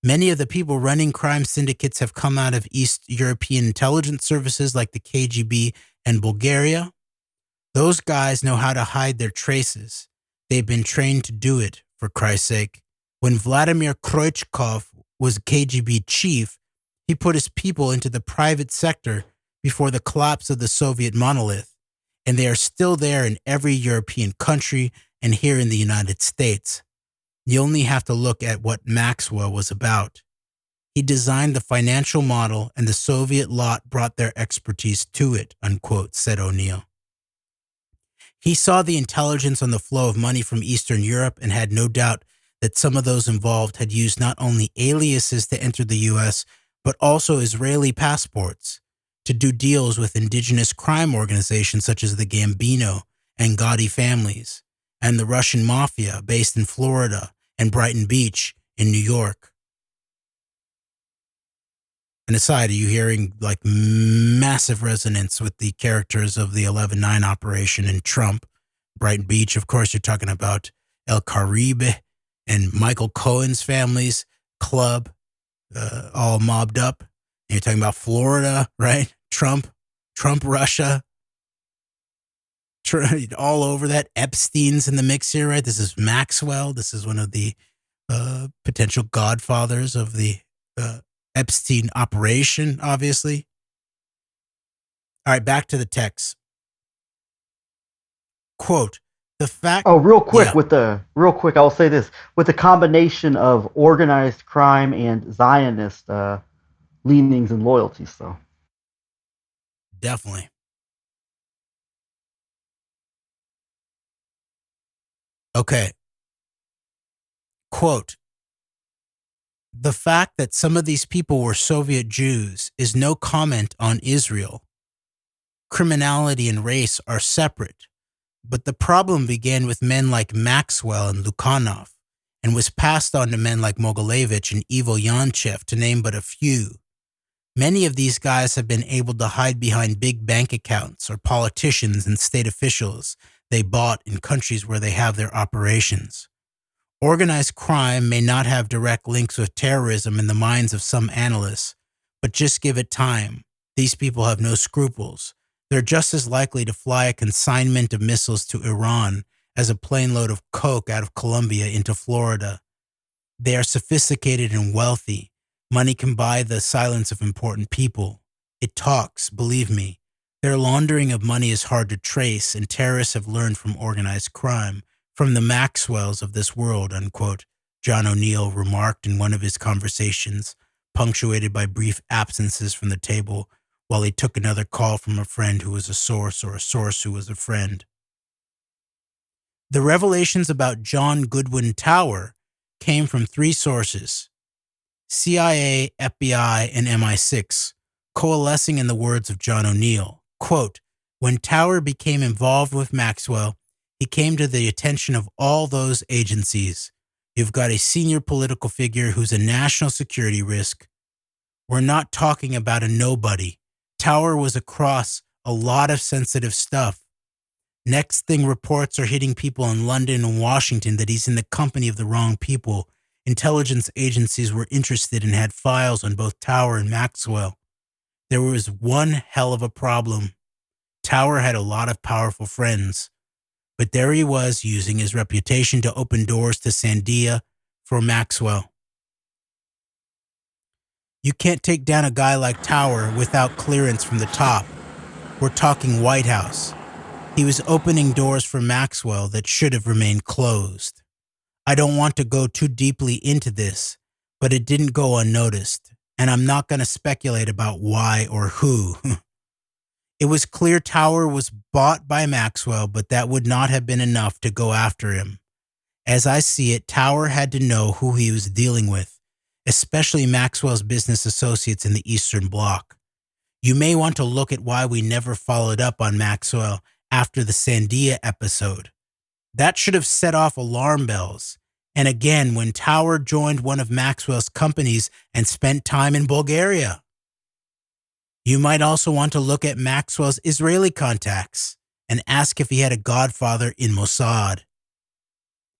Many of the people running crime syndicates have come out of East European intelligence services like the KGB and Bulgaria. Those guys know how to hide their traces. They've been trained to do it, for Christ's sake. When Vladimir Kroichkov was KGB chief, he put his people into the private sector before the collapse of the Soviet monolith, and they are still there in every European country and here in the United States. You only have to look at what Maxwell was about. He designed the financial model and the Soviet lot brought their expertise to it, unquote, said O'Neill. He saw the intelligence on the flow of money from Eastern Europe and had no doubt that some of those involved had used not only aliases to enter the U.S., but also Israeli passports to do deals with indigenous crime organizations such as the Gambino and Gotti families, and the Russian Mafia based in Florida and Brighton Beach in New York. And aside, are you hearing like massive resonance with the characters of the 11/9 operation in Trump? Brighton Beach, of course, you're talking about El Caribe and Michael Cohen's family's club, all mobbed up. And you're talking about Florida, right? Trump, Russia, all over that. Epstein's in the mix here, right? This is Maxwell. This is one of the potential godfathers of the Epstein operation, obviously. All right, back to the text. Quote, the fact... Oh, real quick, I'll say this. With the combination of organized crime and Zionist leanings and loyalties, though. Definitely. Okay. Quote, the fact that some of these people were Soviet Jews is no comment on Israel. Criminality and race are separate, but the problem began with men like Maxwell and Lukhanov and was passed on to men like Mogilevich and Ivo Yanchev, to name but a few. Many of these guys have been able to hide behind big bank accounts or politicians and state officials they bought in countries where they have their operations. Organized crime may not have direct links with terrorism in the minds of some analysts, but just give it time. These people have no scruples. They're just as likely to fly a consignment of missiles to Iran as a plane load of coke out of Colombia into Florida. They are sophisticated and wealthy. Money can buy the silence of important people. It talks, believe me. Their laundering of money is hard to trace, and terrorists have learned from organized crime, from the Maxwells of this world, unquote, John O'Neill remarked in one of his conversations, punctuated by brief absences from the table while he took another call from a friend who was a source or a source who was a friend. The revelations about John Goodwin Tower came from three sources: CIA, FBI, and MI6, coalescing in the words of John O'Neill. Quote, When Tower became involved with Maxwell, he came to the attention of all those agencies. You've got a senior political figure who's a national security risk. We're not talking about a nobody. Tower was across a lot of sensitive stuff. Next thing, reports are hitting people in London and Washington that he's in the company of the wrong people. Intelligence agencies were interested and had files on both Tower and Maxwell. There was one hell of a problem. Tower had a lot of powerful friends, but there he was using his reputation to open doors to Sandia for Maxwell. You can't take down a guy like Tower without clearance from the top. We're talking White House. He was opening doors for Maxwell that should have remained closed. I don't want to go too deeply into this, but it didn't go unnoticed, and I'm not going to speculate about why or who. It was clear Tower was bought by Maxwell, but that would not have been enough to go after him. As I see it, Tower had to know who he was dealing with, especially Maxwell's business associates in the Eastern Bloc. You may want to look at why we never followed up on Maxwell after the Sandia episode. That should have set off alarm bells. And again, when Tower joined one of Maxwell's companies and spent time in Bulgaria. You might also want to look at Maxwell's Israeli contacts and ask if he had a godfather in Mossad.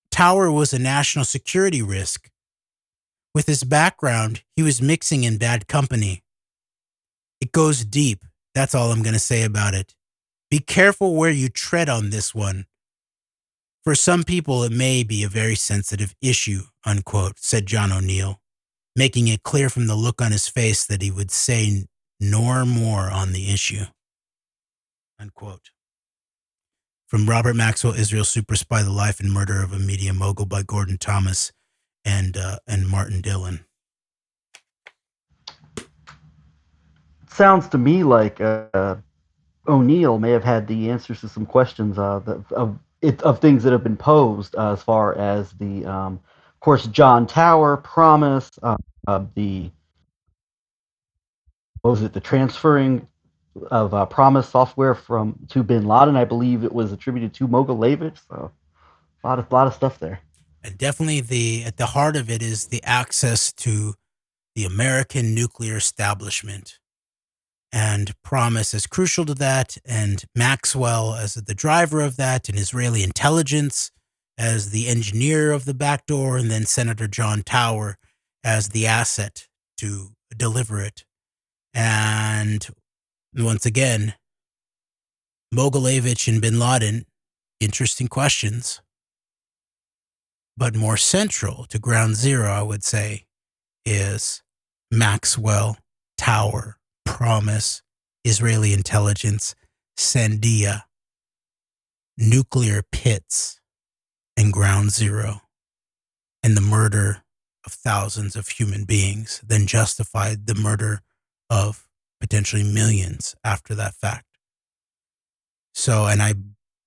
Tower was a national security risk. With his background, he was mixing in bad company. It goes deep. That's all I'm going to say about it. Be careful where you tread on this one. For some people, it may be a very sensitive issue, unquote, said John O'Neill, making it clear from the look on his face that he would say nor more on the issue, unquote. From Robert Maxwell, Israel Super Spy, The Life and Murder of a Media Mogul by Gordon Thomas and Martin Dillon. Sounds to me like O'Neill may have had the answers to some questions of things that have been posed as far as the, of course, John Tower promise, the transferring of promise software to Bin Laden. I believe it was attributed to Mogilevich. So a lot of stuff there. And definitely at the heart of it is the access to the American nuclear establishment. And promise is crucial to that, and Maxwell as the driver of that, and Israeli intelligence as the engineer of the back door, and then Senator John Tower as the asset to deliver it. And once again, Mogilevich and Bin Laden, interesting questions, but more central to ground zero, I would say, is Maxwell, Tower, promise, Israeli intelligence, Sandia, nuclear pits, and ground zero, and the murder of thousands of human beings, then justified the murder of potentially millions after that fact. So, and I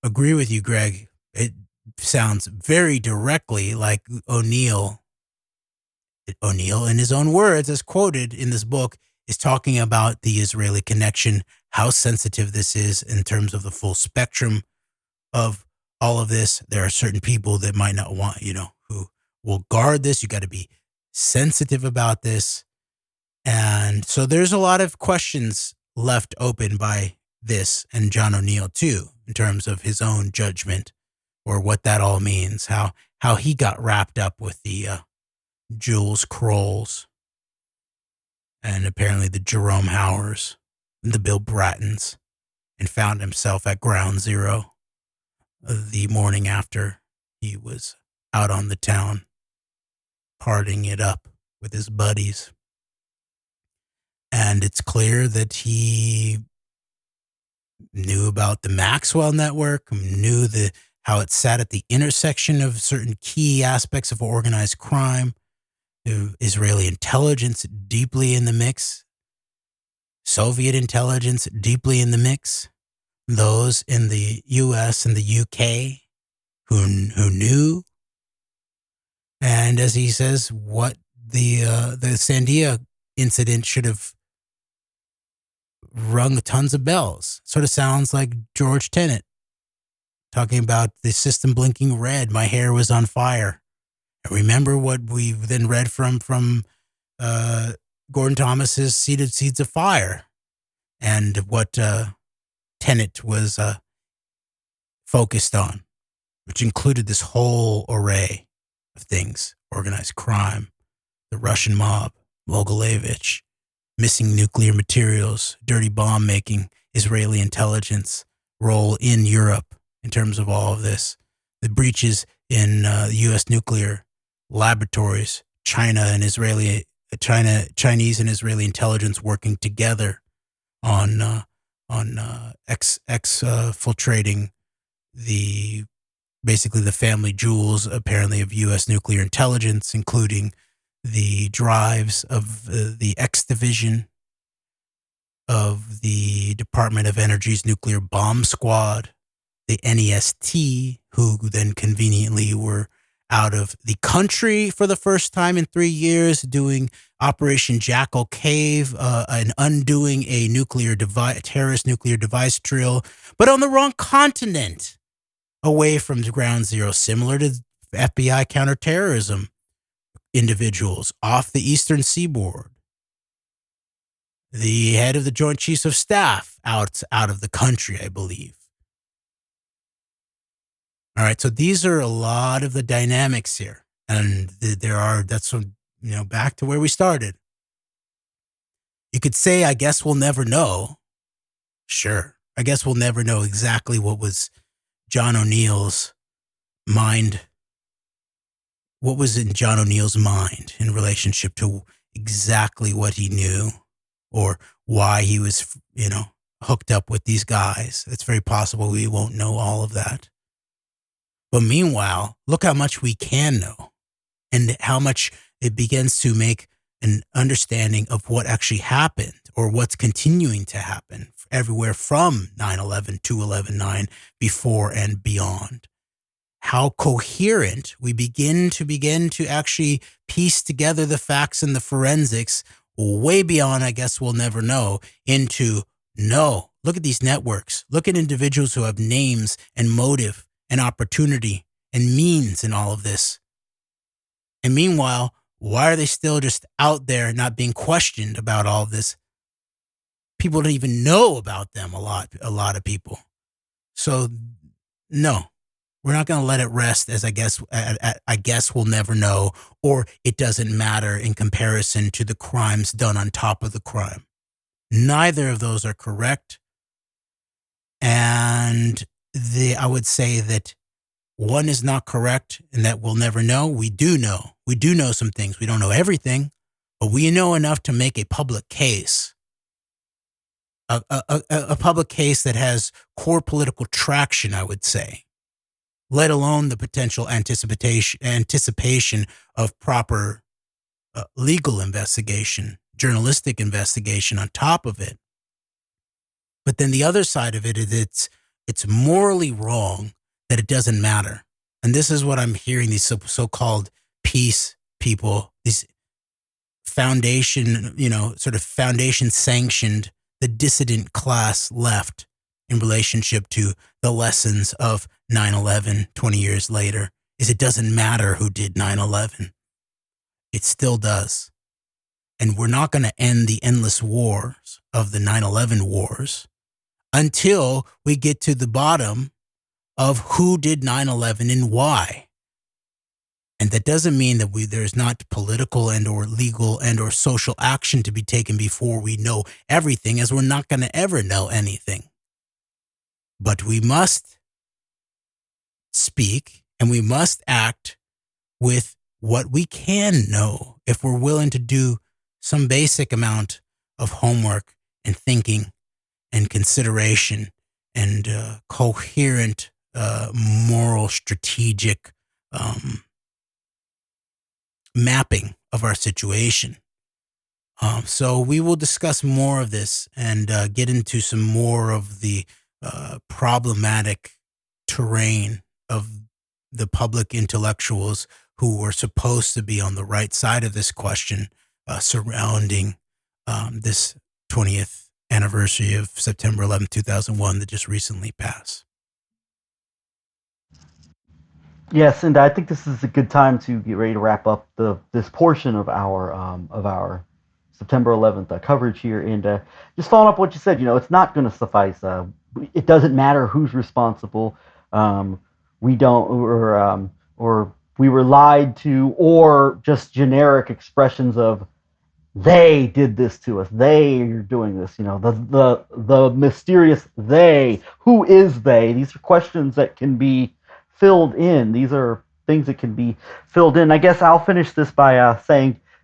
agree with you, Greg, it sounds very directly like O'Neill, in his own words, as quoted in this book, is talking about the Israeli connection, how sensitive this is in terms of the full spectrum of all of this. There are certain people that might not want, who will guard this. You got to be sensitive about this. And so there's a lot of questions left open by this and John O'Neill too, in terms of his own judgment or what that all means, how he got wrapped up with the Jules Krolls and apparently the Jerome Howers and the Bill Brattons, and found himself at ground zero the morning after he was out on the town partying it up with his buddies. And it's clear that he knew about the Maxwell network, knew how it sat at the intersection of certain key aspects of organized crime, Israeli intelligence deeply in the mix, Soviet intelligence deeply in the mix, those in the US and the UK who knew. And as he says, what the Sandia incident should have rung tons of bells. Sort of sounds like George Tenet talking about the system blinking red. My hair was on fire. And remember what we then read from Gordon Thomas's Seeds of Fire, and what Tenet was focused on, which included this whole array of things: organized crime, the Russian mob, Mogilevich, missing nuclear materials, dirty bomb making, Israeli intelligence role in Europe in terms of all of this, the breaches in U.S. nuclear laboratories, Chinese and Israeli intelligence working together on exfiltrating basically the family jewels, apparently, of U.S. nuclear intelligence, including the drives of the X division of the Department of Energy's nuclear bomb squad, the NEST, who then conveniently were out of the country for the first time in 3 years, doing Operation Jackal Cave, and undoing a terrorist nuclear device drill, but on the wrong continent, away from ground zero, similar to FBI counterterrorism individuals off the eastern seaboard. The head of the Joint Chiefs of Staff out of the country, I believe. All right, so these are a lot of the dynamics here, and back to where we started. You could say, I guess we'll never know. Sure, I guess we'll never know exactly what was John O'Neill's mind. What was in John O'Neill's mind in relationship to exactly what he knew, or why he was, hooked up with these guys. It's very possible we won't know all of that. But meanwhile, look how much we can know, and how much it begins to make an understanding of what actually happened, or what's continuing to happen everywhere from 9/11 to 11/9, before and beyond. How coherent we begin to actually piece together the facts and the forensics way beyond, I guess we'll never know, into no. Look at these networks. Look at individuals who have names and motive and opportunity and means in all of this. And meanwhile, why are they still just out there not being questioned about all of this? People don't even know about them, a lot of people. So no, we're not going to let it rest as I guess we'll never know, or it doesn't matter in comparison to the crimes done on top of the crime. Neither of those are correct. And I would say that one is not correct, and that we'll never know. We do know. We do know some things. We don't know everything, but we know enough to make a public case. A public case that has core political traction, I would say, let alone the potential anticipation of proper legal investigation, journalistic investigation on top of it. But then the other side of it is it's morally wrong that it doesn't matter. And this is what I'm hearing these so-called peace people, these foundation, sort of foundation sanctioned, the dissident class left in relationship to the lessons of 9/11 20 years later, is it doesn't matter who did 9/11. It still does. And we're not going to end the endless wars of the 9/11 wars until we get to the bottom of who did 9/11 and why. And that doesn't mean that there's not political and or legal and or social action to be taken before we know everything, as we're not going to ever know anything. But we must speak and we must act with what we can know if we're willing to do some basic amount of homework and thinking and consideration and coherent moral strategic mapping of our situation. So we will discuss more of this and get into some more of the problematic terrain of the public intellectuals who were supposed to be on the right side of this question surrounding this 20th anniversary of September 11th, 2001 that just recently passed. Yes, and I think this is a good time to get ready to wrap up this portion of our September 11th coverage here. And just following up what you said, it's not going to suffice. It doesn't matter who's responsible. We don't, or we were lied to, or just generic expressions of they did this to us. They are doing this. The mysterious they. Who is they? These are questions that can be filled in. These are things that can be filled in. I guess I'll finish this by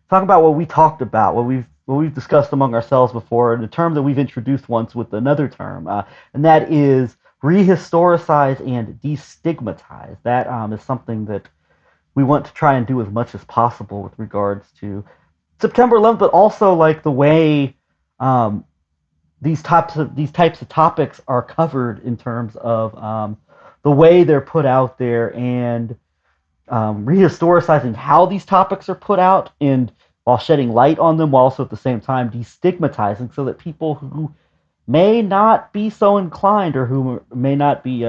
talk about what we talked about, what we've discussed among ourselves before, and a term that we've introduced once with another term, and that is rehistoricize and destigmatize. That is something that we want to try and do as much as possible with regards to September 11th, but also like the way these types of topics are covered in terms of the way they're put out there, and rehistoricizing how these topics are put out, and while shedding light on them, while also at the same time destigmatizing, so that people who may not be so inclined, or who may not be who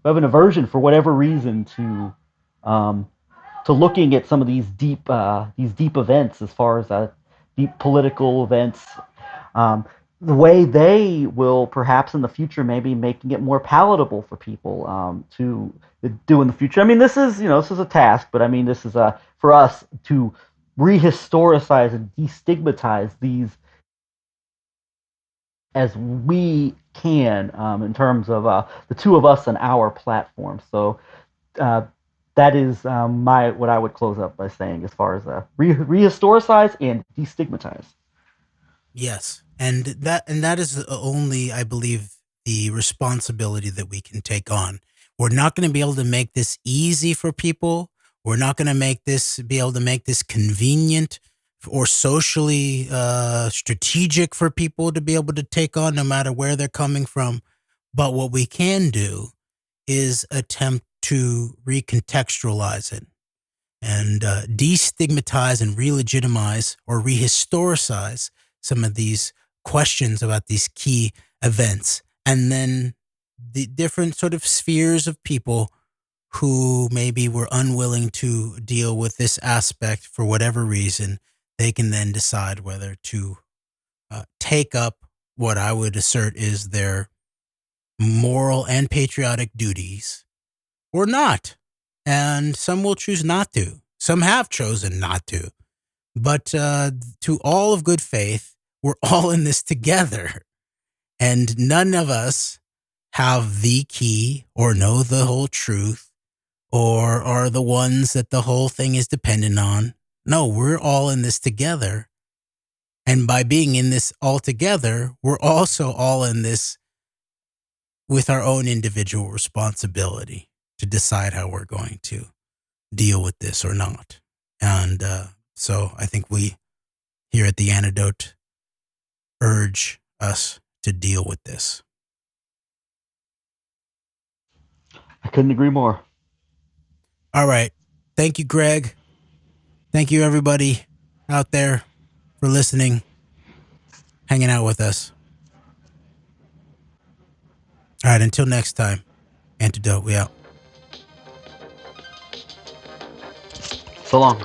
have an aversion for whatever reason to looking at some of these deep events, as far as deep political events, the way they will perhaps in the future maybe making it more palatable for people to do in the future. I mean, this is a task, but I mean, this is for us to rehistoricize and destigmatize these as we can, in terms of the two of us and our platform. So that is what I would close up by saying, as far as rehistoricize and destigmatize. Yes. And that is only, I believe, the responsibility that we can take on. We're not going to be able to make this easy for people. We're not going to be able to make this convenient or socially strategic for people to be able to take on, no matter where they're coming from. But what we can do is attempt to recontextualize it and destigmatize and relegitimize or rehistoricize some of these questions about these key events. And then the different sort of spheres of people who maybe were unwilling to deal with this aspect for whatever reason, they can then decide whether to take up what I would assert is their moral and patriotic duties or not. And some will choose not to. Some have chosen not to. But to all of good faith, we're all in this together. And none of us have the key or know the whole truth or are the ones that the whole thing is dependent on. No, we're all in this together. And by being in this all together, we're also all in this with our own individual responsibility to decide how we're going to deal with this or not. And so I think we here at The Antidote urge us to deal with this. I couldn't agree more. All right. Thank you, Greg. Thank you, everybody out there, for listening, hanging out with us. All right. Until next time, Antidote, we out. So long.